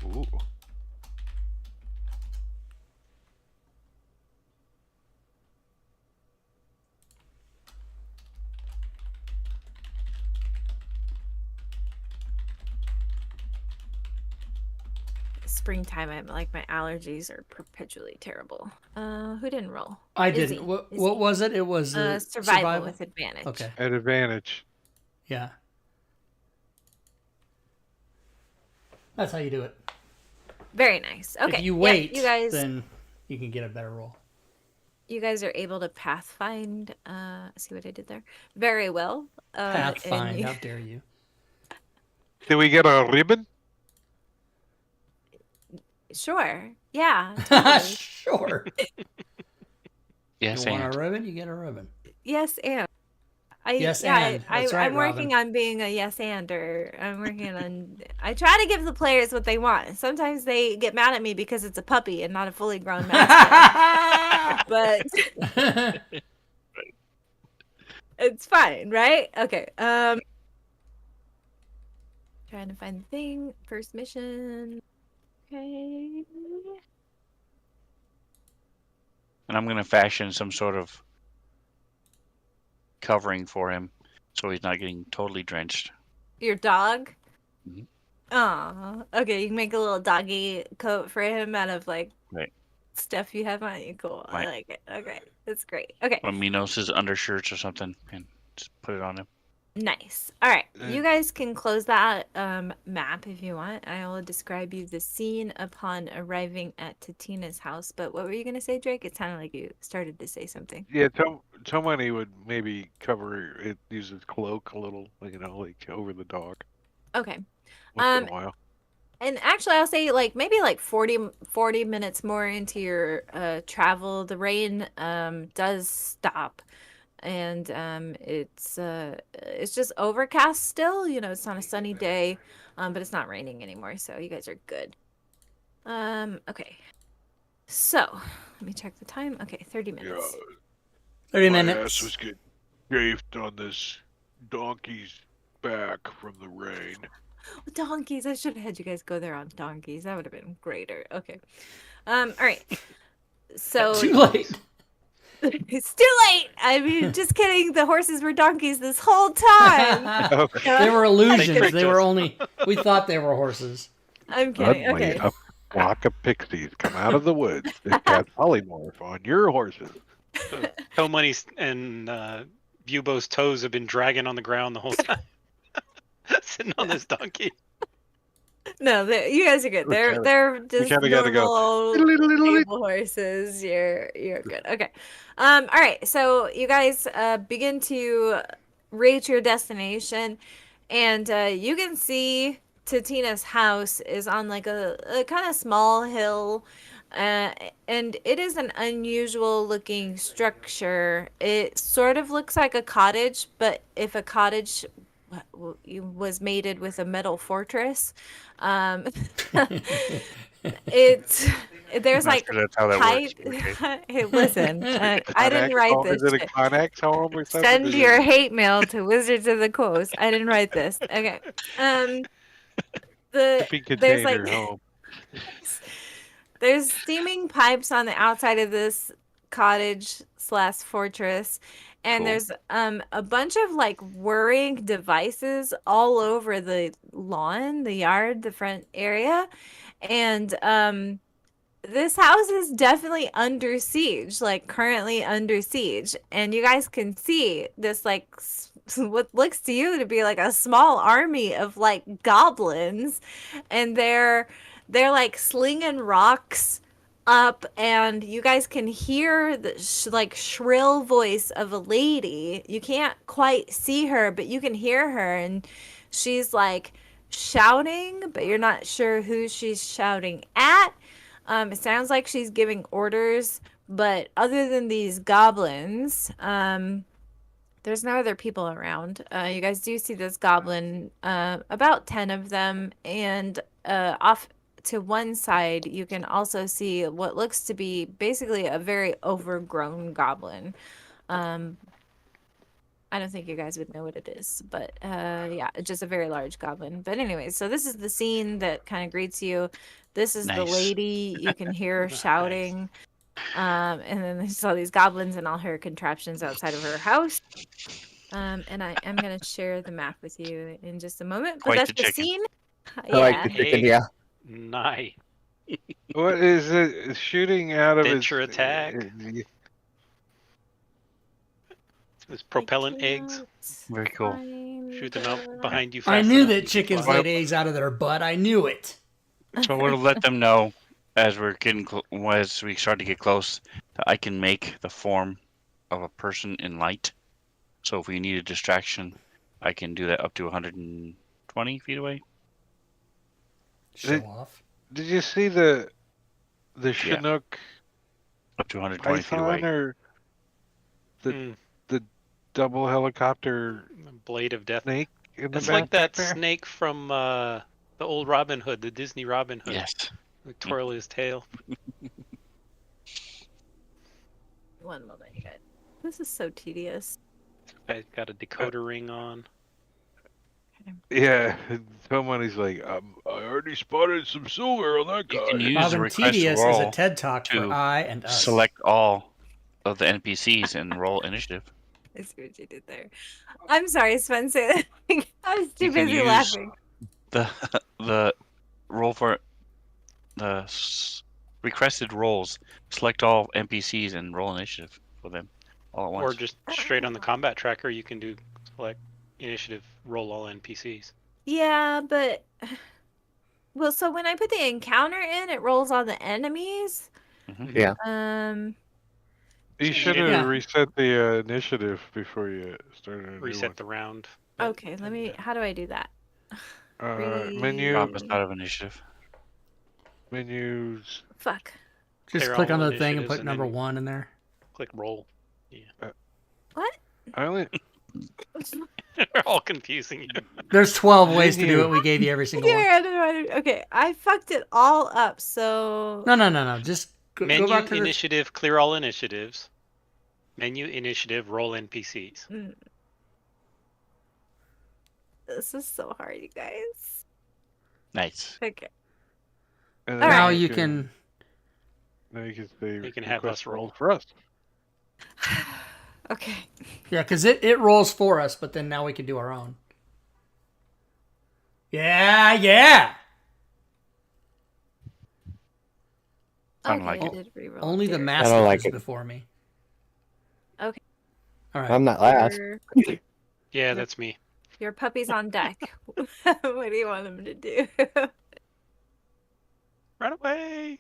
Ooh. Springtime, I'm like my allergies are perpetually terrible. Who didn't roll? I Izzy. didn't. What Izzy. was it? It was Survival with advantage. Okay. At advantage. Yeah. That's how you do it. Very nice. Okay. If you yeah, wait, you guys, then you can get a better roll. you guys are able to pathfind. See what I did there? Very well. and Pathfind, you- how dare you? Did we get a ribbon? Sure. Yeah. Totally. Sure. Yes, You want and a ribbon? You get a ribbon. Yes, and. Yes, and. That's right, I'm working on being a yes and-er. I'm working on. I try to give the players what they want. Sometimes they get mad at me because it's a puppy and not a fully grown master. But it's fine, right? Okay. Trying to find the thing. First mission. Okay. and I'm gonna fashion some sort of covering for him, so he's not getting totally drenched. Your dog? Mhm. Aw. Okay, you can make a little doggy coat for him out of like Right. stuff you have on you. Cool. I Right. like it. Okay. That's great. Okay. One of Minos' undershirts or something, and just put it on him. Nice. All right. You guys can close that map if you want. I will describe you the scene upon arriving at Tatina's house. But what were you going to say, Drake? It sounded like you started to say something. Yeah, somebody would maybe cover it, use his cloak a little, like over the dog Okay. once in a while. And actually, I'll say like maybe like 40 minutes more into your travel, the rain does stop. And it's just overcast still. You know, it's not a sunny day, but it's not raining anymore, so you guys are good. Okay. So let me check the time. Okay, 30 minutes. 30 My minutes. ass was getting chafed on this donkey's back from the rain. Donkeys. I should have had you guys go there on donkeys. That would have been greater. Okay. All right. So Too late. it's too late. I mean, just kidding. The horses were donkeys this whole time. Okay. They were illusions. tricked They were us. only. We thought they were horses. I'm kidding. Suddenly, Okay. a flock of pixies come out of the woods and cast polymorph on your horses. Toe Money's and Bubo's toes have been dragging on the ground the whole time. Sitting on this donkey. No, you guys are good. They're just kinda gotta go. normal stable horses. You're good. Okay. All right. So you guys begin to reach your destination, and you can see Tatina's house is on like a kind of small hill. And it is an unusual looking structure. It sort of looks like a cottage, but if a cottage was mated with a metal fortress, it's there's Not like sure that's how that pipe. works. Okay. Hey, listen, I didn't Connex write home? this Is it a shit. Connex home or something? Send Is your it- hate mail to Wizards of the Coast. I didn't write this. Okay. shipping There's like container home. there's steaming pipes on the outside of this cottage slash fortress, and Cool. there's a bunch of like whirring devices all over the lawn, the yard, the front area, and this house is definitely under siege, like currently under siege. And you guys can see this, like, what looks to you to be like a small army of like goblins. And they're like slinging rocks up, and you guys can hear the like shrill voice of a lady. You can't quite see her, but you can hear her, and she's like shouting, but you're not sure who she's shouting at. It sounds like she's giving orders, but other than these goblins, there's no other people around. You guys do see this goblin, about 10 of them, and off to one side, you can also see what looks to be basically a very overgrown goblin. I don't think you guys would know what it is, but yeah, it's just a very large goblin. But anyway, so this is the scene that kind of greets you. This is the Nice. lady. You can hear her Nice. shouting. And then there's all these goblins and all her contraptions outside of her house. And I am going to share the map with you in just a moment. But Quite that's the the chicken. scene. I like the Yeah. chicken, Hey. yeah. Nice. What is it shooting out of Venture its attack. It's propellant eggs. Very cool. Shoot them out behind you. I fast knew enough, you that can chickens fly. laid eggs out of their butt. I knew it. So I want to let them know as we're getting as we start to get close that I can make the form of a person in light. So if we need a distraction, I can do that up to 120 feet away. Show off. Did you see the Chinook Up to 120 feet Python away. or the Mm, double helicopter Blade of Death. snake in the It's back like that there? snake from the old Robin Hood, the Disney Robin Hood. Yes. Who twirl his tail. One moment, you guys. This is so tedious. Guy's got a decoder ring on. Yeah, somebody's like, I already spotted some silver on that You guy. can use Bob the and request Tedious is a roll TED Talk for to I and us. select all of the NPCs and roll initiative. I see what you did there. I'm sorry, Spencer. I was too You can busy use- laughing. The roll for the requested rolls. Select all NPCs and roll initiative for them all at Or once. just straight on the combat tracker, you can do select initiative, roll all NPCs. Yeah, but well, so when I put the encounter in, it rolls on the enemies. Yeah. You should didn't- have Yeah. reset the initiative before you started a new Reset the round. but- Okay, let me. How do I do that? one. Menu, Drop us out of initiative. menus. Fuck. Just They're click all on the thing and initiatives put and number then- 1 in there. Click roll. What? I only They're all confusing you. There's 12 ways to do Menu. it. We gave you every single one. Okay, I fucked it all up. So No. Just go Menu back to the... initiative, clear all initiatives. Menu initiative, roll NPCs. this is so hard, you guys. Nice. Okay. and All then Now right. you can... Now you can say You can have request us roll. for us. Okay. Yeah, because it rolls for us, but then now we can do our own. Yeah! Kinda Okay, like I it. did reroll. Only the Here. master I don't like was it. before me. Okay. All right. I'm not last. Yeah, that's me. Your puppy's on deck. What do you want him to do? Run away!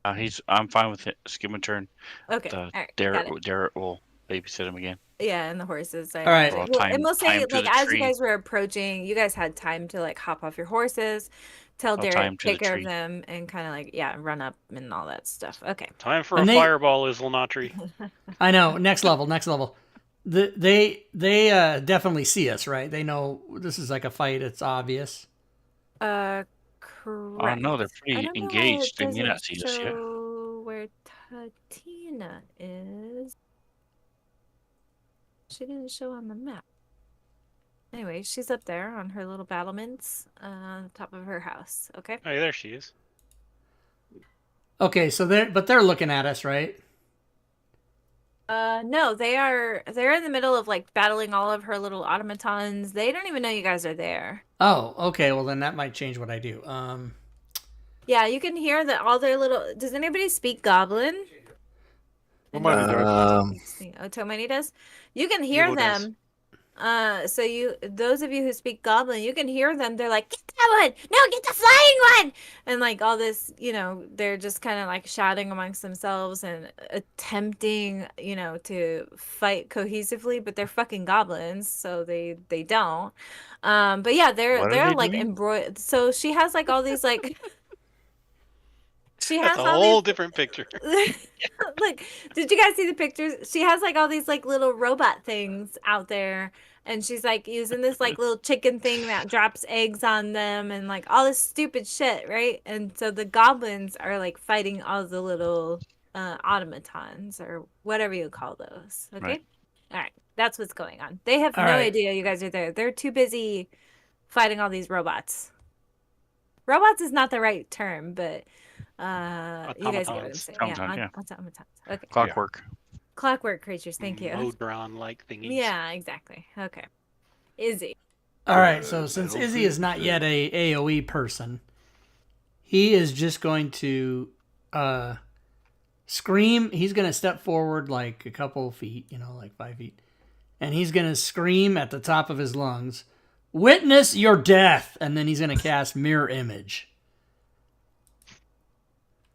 I'm fine with it. Skip a turn. Okay. The All right. Got it. Derek will babysit him again. Yeah, and the horses. All right. Well, Time- and we'll say, time to like, the as tree. you guys were approaching, you guys had time to like hop off your horses, tell time Derek, to the take care of tree. them, and kind of like, yeah, run up and all that stuff. Okay. Time for And a they- fireball, Islanotri. I know. Next level. They definitely see us, right? They know this is like a fight. It's obvious. Correct. no, they're I pretty don't know why it engaged. They may doesn't not see us yet. show where Tatina is. She didn't show on the map. Anyway, she's up there on her little battlements on top of her house. Okay. Oh, there she is. Okay, so they're looking at us, right? No, they're in the middle of like battling all of her little automatons. They don't even know you guys are there. Oh, okay. Well, then that might change what I do. Yeah, you can hear that all their little. Does anybody speak Goblin? Somebody does. Oh, Tomani does. You can hear Yulo does. them. So those of you who speak Goblin, you can hear them. They're like, "Get that one! No, get the flying one!" And like all this, they're just kind of like shouting amongst themselves and attempting, to fight cohesively. But they're fucking goblins, so they don't. But yeah, What are they're they like doing? embroiled. So she has like all these like. She has That's a all whole these. different picture. Look, did you guys see the pictures? She has like all these like little robot things out there, and she's like using this like little chicken thing that drops eggs on them and like all this stupid shit, right? And so the goblins are like fighting all the little automatons or whatever you call those. Okay. Right. All right. That's what's going on. They have All no right. idea you guys are there. They're too busy fighting all these robots. Robots is not the right term, but you guys get what I'm Automatons. saying. Automatons, yeah. Automatons. Okay. Clockwork. Clockwork creatures, thank you. Modron-like thingies. Yeah, exactly. Okay. Izzy. all right. So since Izzy is not yet a AOE person, he is just going to scream. He's going to step forward like a couple feet, like 5 feet, and he's going to scream at the top of his lungs, "Witness your death!" And then he's going to cast Mirror Image.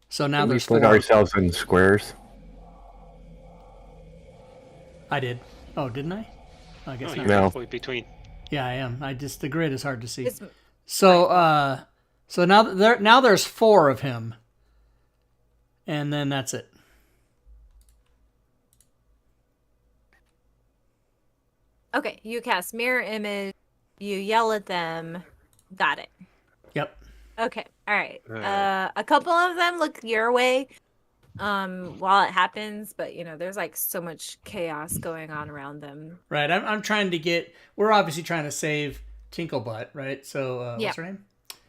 So now we there's put 4. ourselves in squares. I did. Oh, didn't I? I guess Oh, not. you're No. halfway between. Yeah, I am. The grid is hard to see. It's So so now there's 4 of him. And then that's it. okay. You cast mirror image. You yell at them. Got it. Yep. Okay. All right. A couple of them look your way. While it happens, but there's like so much chaos going on around them. Right. I'm trying to get. We're obviously trying to save Tinklebutt, right? So Yeah. what's her name?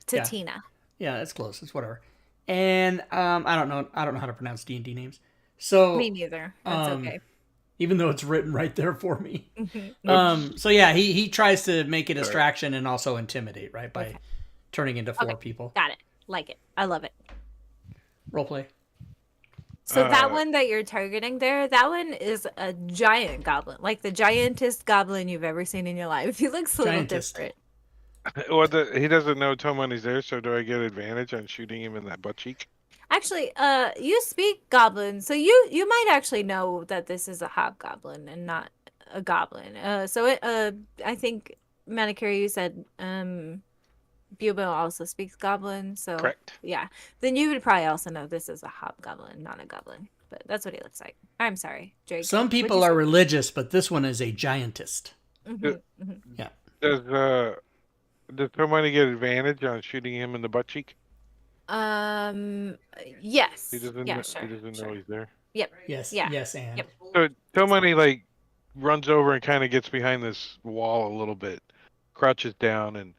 Tatina. Yeah, that's close. It's whatever. And I don't know how to pronounce D&D names. So Me neither. That's okay. even though it's written right there for me. So yeah, he tries to make a distraction and also intimidate, right? By turning into 4 people. Got it. Like it. I love it. Roleplay. So that one that you're targeting there, that one is a giant goblin, like the giantest goblin you've ever seen in your life. He looks a little Giantest. different. Well, he doesn't know Tomani's there, so do I get advantage on shooting him in that butt cheek? Actually, you speak goblin, so you might actually know that this is a hobgoblin and not a goblin. I think Manicure, you said Bubo also speaks goblin, so Correct. yeah. Then you would probably also know this is a hobgoblin, not a goblin. But that's what he looks like. I'm sorry, Drake. Some people are religious, but this one is a giantist. Yeah. Does Tomani get advantage on shooting him in the butt cheek? Yes. He doesn't. Yeah, sure. He doesn't know he's there. Yep. Yes. Yeah. Yes, and. Yep. So Tomani like runs over and kind of gets behind this wall a little bit, crouches down, and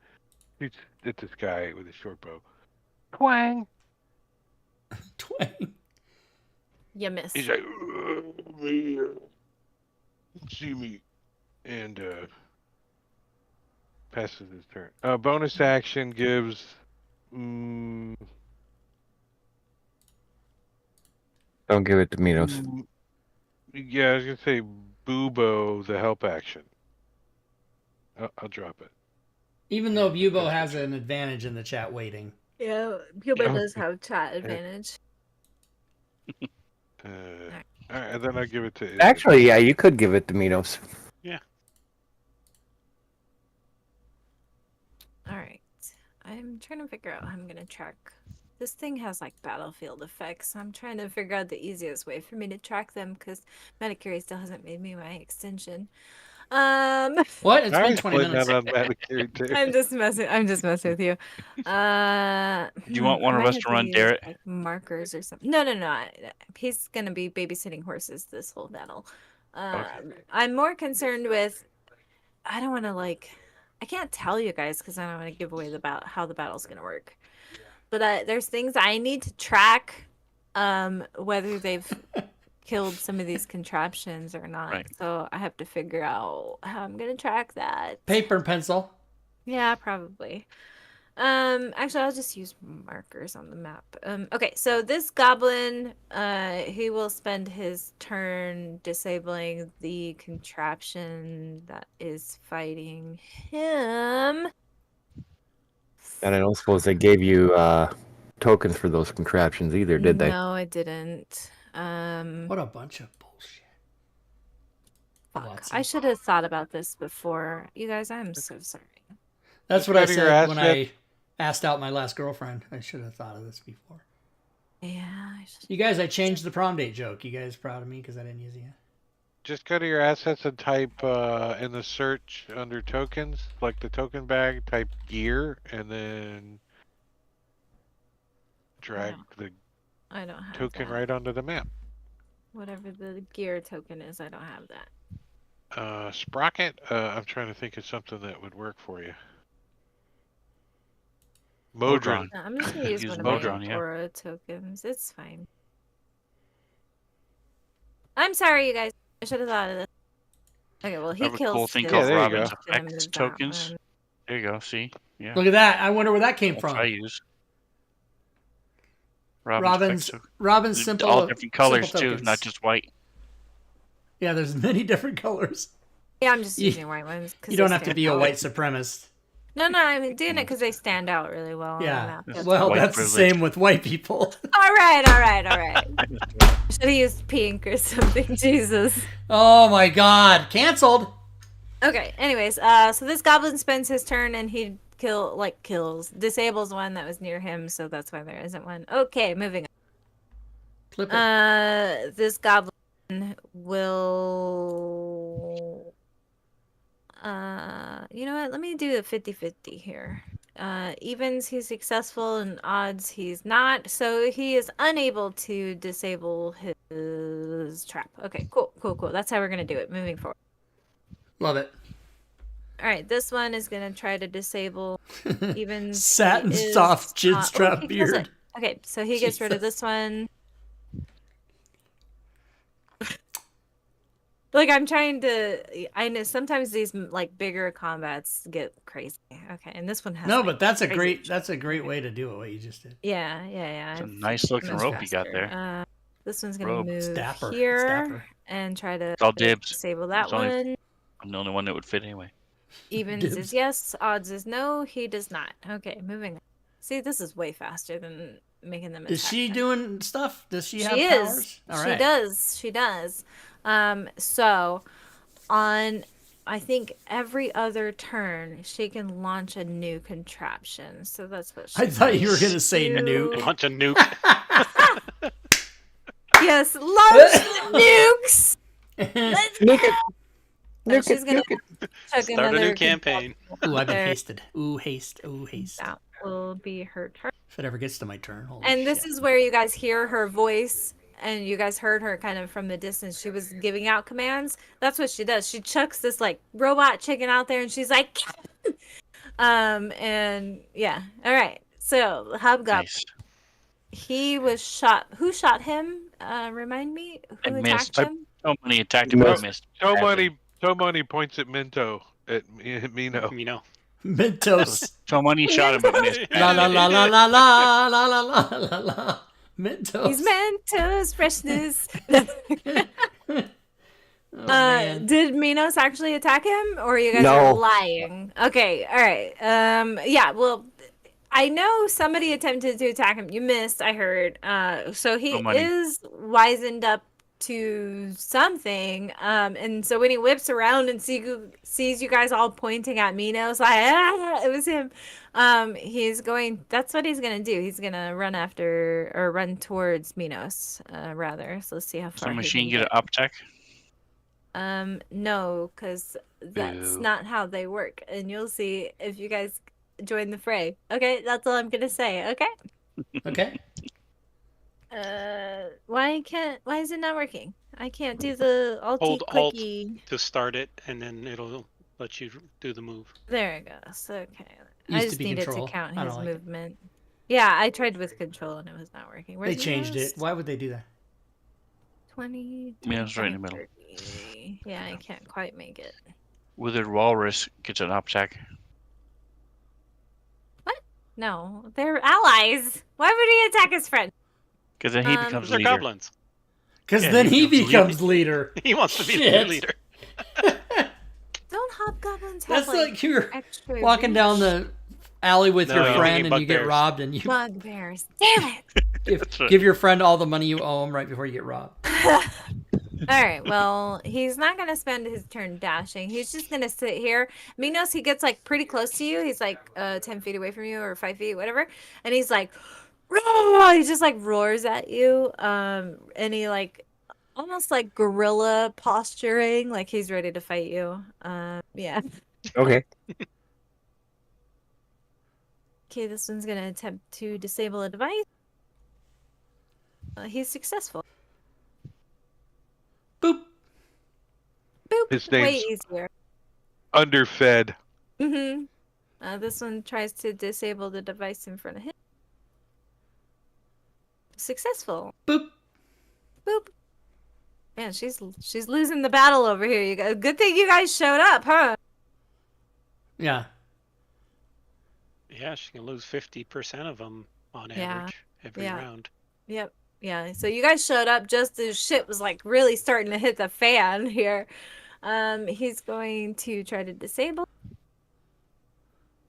shoots at this guy with a short bow. Twang! Twang. You missed. He's like, see me, and passes his turn. Bonus action gives. Don't give it to Minos. Yeah, I was gonna say Bubo the help action. I'll drop it. Even though Bubo has an advantage in the chat waiting. Yeah, Bubo Yeah. does have chat advantage. All right, and then I'll give it to. Actually, yeah, you could give it to Minos. All right. I'm trying to figure out how I'm gonna track. This thing has like battlefield effects. I'm trying to figure out the easiest way for me to track them because Medicare still hasn't made me my extension. What? It's I been was 20 putting minutes. that on manicure too. I'm just messing with you. Do you want one I of might us have to run use, Derek? like markers or something. No. He's gonna be babysitting horses this whole battle. I'm more concerned with. I don't want to I can't tell you guys because I don't want to give away how the battle's gonna work. But there's things I need to track, whether they've killed some of these contraptions or not. Right. So I have to figure out how I'm gonna track that. Paper and pencil. Yeah, probably. Actually, I'll just use markers on the map. Okay, so this goblin, he will spend his turn disabling the contraption that is fighting him. And I don't suppose they gave you tokens for those contraptions either, did they? No, I didn't. What a bunch of bullshit. Fuck. Watson. I should have thought about this before. You guys, I'm so sorry. That's Just what I go to your said when asset. I asked out my last girlfriend. I should have thought of this before. Yeah, I should. You guys, I changed the prom date joke. You guys proud of me because I didn't use it yet? Just go to your assets and type in the search under tokens, like the token bag, type gear, and then drag the I don't have token that. right onto the map. Whatever the gear token is, I don't have that. Sprocket, I'm trying to think of something that would work for you. Modron. No, I'm just gonna use Use one of Modron, my yeah. aura tokens. It's fine. I'm sorry, you guys. I should have thought of this. Okay, well, he I have a kills. cool thing this. Yeah, called there you Robin's go. Should have Effects moved that tokens. one. There you go. See? Yeah. Look at that. I wonder where that came That's what I from. use. Robin's Effects Robin's token. simple. All different colors simple too, tokens. not just white. Yeah, there's many different colors. Yeah, I'm just You- using white ones. 'Cause You they don't have to stand be a out. white supremacist. No, I'm doing it because they stand out really well on the Yeah. map. This That's is Well, white that's the privilege. same with white people. all right. Should have used pink or something. Jesus. Oh my god. Canceled. Okay, anyways, so this goblin spends his turn and he disables one that was near him, so that's why there isn't one. Okay, moving Clip it. on. This goblin will you know what? Let me do a 50-50 here. Evens he's successful and odds he's not, so he is unable to disable his trap. Okay, cool. That's how we're gonna do it moving forward. Love it. All right, this one is gonna try to disable Evens. Satin He is soft chin not- strap he kills it. beard. Okay, so he gets rid of Jesus. this one. Like I'm trying to. I know sometimes these bigger combats get crazy. Okay, and this one has. No, but that's a crazy great way to do it. What you just did. Yeah. It's a I've nice looking moved rope you got faster. there. This one's gonna Rope. move Stapper. here Stapper. and try to It's all dibs. disable that It's only- one. I'm the only one that would fit anyway. Evens Dibs. is yes, odds is no. He does not. Okay, moving on. See, this is way faster than making them. Is she attack him. doing stuff? Does she have She powers? is. All She right. does. She does. So on I think every other turn she can launch a new contraption. So that's what she I thought you were can gonna say do. nuke. Launch a nuke. Yes, launch the nukes. Let's Nuke it. So Nuke she's it, gonna nuke it. chuck Start a another new campaign. Ooh, I've been There. hasted. Ooh, haste. Ooh, haste. That will be her turn. If it ever gets to my turn. Holy And this shit. is where you guys hear her voice, and you guys heard her kind of from the distance. She was giving out commands. That's what she does. She chucks this robot chicken out there, and she's like, and yeah. All right. So Hobgoblin, Nice. he was shot. Who shot him? Remind me. I Who missed. attacked him? So many attacked him, but I Missed. missed. So badly. many points at Minto at Mino. You know. Mentos. So many shot him, but missed. La la la la la la la la la la la. Mentos. He's Mentos freshness. Oh, man. Did Minos actually attack him, or you guys No. are lying? Okay, all right. Yeah. Well, I know somebody attempted to attack him. You missed. I heard. So he So many. is wizened up to something. And so when he whips around and sees you guys all pointing at Minos, it was him. He's going. That's what he's gonna do. He's gonna run towards Minos, rather. So let's see how Does far. the he machine can get an up tech? No, because That's Boo. not how they work, and you'll see if you guys join the fray. Okay, that's all I'm gonna say. Okay. Okay. Why is it not working? I can't do the Hold alty Alt quickie. to start it, and then it'll let you do the move. There it goes. Okay. I Used to just be needed to control. count I his don't like it. movement. Yeah, I tried with control and it was not working. They Where's changed Minos? it. Why would they do that? 20, Minos right in the 25, middle. 30. Yeah, I can't quite make it. Withered Walrus gets an up attack. No, they're allies. Why would he attack his friend? Because then he Um, becomes They're leader. goblins. Because Yeah, then he he becomes becomes leader. He wants to be the Shit. leader. Don't hobgoblins have That's like you're extra walking down reach? the alley with No, your you're friend thinking and you get bugbears. robbed and you Bugbears. Damn it! That's right. give your friend all the money you owe him right before you get robbed. All right, well, he's not going to spend his turn dashing. He's just going to sit here. Minos, he gets like pretty close to you. He's like 10 feet away from you or 5 feet, whatever. And he's like, roar! He just like roars at you. And he like almost like gorilla posturing, like he's ready to fight you. Yeah. Okay. Okay, this one's going to attempt to disable a device. He's successful. Boop. Boop. His Way name's easier. Underfed. This one tries to disable the device in front of him. Successful. Boop. Boop. Man, she's losing the battle over here. You guys, good thing you guys showed up, huh? Yeah. Yeah, she can lose 50% of them on Yeah. average every Yeah. round. Yep. Yeah. So you guys showed up just as shit was like really starting to hit the fan here. He's going to try to disable.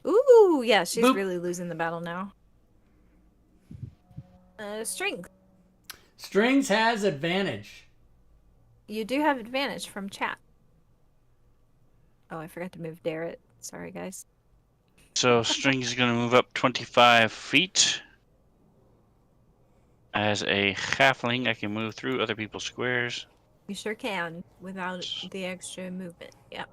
Ooh, yeah, she's Boop. really losing the battle now. Strength. Strings has advantage. You do have advantage from chat. Oh, I forgot to move Darrett. Sorry, guys. So Strings is going to move up 25 feet. As a halfling, I can move through other people's squares. You sure can without the extra movement. Yeah.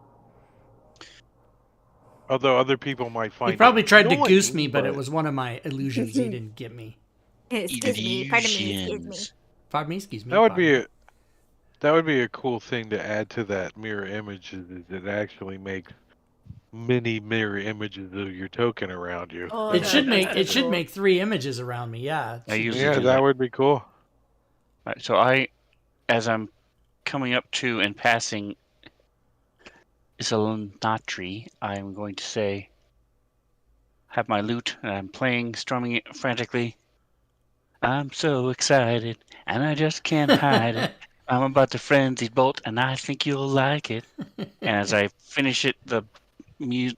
Although other people might find He probably it tried to goose me, annoying, but it was one of my illusions he didn't get me. Excuse me. Pardon me. Excuse me. Illusions. Pardon me, excuse me. that would pardon be me. that would be a cool thing to add to that mirror image. Is it actually makes many mirror images of your token around you. Oh, It should that'd make be it should cool. make 3 images around me. Yeah. I usually Yeah, do that that. would be cool. Right, so as I'm coming up to and passing Isolnatri, I'm going to say, have my lute, and I'm playing, strumming it frantically. I'm so excited, and I just can't hide it. I'm about to frenzied bolt, and I think you'll like it. And as I finish it, the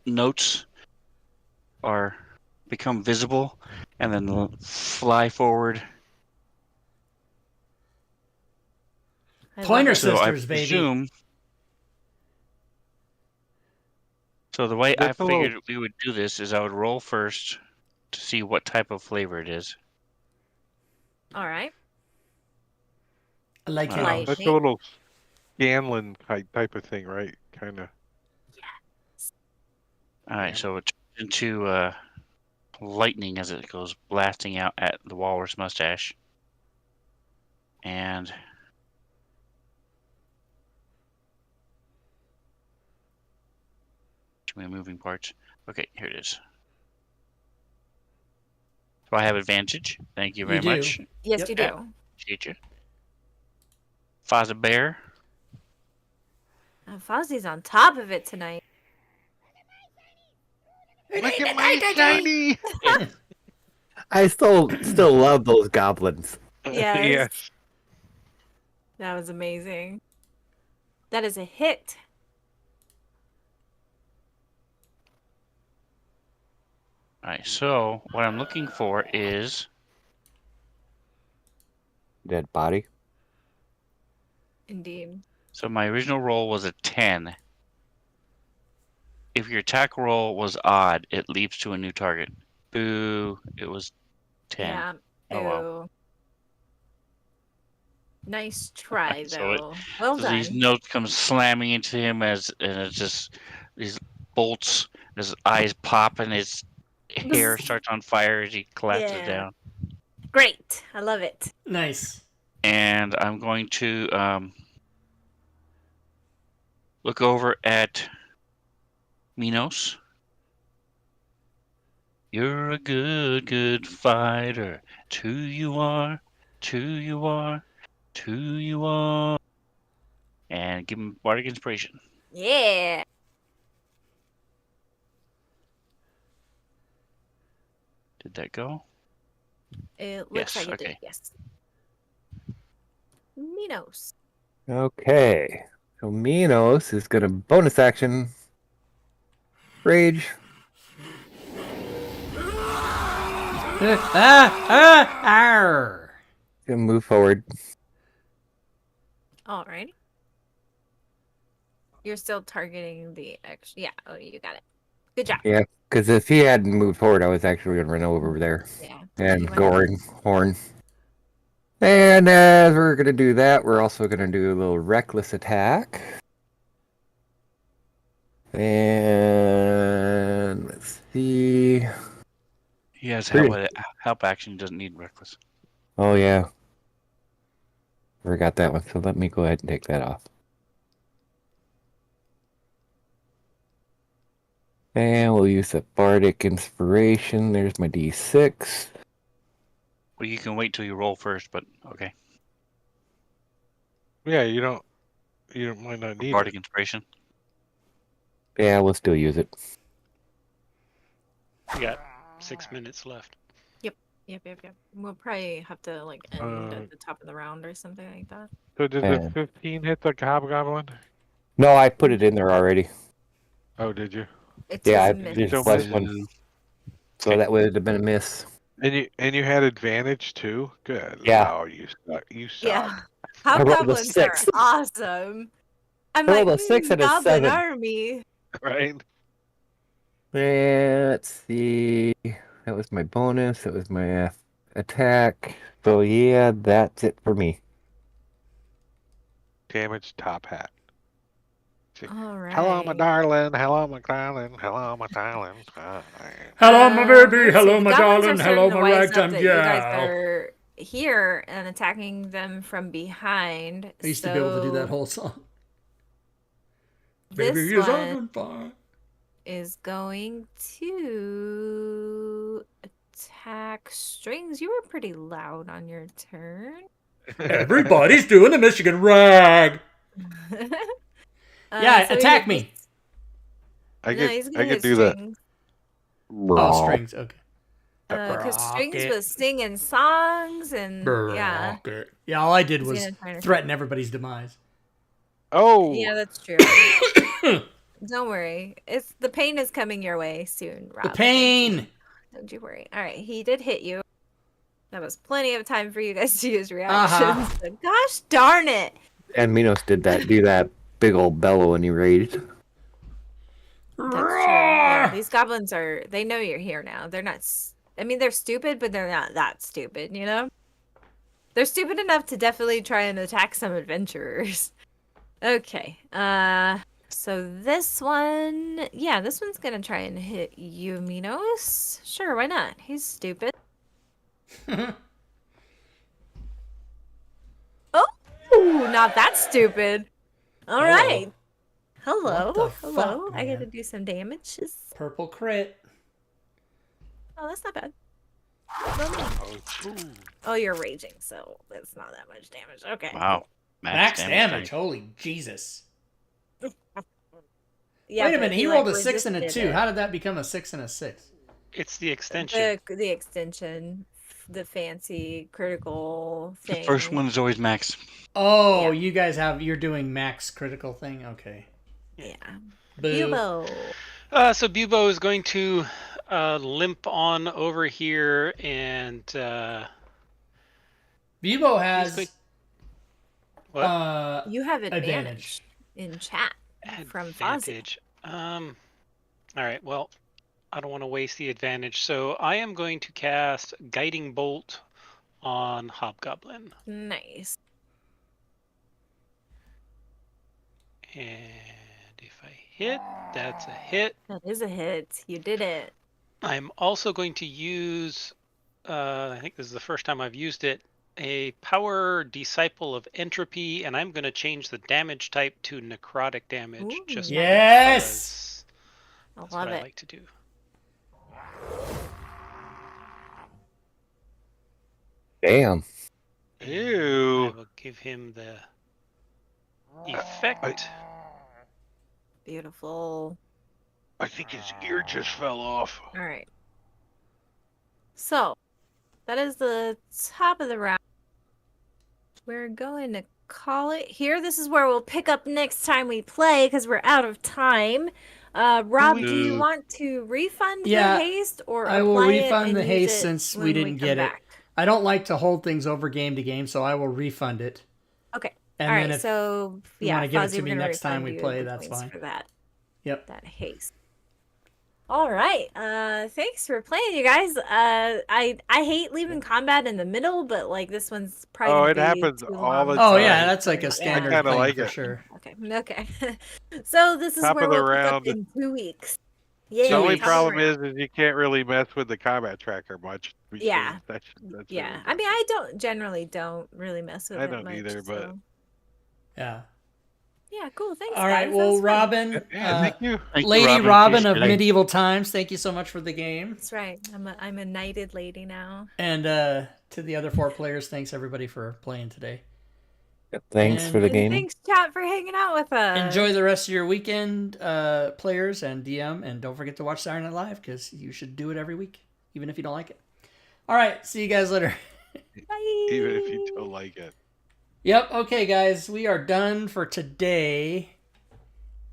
notes are become visible, and then fly forward. I love Pointer it. So I sisters, baby. presume. So the way I That's a little- figured we would do this is I would roll first to see what type of flavor it is. All right. I like it. Light. That's a little Scanlan type of thing, right? Kind of. All right, so it turns into lightning as it goes blasting out at the walrus mustache. And too many moving parts. Okay, here it is. So I have advantage. Thank you very do. much. Yes, Yep. you do. Appreciate you. Fozzie Bear. Fozzie's on top of it tonight. Look at my shiny! I still love those goblins. Yes. Yes. That was amazing. That is a hit. All right, so what I'm looking for is Dead body. Indeed. so my original roll was a 10. If your attack roll was odd, it leaps to a new target. Boo! It was 10. Yeah. Oh, well. Ew. Nice try, So though. Well so these done. notes come slamming into him and it's just these bolts. His eyes pop and his hair starts on fire as he collapses Yeah. down. Great. I love it. Nice. And I'm going to look over at Minos. You're a good fighter. Two you are, two you are, two you are. And give him bardic inspiration. Yeah. Did that go? It Yes, looks like it did. okay. Yes. Minos. Okay. So Minos is gonna bonus action. Rage. Arr. Gonna move forward. Alrighty. You're still targeting the X. Yeah. Oh, you got it. Good job. Yeah, because if he hadn't moved forward, I was actually gonna run over there Yeah. and You went- Goring Horn. And as we're gonna do that, we're also gonna do a little reckless attack. And let's see. He has Three. help action. He doesn't need reckless. Oh yeah. Forgot that one, so let me go ahead and take that off. And we'll use the bardic inspiration. There's my D6. Well, you can wait till you roll first, but okay. Yeah, you might not need Bardic it. inspiration. Yeah, we'll still use it. We got 6 minutes left. Yep. We'll probably have to like end Uh, at the top of the round or something like that. So did Yeah. the 15 hit the hobgoblin? No, I put it in there already. Oh, did you? It's Yeah, I just did missed. Still plus miss? one. So that would have been a miss. And you had advantage too? Good. Yeah. Oh, you suck. You suck. Yeah. I rolled a Hobgoblins are 6. awesome. I'm I like, rolled a 6 and a Goblin 7. Army. Right? Let's see. That was my bonus. That was my attack. So yeah, that's it for me. Damage top hat. All right. Hello, my darling. Hello, my darling. Hello, my darling. Hi. Hello, my baby. Let's Hello, see, my the goblins darling. are starting Hello, to my wise up ragtime that you guys gal. are here and attacking them from behind. I used to be able to do that whole song. This Baby is one on fire. is going to attack Strings. You were pretty loud on your turn. Everybody's doing the Michigan rag. Yeah, so attack he's- me. I no, could he's gonna hit do that. Strings. Oh, strings. Okay. Because Strings Rocket. was singing songs and yeah. Rocket. Yeah, all I did He's was gonna try to- threaten everybody's demise. Oh! Yeah, that's true. Don't worry. It's the pain is coming your way soon, Rob. The pain. Don't you worry. All right, he did hit you. That was plenty of time for you guys to use reactions. But gosh darn it! And Minos did that. Do that big old bellow when he raged. That's true. Yeah, these goblins they know you're here now. They're not, I mean, they're stupid, but they're not that stupid, you know? They're stupid enough to definitely try and attack some adventurers. Okay, so this one, yeah, this one's gonna try and hit you, Minos. Sure, why not? He's stupid. Oh, not that stupid. All right. Hello. What the Hello. fuck, I get man? to do some damage. Purple crit. Oh, that's not bad. Oh, Oh, you're raging, so that's not that much damage. Okay. Wow. Max damage. Holy Jesus. Yeah, Wait a but minute. He like, rolled a 6 and a resisted 2. it. How did that become a 6 and a 6? It's the extension. The extension, the fancy critical The thing. first one is always max. Oh, Yeah. you're doing max critical thing? Okay. Yeah. Boo. Bubo. So Bubo is going to limp on over here and Bubo has going- What? You have advantage. advantage in chat from Fozzie. advantage. All right. Well, I don't want to waste the advantage, so I am going to cast Guiding Bolt on Hobgoblin. Nice. And if I hit, that's a hit. That is a hit. You did it. I'm also going to use, I think this is the first time I've used it, a Power Disciple of Entropy, and I'm going to change the damage type to necrotic damage. Ooh. Just Yes! because I that's love what I it. like to do. Damn. I Ew. will give him the effect. Beautiful. I think his ear just fell off. All right. So, that is the top of the round. We're going to call it here. This is where we'll pick up next time we play because we're out of time. Rob, do you do? want to refund Yeah, the haste or I will apply it refund and the use haste it since we when didn't come get it. back? I don't like to hold things over game to game, so I will refund it. Okay. And All then right. if So, you yeah, want to give it Fozzie, to we're me gonna next time refund we you play, the that's points fine. for that. Yep. That haste. All right. Thanks for playing, you guys. I hate leaving combat in the middle, but like this one's probably Oh, gonna it be happens too all long. the Oh time. yeah, that's like a Yeah. standard kinda thing like for it. sure. Okay. So this is Top where of the we'll pick up round. in 2 weeks. The Yay! only weeks. top of the problem round. is you can't really mess with the combat tracker much. Because Yeah. that's Yeah. really I mean, messy. I don't really mess with I it don't much. either, but So. Yeah. Yeah, cool. Thanks, All right. guys. That Well, was fun. Robin, yeah, thank you. Thank you, Lady Robin. Robin of Appreciate it. Medieval Times, thank you so much for the game. That's right. I'm a knighted lady now. And to the other 4 players, thanks everybody for playing today. Thanks for the And game. thanks, chat, for hanging out with us. Enjoy the rest of your weekend, players and DM, and don't forget to watch Saturday Night Live because you should do it every week, even if you don't like it. All right, see you guys later. Bye. Even if you don't like it. Yep. Okay, guys, we are done for today,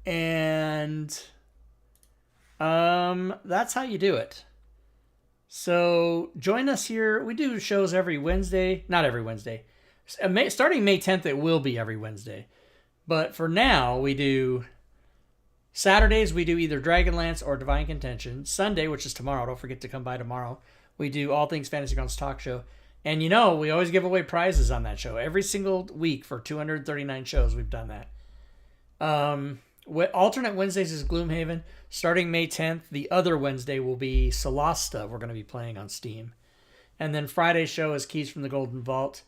and that's how you do it. So join us here. We do shows every Wednesday. Not every Wednesday. Starting May 10th, it will be every Wednesday. But for now, we do Saturdays, we do either Dragonlance or Divine Contention. Sunday, which is tomorrow, don't forget to come by tomorrow, we do All Things Fantasy Grounds Talk Show. And we always give away prizes on that show. Every single week for 239 shows, we've done that. Alternate Wednesdays is Gloomhaven. Starting May 10th, the other Wednesday will be Solasta. We're going to be playing on Steam. And then Friday's show is Keys from the Golden Vault.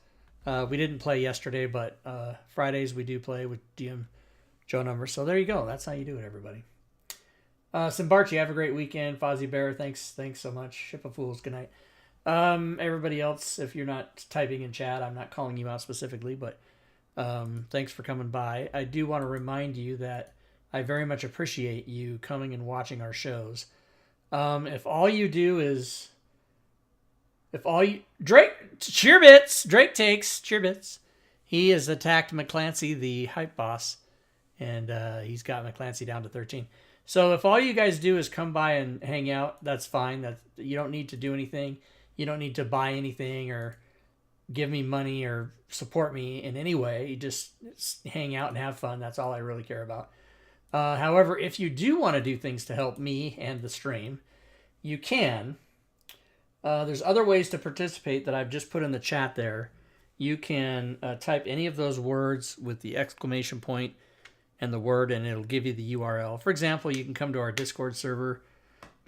We didn't play yesterday, but Fridays we do play with DM Joe Number. So there you go. That's how you do it, everybody. Simbarchi, have a great weekend. Fozzie Bear, thanks so much. Ship of Fools, good night. Everybody else, if you're not typing in chat, I'm not calling you out specifically, but thanks for coming by. I do want to remind you that I very much appreciate you coming and watching our shows. If all you do is... Drake takes cheer bits. He has attacked McClancy, the hype boss, and he's got McClancy down to 13. So if all you guys do is come by and hang out, that's fine. You don't need to do anything. You don't need to buy anything or give me money or support me in any way. You just hang out and have fun. That's all I really care about. However, if you do want to do things to help me and the stream, you can. There's other ways to participate that I've just put in the chat there. You can type any of those words with the exclamation point and the word, and it'll give you the URL. For example, you can come to our Discord server,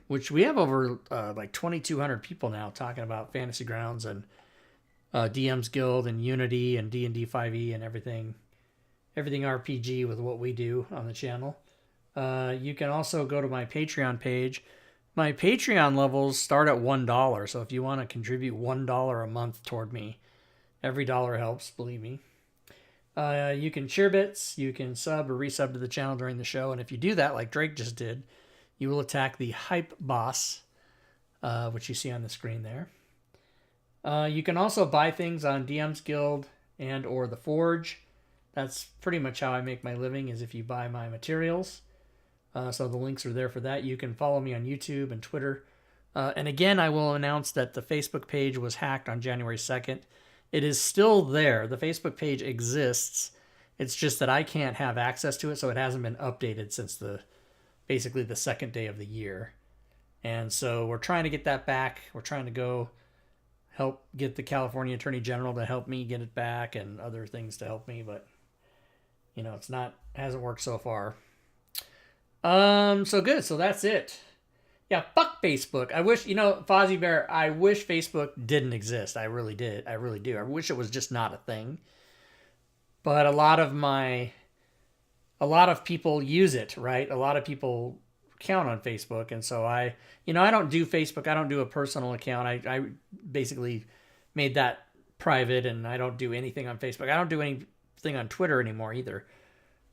which we have over like 2,200 people now talking about Fantasy Grounds and DM's Guild and Unity and D&D 5e and everything RPG with what we do on the channel. You can also go to my Patreon page. My Patreon levels start at $1, so if you want to contribute $1 a month toward me, every dollar helps, believe me. You can cheer bits, you can sub or resub to the channel during the show, and if you do that, like Drake just did, you will attack the hype boss, which you see on the screen there. You can also buy things on DM's Guild and or the Forge. That's pretty much how I make my living, is if you buy my materials. So the links are there for that. You can follow me on YouTube and Twitter. And again, I will announce that the Facebook page was hacked on January 2nd. It is still there. The Facebook page exists. It's just that I can't have access to it, so it hasn't been updated since basically the second day of the year. And so we're trying to get that back. We're trying to go help get the California Attorney General to help me get it back and other things to help me, but You know, it's not hasn't worked so far. So good. So that's it. Yeah, fuck Facebook. I wish, Fozzie Bear, I wish Facebook didn't exist. I really did. I really do. I wish it was just not a thing. But a lot of people use it, right? A lot of people count on Facebook. And so I don't do Facebook. I don't do a personal account. I basically made that private, and I don't do anything on Facebook. I don't do anything on Twitter anymore either.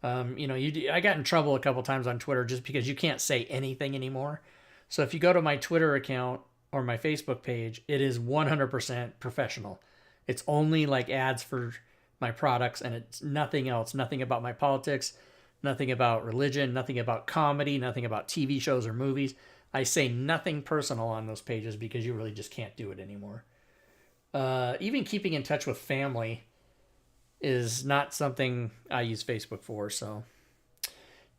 I got in trouble a couple times on Twitter just because you can't say anything anymore. So if you go to my Twitter account or my Facebook page, it is 100% professional. It's only like ads for my products, and it's nothing else. Nothing about my politics, nothing about religion, nothing about comedy, nothing about TV shows or movies. I say nothing personal on those pages because you really just can't do it anymore. Even keeping in touch with family is not something I use Facebook for. So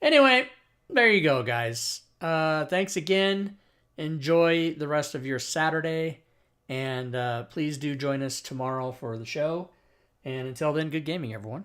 anyway, there you go, guys. Thanks again. Enjoy the rest of your Saturday, and please do join us tomorrow for the show. And until then, good gaming, everyone.